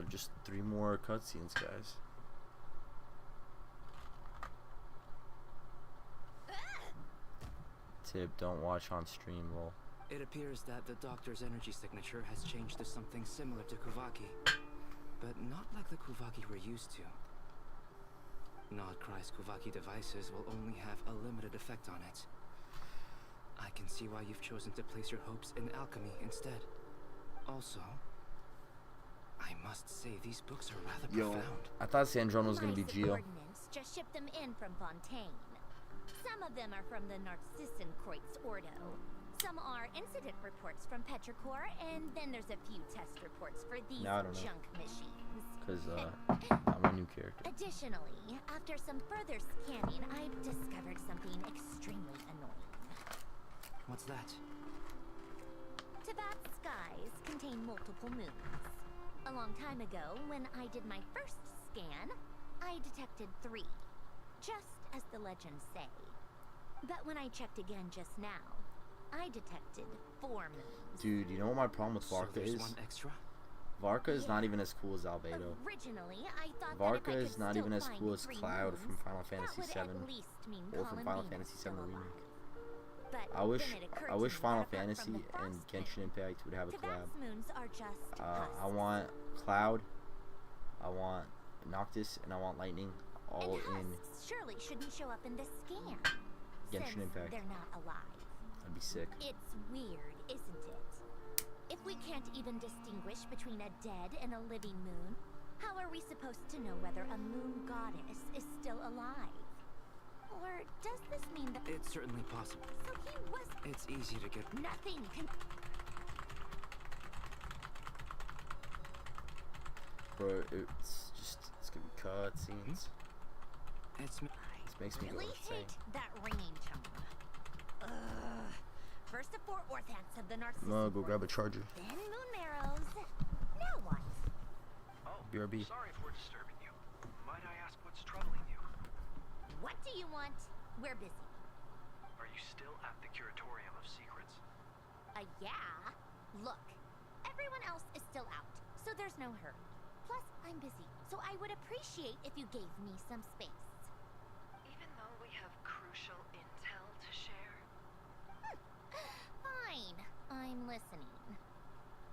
Just 3 more cutscenes, guys. Tip, don't watch on stream, lol. It appears that the doctor's energy signature has changed to something similar to Kuvaki, but not like the Kuvaki we're used to. Nodcry's Kuvaki devices will only have a limited effect on it. I can see why you've chosen to place your hopes in alchemy instead. Also, I must say these books are rather profound. I thought Sandrone was gonna be Geo. subordinates just shipped them in from Fontaine. Some of them are from the Narcissenkreuz Ordo. Some are incident reports from Petrichor, and then there's a few test reports for these Now I don't know. junk machines. Because, I'm a new character. Additionally, after some further scanning, I've discovered something extremely annoying. What's that? Teyvat's skies contain multiple moons. A long time ago, when I did my first scan, I detected 3, just as the legends say. But when I checked again just now, I detected 4 moons. Dude, you know what my problem with So Varka there's is? one extra? Varka is not even as cool as Albedo. Originally, I thought Varka that if I is could not still even as find cool as 3 Cloud moons, from Final Fantasy that would VII at least mean or from Final Colin Fantasy Venus VII still Remake. alive. But I wish then it occurred I to wish me Final that apart from Fantasy the and first Genshin Impact would have a collab. Teyvat's moons are just I want Cloud, I want Noctis, and I want Lightning all and in husks surely shouldn't show up in the scan. Genshin since Impact. they're not alive. That'd be sick. It's weird, isn't it? If we can't even distinguish between a dead and a living moon, how are we supposed to know whether a moon goddess is still alive? Or does this mean that... It's certainly possible. So he was... It's easy to get... Nothing can... Bro, it's gonna be cutscenes. It's... This makes me go really insane. hate that ringing tone. Ugh. First the 4 Orthants of the I'm Narcissus. gonna go grab a charger. Then Moon Marrows. Now what? BRB. Sorry if we're disturbing you. Might I ask what's troubling you? What do you want? We're busy. Are you still at the Curatorium of Secrets? Yeah. Look, everyone else is still out, so there's no hurry. Plus, I'm busy, so I would appreciate if you gave me some space. Even though we have crucial intel to share? Fine. I'm listening.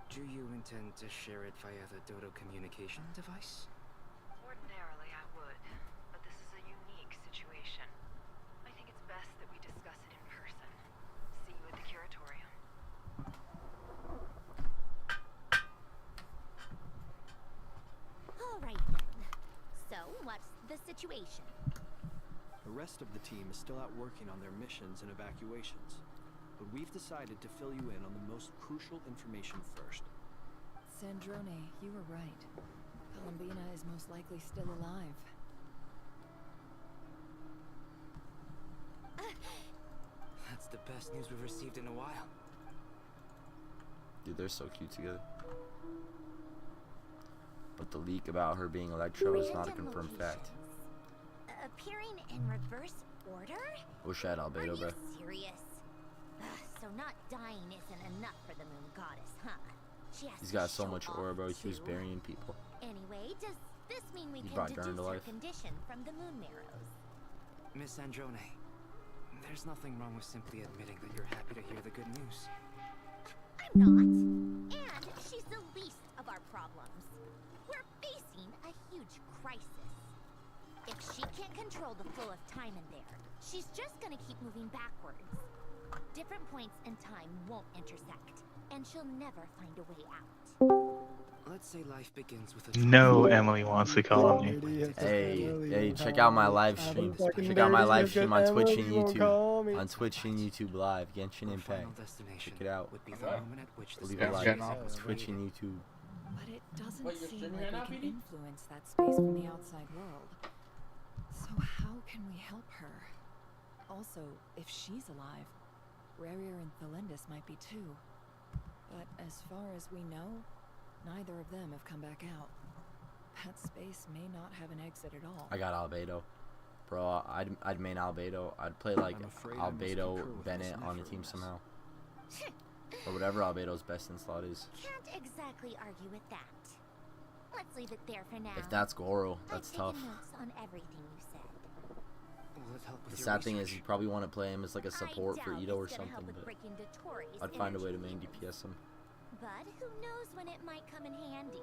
Do you intend to share it via the Dodo communication device? Ordinarily I would, but this is a unique situation. I think it's best that we discuss it in person. See you at the Curatorium. All right then. So, what's the situation? The rest of the team is still out working on their missions and evacuations, but we've decided to fill you in on the most crucial information first. Sandrone, you were right. Columbina is most likely still alive. That's the best news we've received in a while. Dude, they're so cute together. But the leak about her being Electro is not a Random confirmed fact. Appearing in reverse order? Wish I had Albedo, Are bro. you serious? So not dying isn't enough for the moon goddess, huh? She has He's to got so show much off aura, bro. He was too. burying people. Anyway, does this mean we He can brought deduce Gurren to her life. condition from the moon marrows? Miss Androne, there's nothing wrong with simply admitting that you're happy to hear the good news. not. And she's the least of our problems. We're facing a huge crisis. If she can't control the flow of time in there, she's just gonna keep moving backwards. Different points in time won't intersect, and she'll never find a way out. Let's say life begins with a No, Emily wants to call me. Hey, check out my live stream. Check out my live stream on Twitch and YouTube. On Twitch and YouTube Live, Genshin Impact. Check it out. Leave a like. Twitch and YouTube. But it doesn't seem like we can influence that space from the outside world. So how can we help her? Also, if she's alive, Rarier and Thelindis might be too. But as far as we know, neither of them have come back out. That space may not have an exit at all. I got Albedo. Bro, I'd main Albedo. I'd play like Albedo Bennett on the team somehow. Or whatever Albedo's best in slot is. Can't exactly argue with that. Let's leave it there for now. If that's Goro, that's tough. Notes on everything you said. The sad thing is you probably want to play him as like a support for Ito or something, but I'd find a way to main DPS him. But who knows when it might come in handy.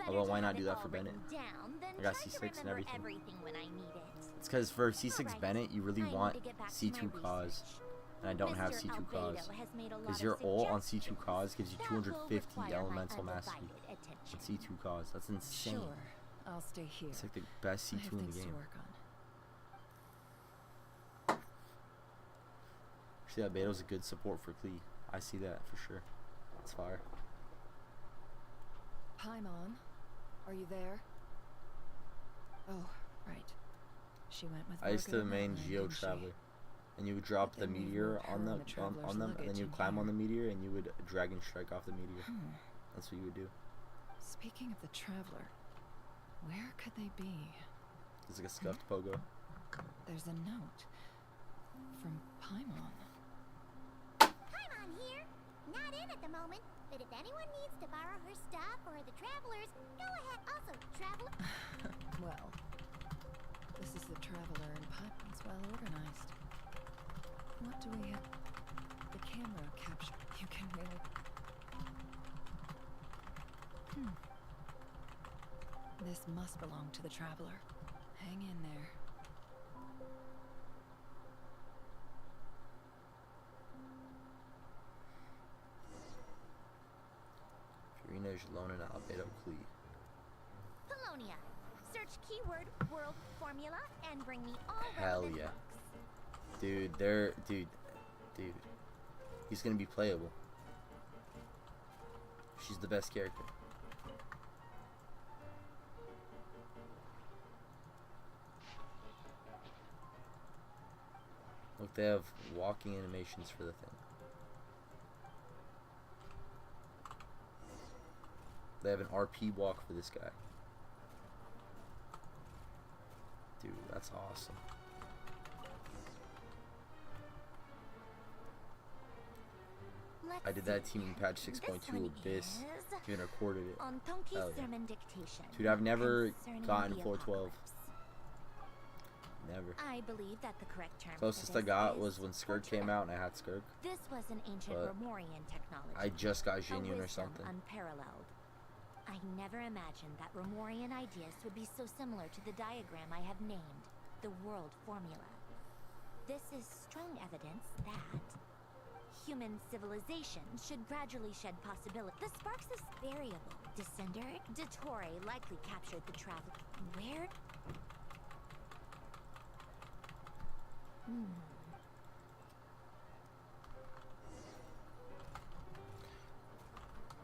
Although why not do that for Bennett? I got C6 and everything. When I need it. It's because for C6 Bennett you really want C2 Cause, and I don't have C2 Cause. Because your ult on C2 Cause gives you 250 elemental mastery. On C2 Cause, that's insane. Sure, I'll stay here. It's like the best C2 in the game. See, Albedo's a good support for Klee. I see that for sure. It's fire. Paimon, are you there? Oh, right. She went with I used to Morgan main and Geo didn't she? Traveler, and you would drop the meteor on them, and then you would climb on the meteor, and you would dragon strike off the meteor. That's what you would do. Speaking of the Traveler, where could they be? It's like a scuffed pogo. There's a note from Paimon. Paimon here. Not in at the moment, but if anyone needs to borrow her stuff or the Travelers, go ahead. Also, Traveler. Well, this is the Traveler, and Paimon's well organized. What do we have? The camera capture. You can really. This must belong to the Traveler. Hang in there. Furina, Jalona, and Albedo Klee. Polonia. Search keyword world formula and bring me all Hell relevant yeah. books. Dude. He's gonna be playable. She's the best character. Look, they have walking animations for the thing. They have an RP walk for this guy. Dude, that's awesome. I did that team in patch 6.2 Abyss. Even recorded it. On Tonki's Hell yeah. sermon dictation. Dude, I've never concerning gotten the 412. apocalypse. Never. I believe that the correct term Closest for I this got is was when Skirk came out and I had Skirk. This was an ancient But Romorian technology. I just got a Jinyun or wisdom something. unparalleled. I never imagined that Romorian ideas would be so similar to the diagram I have named, the world formula. This is strong evidence that human civilization should gradually shed possibility. The sparks is variable. Descender, Dottore likely captured the travel. Where?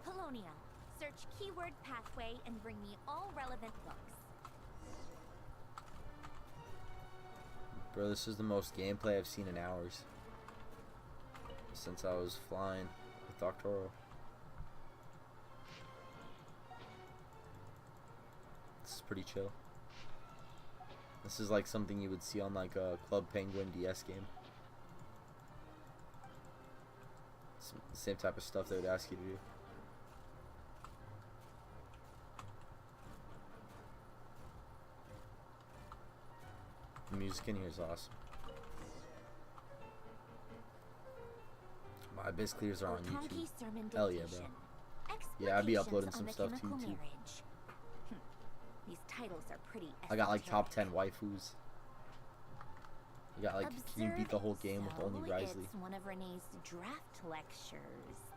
Polonia. Search keyword pathway and bring me all relevant books. Bro, this is the most gameplay I've seen in hours. Since I was flying with Doctoro. This is pretty chill. This is like something you would see on like a Club Penguin DS game. It's the same type of stuff they would ask you to do. The music in here is awesome. My abyss clears are on Otanki YouTube. sermon Hell yeah, bro. dictation. Yeah, I'd be uploading Explications some on the stuff too. chemical marriage. These titles are pretty I got like top esoteric. 10 waifus. You got like, can you beat the whole game with only So Risley? it's one of Renee's draft lectures.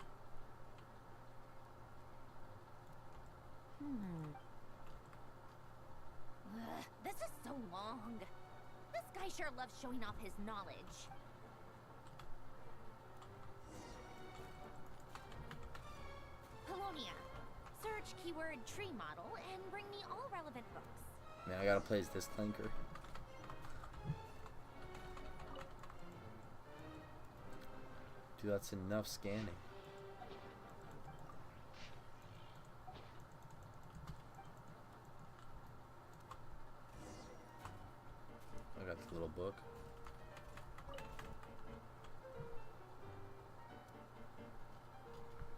This is so long. This guy sure loves showing off his knowledge. Polonia. Search keyword tree model and bring me all relevant books. Man, I gotta play as this clanker. Dude, that's enough scanning. I got the little book.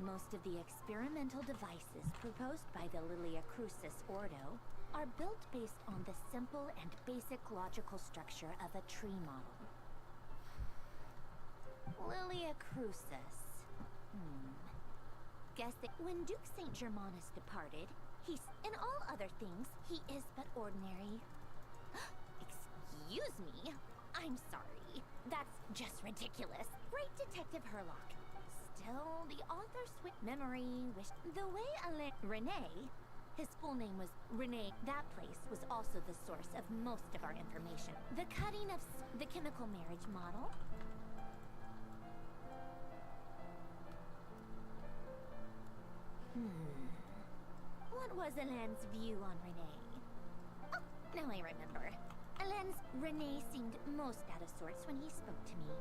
Most of the experimental devices proposed by the Lilia Crucis Ordo are built based on the simple and basic logical structure of a tree model. Lilia Crucis. Guess that when Duke St. Germanus departed, in all other things, he is but ordinary. Excuse me? I'm sorry. That's just ridiculous. Right, Detective Herlock. Still, the author's memory wished the way Renee, his full name was Renee, that place was also the source of most of our information. The cutting of the chemical marriage model. What was Alain's view on Renee? Oh, now I remember. Renee seemed most out of sorts when he spoke to me.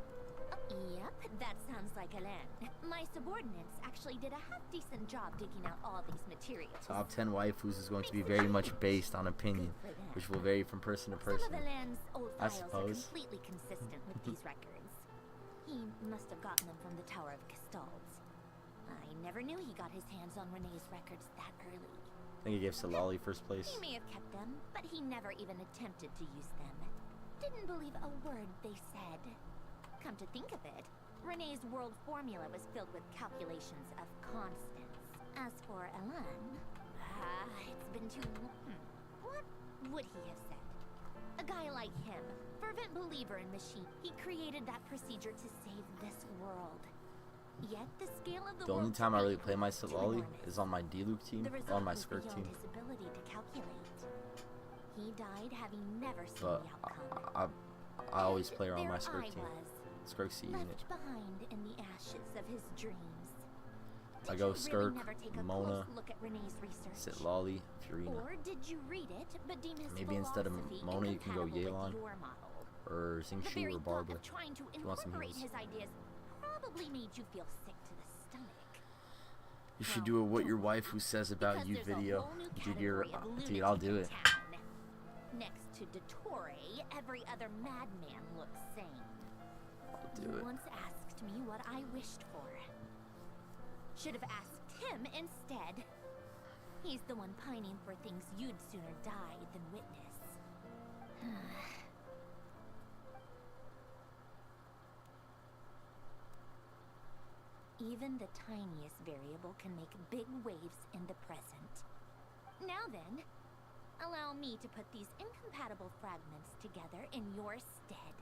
Yep, that sounds like Alain. My subordinates actually did a half-decent job digging out all these materials. Top 10 waifus is going to be very much based on opinion, which will vary from person to person. Some of Alain's old I files are suppose. completely consistent with these records. He must have gotten them from the Tower of Gestalt. I never knew he got his hands on Renee's records that early. I think he gave Solali first place. He may have kept them, but he never even attempted to use them. Didn't believe a word they said. Come to think of it, Renee's world formula was filled with calculations of constants. As for Alain, it's been too long. What would he have said? A guy like him, fervent believer in machine, he created that procedure to save this world. Yet the scale of The only time I really play my Solali is on my D-Luke team or on my Skirk team. His ability to calculate. He died having never seen But the outcome. I always play her on There my Skirk I team. was, Skirk C unit. left behind in the ashes of his dreams. I Did go you really Skirk, never take a Mona, close look at Renee's research? Sitlali, Furina. Or did you read it but deem his Maybe instead of philosophy Mona, you can go incompatible with Yelan, your model? or The Xingqiu, very or thought Barbara. of trying to If you want some incorporate heals. his ideas probably made you feel sick to the stomach. You should do a what your waifu says about you Because there's a video. whole new Dude, category of I'll do it. lunatic in town. Next to Dottore, every other madman looks sane. I'll do You it. once asked me what I wished for. Should have asked him instead. He's the one pining for things you'd sooner die than witness. Even the tiniest variable can make big waves in the present. Now then, allow me to put these incompatible fragments together in your stead.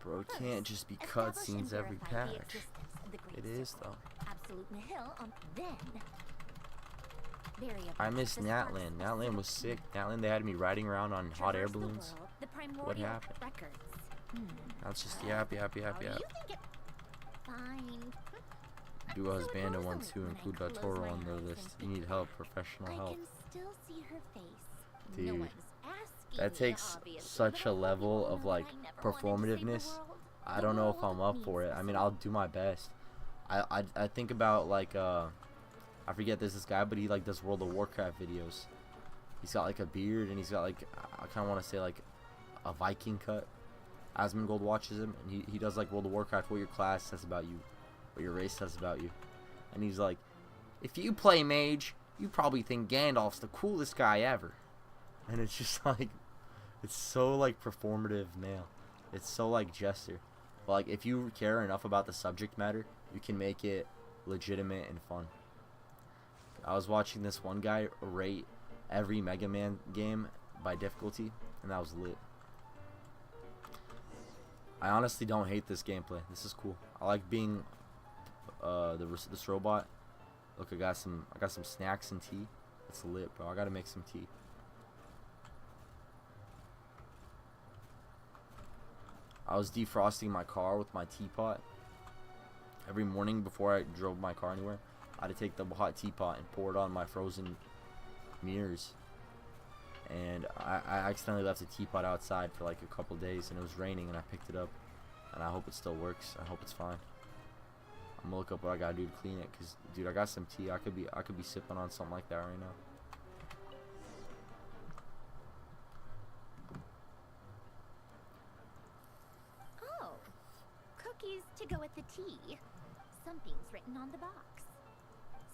Bro, it First, can't just be establish cutscenes and every verify the patch. existence of the Great It is Circle. though. Absolute nihil on then. Variable I miss the sparks Natlan. of Natlan was Silk sick. Natlan, they had me riding around on hot air traverse the balloons. world, the What primordial happened? records. That's just yap. How do you think it? Fine. Duo has So banned in close 1-2, include Dottoro on their list. You need help, professional I help. can still see her face. Dude, No one's asking that me, takes obviously, such but a I hope level you all of know like that I never wanted to save the performativeness. world. I don't know if I'm up for it. I mean, I'll do my best. I think about like I forget this guy, but he like does World of Warcraft videos. He's got like a beard and he's got like, I kind of want to say like a Viking cut. Asmongold watches him and he does like World of Warcraft, what your class says about you, what your race says about you. And he's like, if you play mage, you probably think Gandalf's the coolest guy ever. And it's just like, it's so like performative male. It's so like jester. But like if you care enough about the subject matter, you can make it legitimate and fun. I was watching this one guy rate every Mega Man game by difficulty, and that was lit. I honestly don't hate this gameplay. This is cool. I like being this robot. Look, I got some snacks and tea. It's lit, bro. I gotta make some tea. I was defrosting my car with my teapot. Every morning before I drove my car anywhere, I had to take the hot teapot and pour it on my frozen mirrors. And I accidentally left the teapot outside for like a couple days, and it was raining, and I picked it up. And I hope it still works. I hope it's fine. I'm gonna look up what I gotta do to clean it, cause dude, I got some tea. I could be sipping on something like that right now. Oh, cookies to go with the tea. Something's written on the box.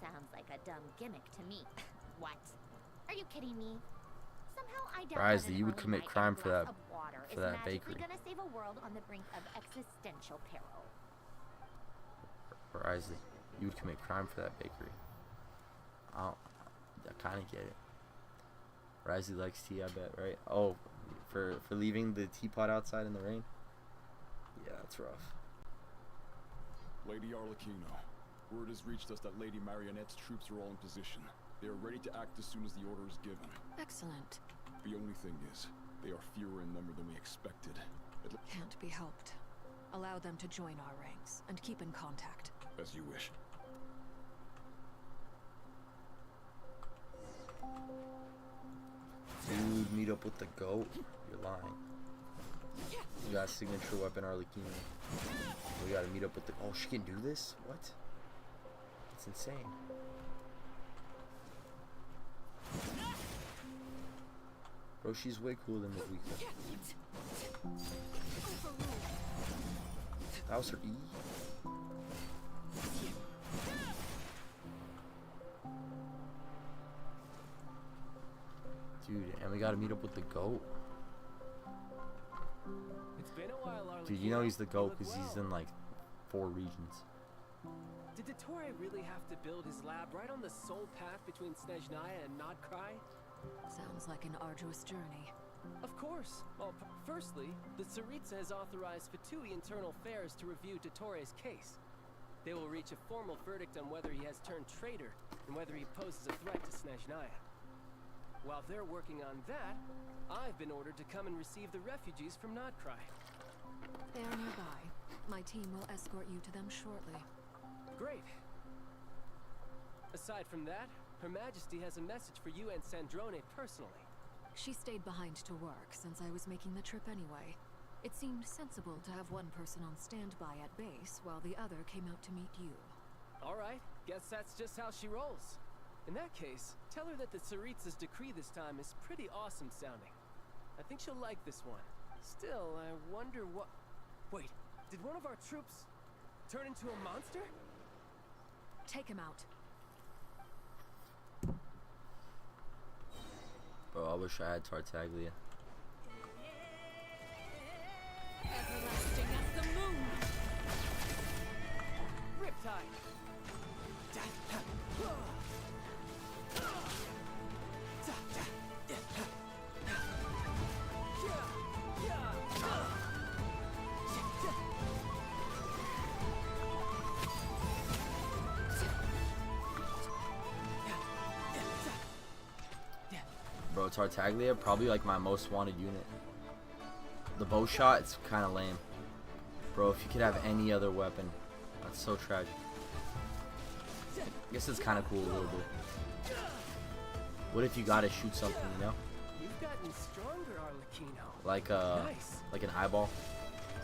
Sounds like a dumb gimmick to me. What? Are you kidding me? Somehow I doubt Rise, that an you would early commit night crime and a for glass that of water for is that magically bakery. gonna save a world on the brink of existential peril. Rise, you would commit crime for that bakery. I kind of get it. Risey likes tea, I bet, right? Oh, for leaving the teapot outside in the rain? Yeah, that's rough. Lady Arlecchino, word has reached us that Lady Marionette's troops are all in position. They are ready to act as soon as the order is given. Excellent. The only thing is, they are fewer in number than we expected. Can't be helped. Allow them to join our ranks and keep in contact. As you wish. Dude, meet up with the goat? You're lying. You got a signature weapon, Arlecchino. We gotta meet up with the... Oh, she can do this? What? It's insane. Bro, she's way cooler than Midwika. That was her E? Dude, and we gotta meet up with the GOAT. It's been a while, Arlecchino. Dude, you know he's the You GOAT look because well. he's in like 4 regions. Did Dottore really have to build his lab right on the sole path between Snezhnaya and Nodkrai? Sounds like an arduous journey. Of course. Well, firstly, the Tsaritsa has authorized Fatui Internal Affairs to review Dottore's case. They will reach a formal verdict on whether he has turned traitor and whether he poses a threat to Snezhnaya. While they're working on that, I've been ordered to come and receive the refugees from Nodkrai. They are nearby. My team will escort you to them shortly. Great. Aside from that, Her Majesty has a message for you and Sandrone personally. She stayed behind to work since I was making the trip anyway. It seemed sensible to have one person on standby at base while the other came out to meet you. All right, guess that's just how she rolls. In that case, tell her that the Tsaritsa's decree this time is pretty awesome sounding. I think she'll like this one. Still, I wonder what... Wait, did one of our troops turn into a monster? Take him out. Bro, I wish I had Tartaglia. Everlasting as the moon! Riptide! Bro, Tartaglia, probably like my most wanted unit. The bow shot, it's kind of lame. Bro, if you could have any other weapon, that's so tragic. I guess it's kind of cool a little bit. What if you gotta shoot something, you know? You've gotten stronger, Arlecchino. Like Nice. like an eyeball.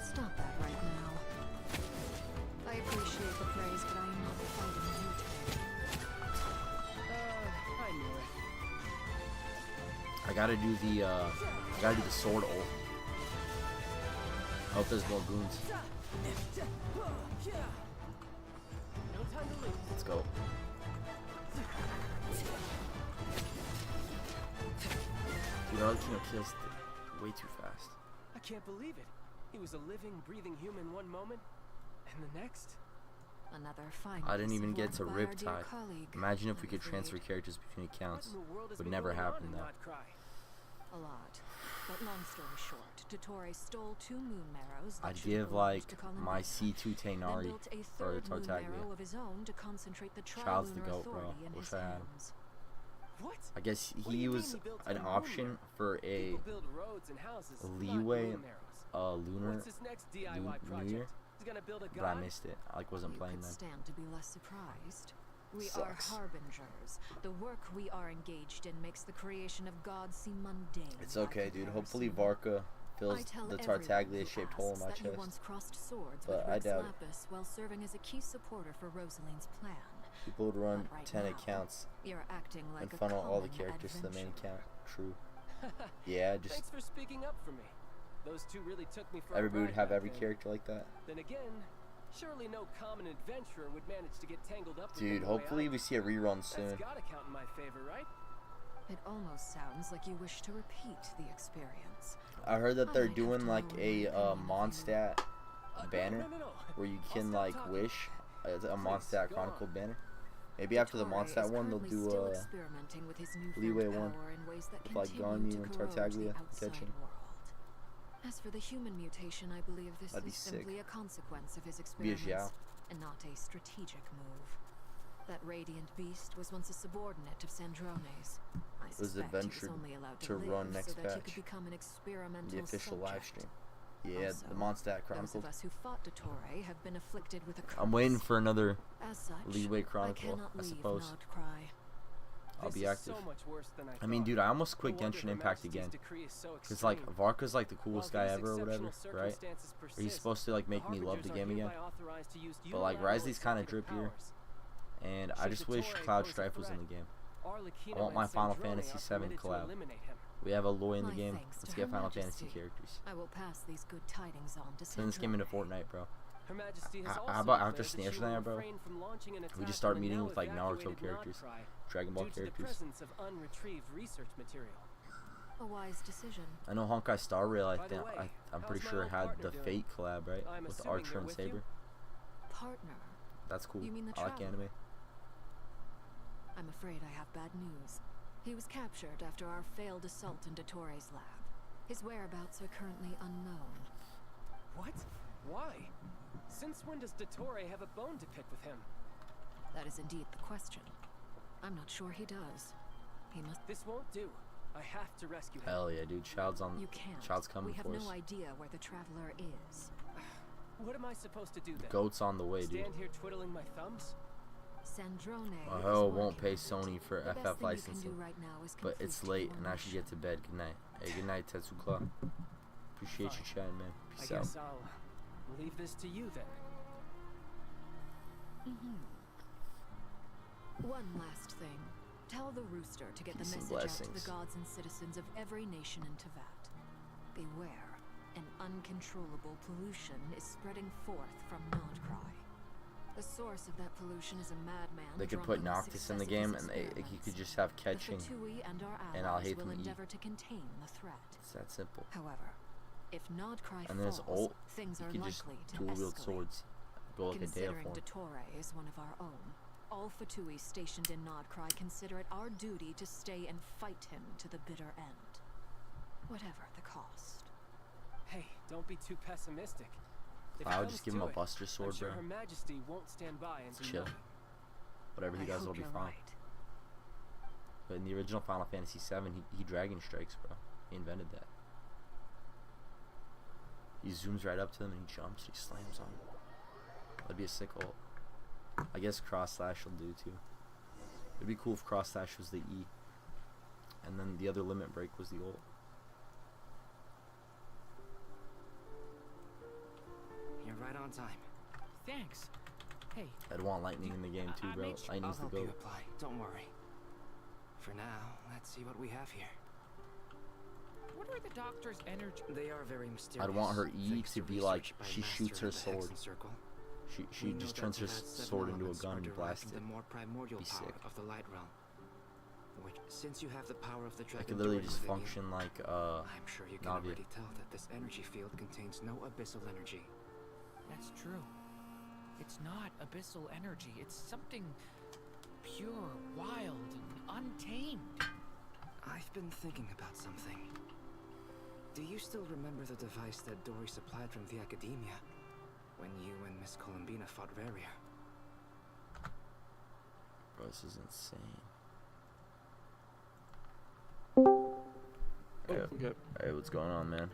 Stop that right now. I appreciate the praise, but I am not fighting you today. I knew it. I gotta do the sword ult. I hope there's more goons. No time to lose. Let's go. Dude, Arlecchino kills way too fast. I can't believe it. He was a living, breathing human one moment, and the next, Another fine I didn't piece even of get work to by our dear Riptide. colleague, Imagine if we I'm could transfer afraid. characters between accounts. What in the world has Would been never going on happen in though. Notcry? A lot. But long story short, Dottore stole 2 moon marrows. I'd lectured give Orange like to call him my back, C2 then Tainari built a for 3rd moon Tartaglia. marrow of his own to concentrate the Child's the Trilunar goat, bro. Authority in Wish his I had him. hands. What? I guess What do he you mean was he built an a moon option marrow? for a People build roads and houses, not leeway moon marrows. lunar What's his next DIY New project? Year, He's gonna build a but I god? missed it. I like wasn't You playing could then. stand to be less surprised. We Sucks. are harbingers. The work we are engaged in makes the creation of God seem mundane. It's by okay, dude. Hopefully comparison. Varka fills I tell the everyone Tartaglia-shaped who hole in my asks that you chest. once crossed swords But with I Rex doubt it. Lapis while serving as a key supporter for Rosaline's plan. People would run But right 10 now, accounts You're acting like and a funnel all the common characters to the main adventurer. account. True. Yeah, just Thanks for speaking up for me. Those two really took me for everybody a would ride have back every then. character like that. Then again, surely no common adventurer would manage to get tangled up with them Dude, the way hopefully I we did. see a rerun That's soon. gotta count in my favor, right? It almost sounds like you wish to repeat the experience. I heard that I they're might have doing to like lower my a opinion of you. Mondstadt banner no. where you I'll can stop like talking. wish a Please, Mondstadt go Chronicle on. banner. Maybe after the Dottore Mondstadt is one they'll currently do still a experimenting with his newfound leeway one power in ways that with like continue Ganyu to and corrode Tartaglia the outside catching. world. As for the human mutation, I believe this That'd be is sick. simply a consequence of his Be a experiments, Xiao. and not a strategic move. That radiant beast was once a subordinate of Sandrone's. I It was suspect he adventured was only allowed to to live run next so that he batch. could become an experimental The official live subject. stream. Yeah, Also, the Mondstadt those Chronicle. of us who fought Dottore have been afflicted with a curse. I'm waiting for another As such, Leeway I Chronicle, cannot I leave suppose. Notcry. I'll This be is active. so much worse than I I mean, thought. dude, I almost quit No wonder Genshin Her Impact Majesty's again. decree is so Cause like extreme. Varka's like the coolest While guy these ever or whatever, exceptional right? circumstances Or he's persist, supposed to like make me love the Harbingers game are again. hereby authorized to use But like unilateral Risley's kind of executive drippier, powers. and I Should just wish Dottore Cloud pose a Strife was in threat, the game. Arlecchino I want my and Final Sandrone Fantasy are VII permitted to collab. eliminate him. We have Aloy in the My game. thanks to Let's Her get Final Majesty. Fantasy characters. I will pass these good tidings on to Turn this game into Sandrone. Fortnite, bro. Her Majesty has How also about after declared that Snare she Snare, will bro? refrain from launching an We attack just start on the meeting now with like Naruto evacuated characters, Notcry Dragon Ball due to the characters. presence of unretrieved research material. A wise decision. I know Honkai Star Rail. By the way, I'm how's pretty my sure old had partner the doing? Fate collab, right, I'm with assuming Archer they're and with you? Saber. Partner. That's cool. You mean the I like Traveler? anime. I'm afraid I have bad news. He was captured after our failed assault in Dottore's lab. His whereabouts are currently unknown. What? Why? Since when does Dottore have a bone to pick with him? That is indeed the question. I'm not sure he does. He must. This won't do. I have to rescue him. Hell yeah, dude. Child's on. You can't. Child's coming We have for us. no idea where the Traveler is. What am I supposed to do then? Goat's on the way, dude. Stand here twiddling my thumbs? Sandrone. Oh, is won't pay working on Sony it. for The best FF thing you can licensing. do right now is But it's complete late your and I should mission. get to bed. Good night. Hey, good night, Tetsuclaw. Appreciate you chatting, man. I Peace out. guess I'll leave this to you then. One last thing. Tell the rooster to get Peace the and message out to blessings. the gods and citizens of every nation in Tevat. Beware. An uncontrollable pollution is spreading forth from Nodcry. The source of that pollution is a madman. They could drunk put on the Noctis in the success of game his and he experiments. could just have catching. The Fatui and our and I'll allies hate will them eat. endeavor to contain the threat. It's that simple. However, if Nodcry And then his falls, ult, things you are could just likely to dual wield escalate. swords. Go like a Considering Deiform. Dottore is one of our own, all Fatui stationed in Nodcry consider it our duty to stay and fight him to the bitter end. Whatever the cost. Hey, don't be too pessimistic. If I it would comes just give to him a it, Buster Sword, I'm sure bro. Her Majesty won't stand by and It's do chill. nothing. Whatever he I does, hope will be you're fine. right. But in the original Final Fantasy VII, he Dragon Strikes, bro. He invented that. He zooms right up to them and he jumps. He slams on him. That'd be a sick ult. I guess Cross Slash will do too. It'd be cool if Cross Slash was the E, and then the other Limit Break was the ult. You're right on time. Thanks. Hey, I'd want Lightning in the game too, bro. I'll Lightning's the help you GOAT. apply. Don't worry. For now, let's see what we have here. What are the doctor's energy? They are very mysterious. I'd want her E thanks to be research like by she Master shoots her of the Hexen sword. Circle. She We know just that turns her Tevat's 7 sword into a elements gun are and derived blasts from it. the more primordial Be power sick. of the Light Realm. Which, since you have the power of the I dragon could literally dwelling just within you, function like I'm sure you can Navi. already tell that this energy field contains no abyssal energy. That's true. It's not abyssal energy. It's something pure, wild, and untamed. I've been thinking about something. Do you still remember the device that Dory supplied from the Academia when you and Miss Columbina fought Rarier? Bro, this is insane. Oh, okay. Hey, what's going on, man?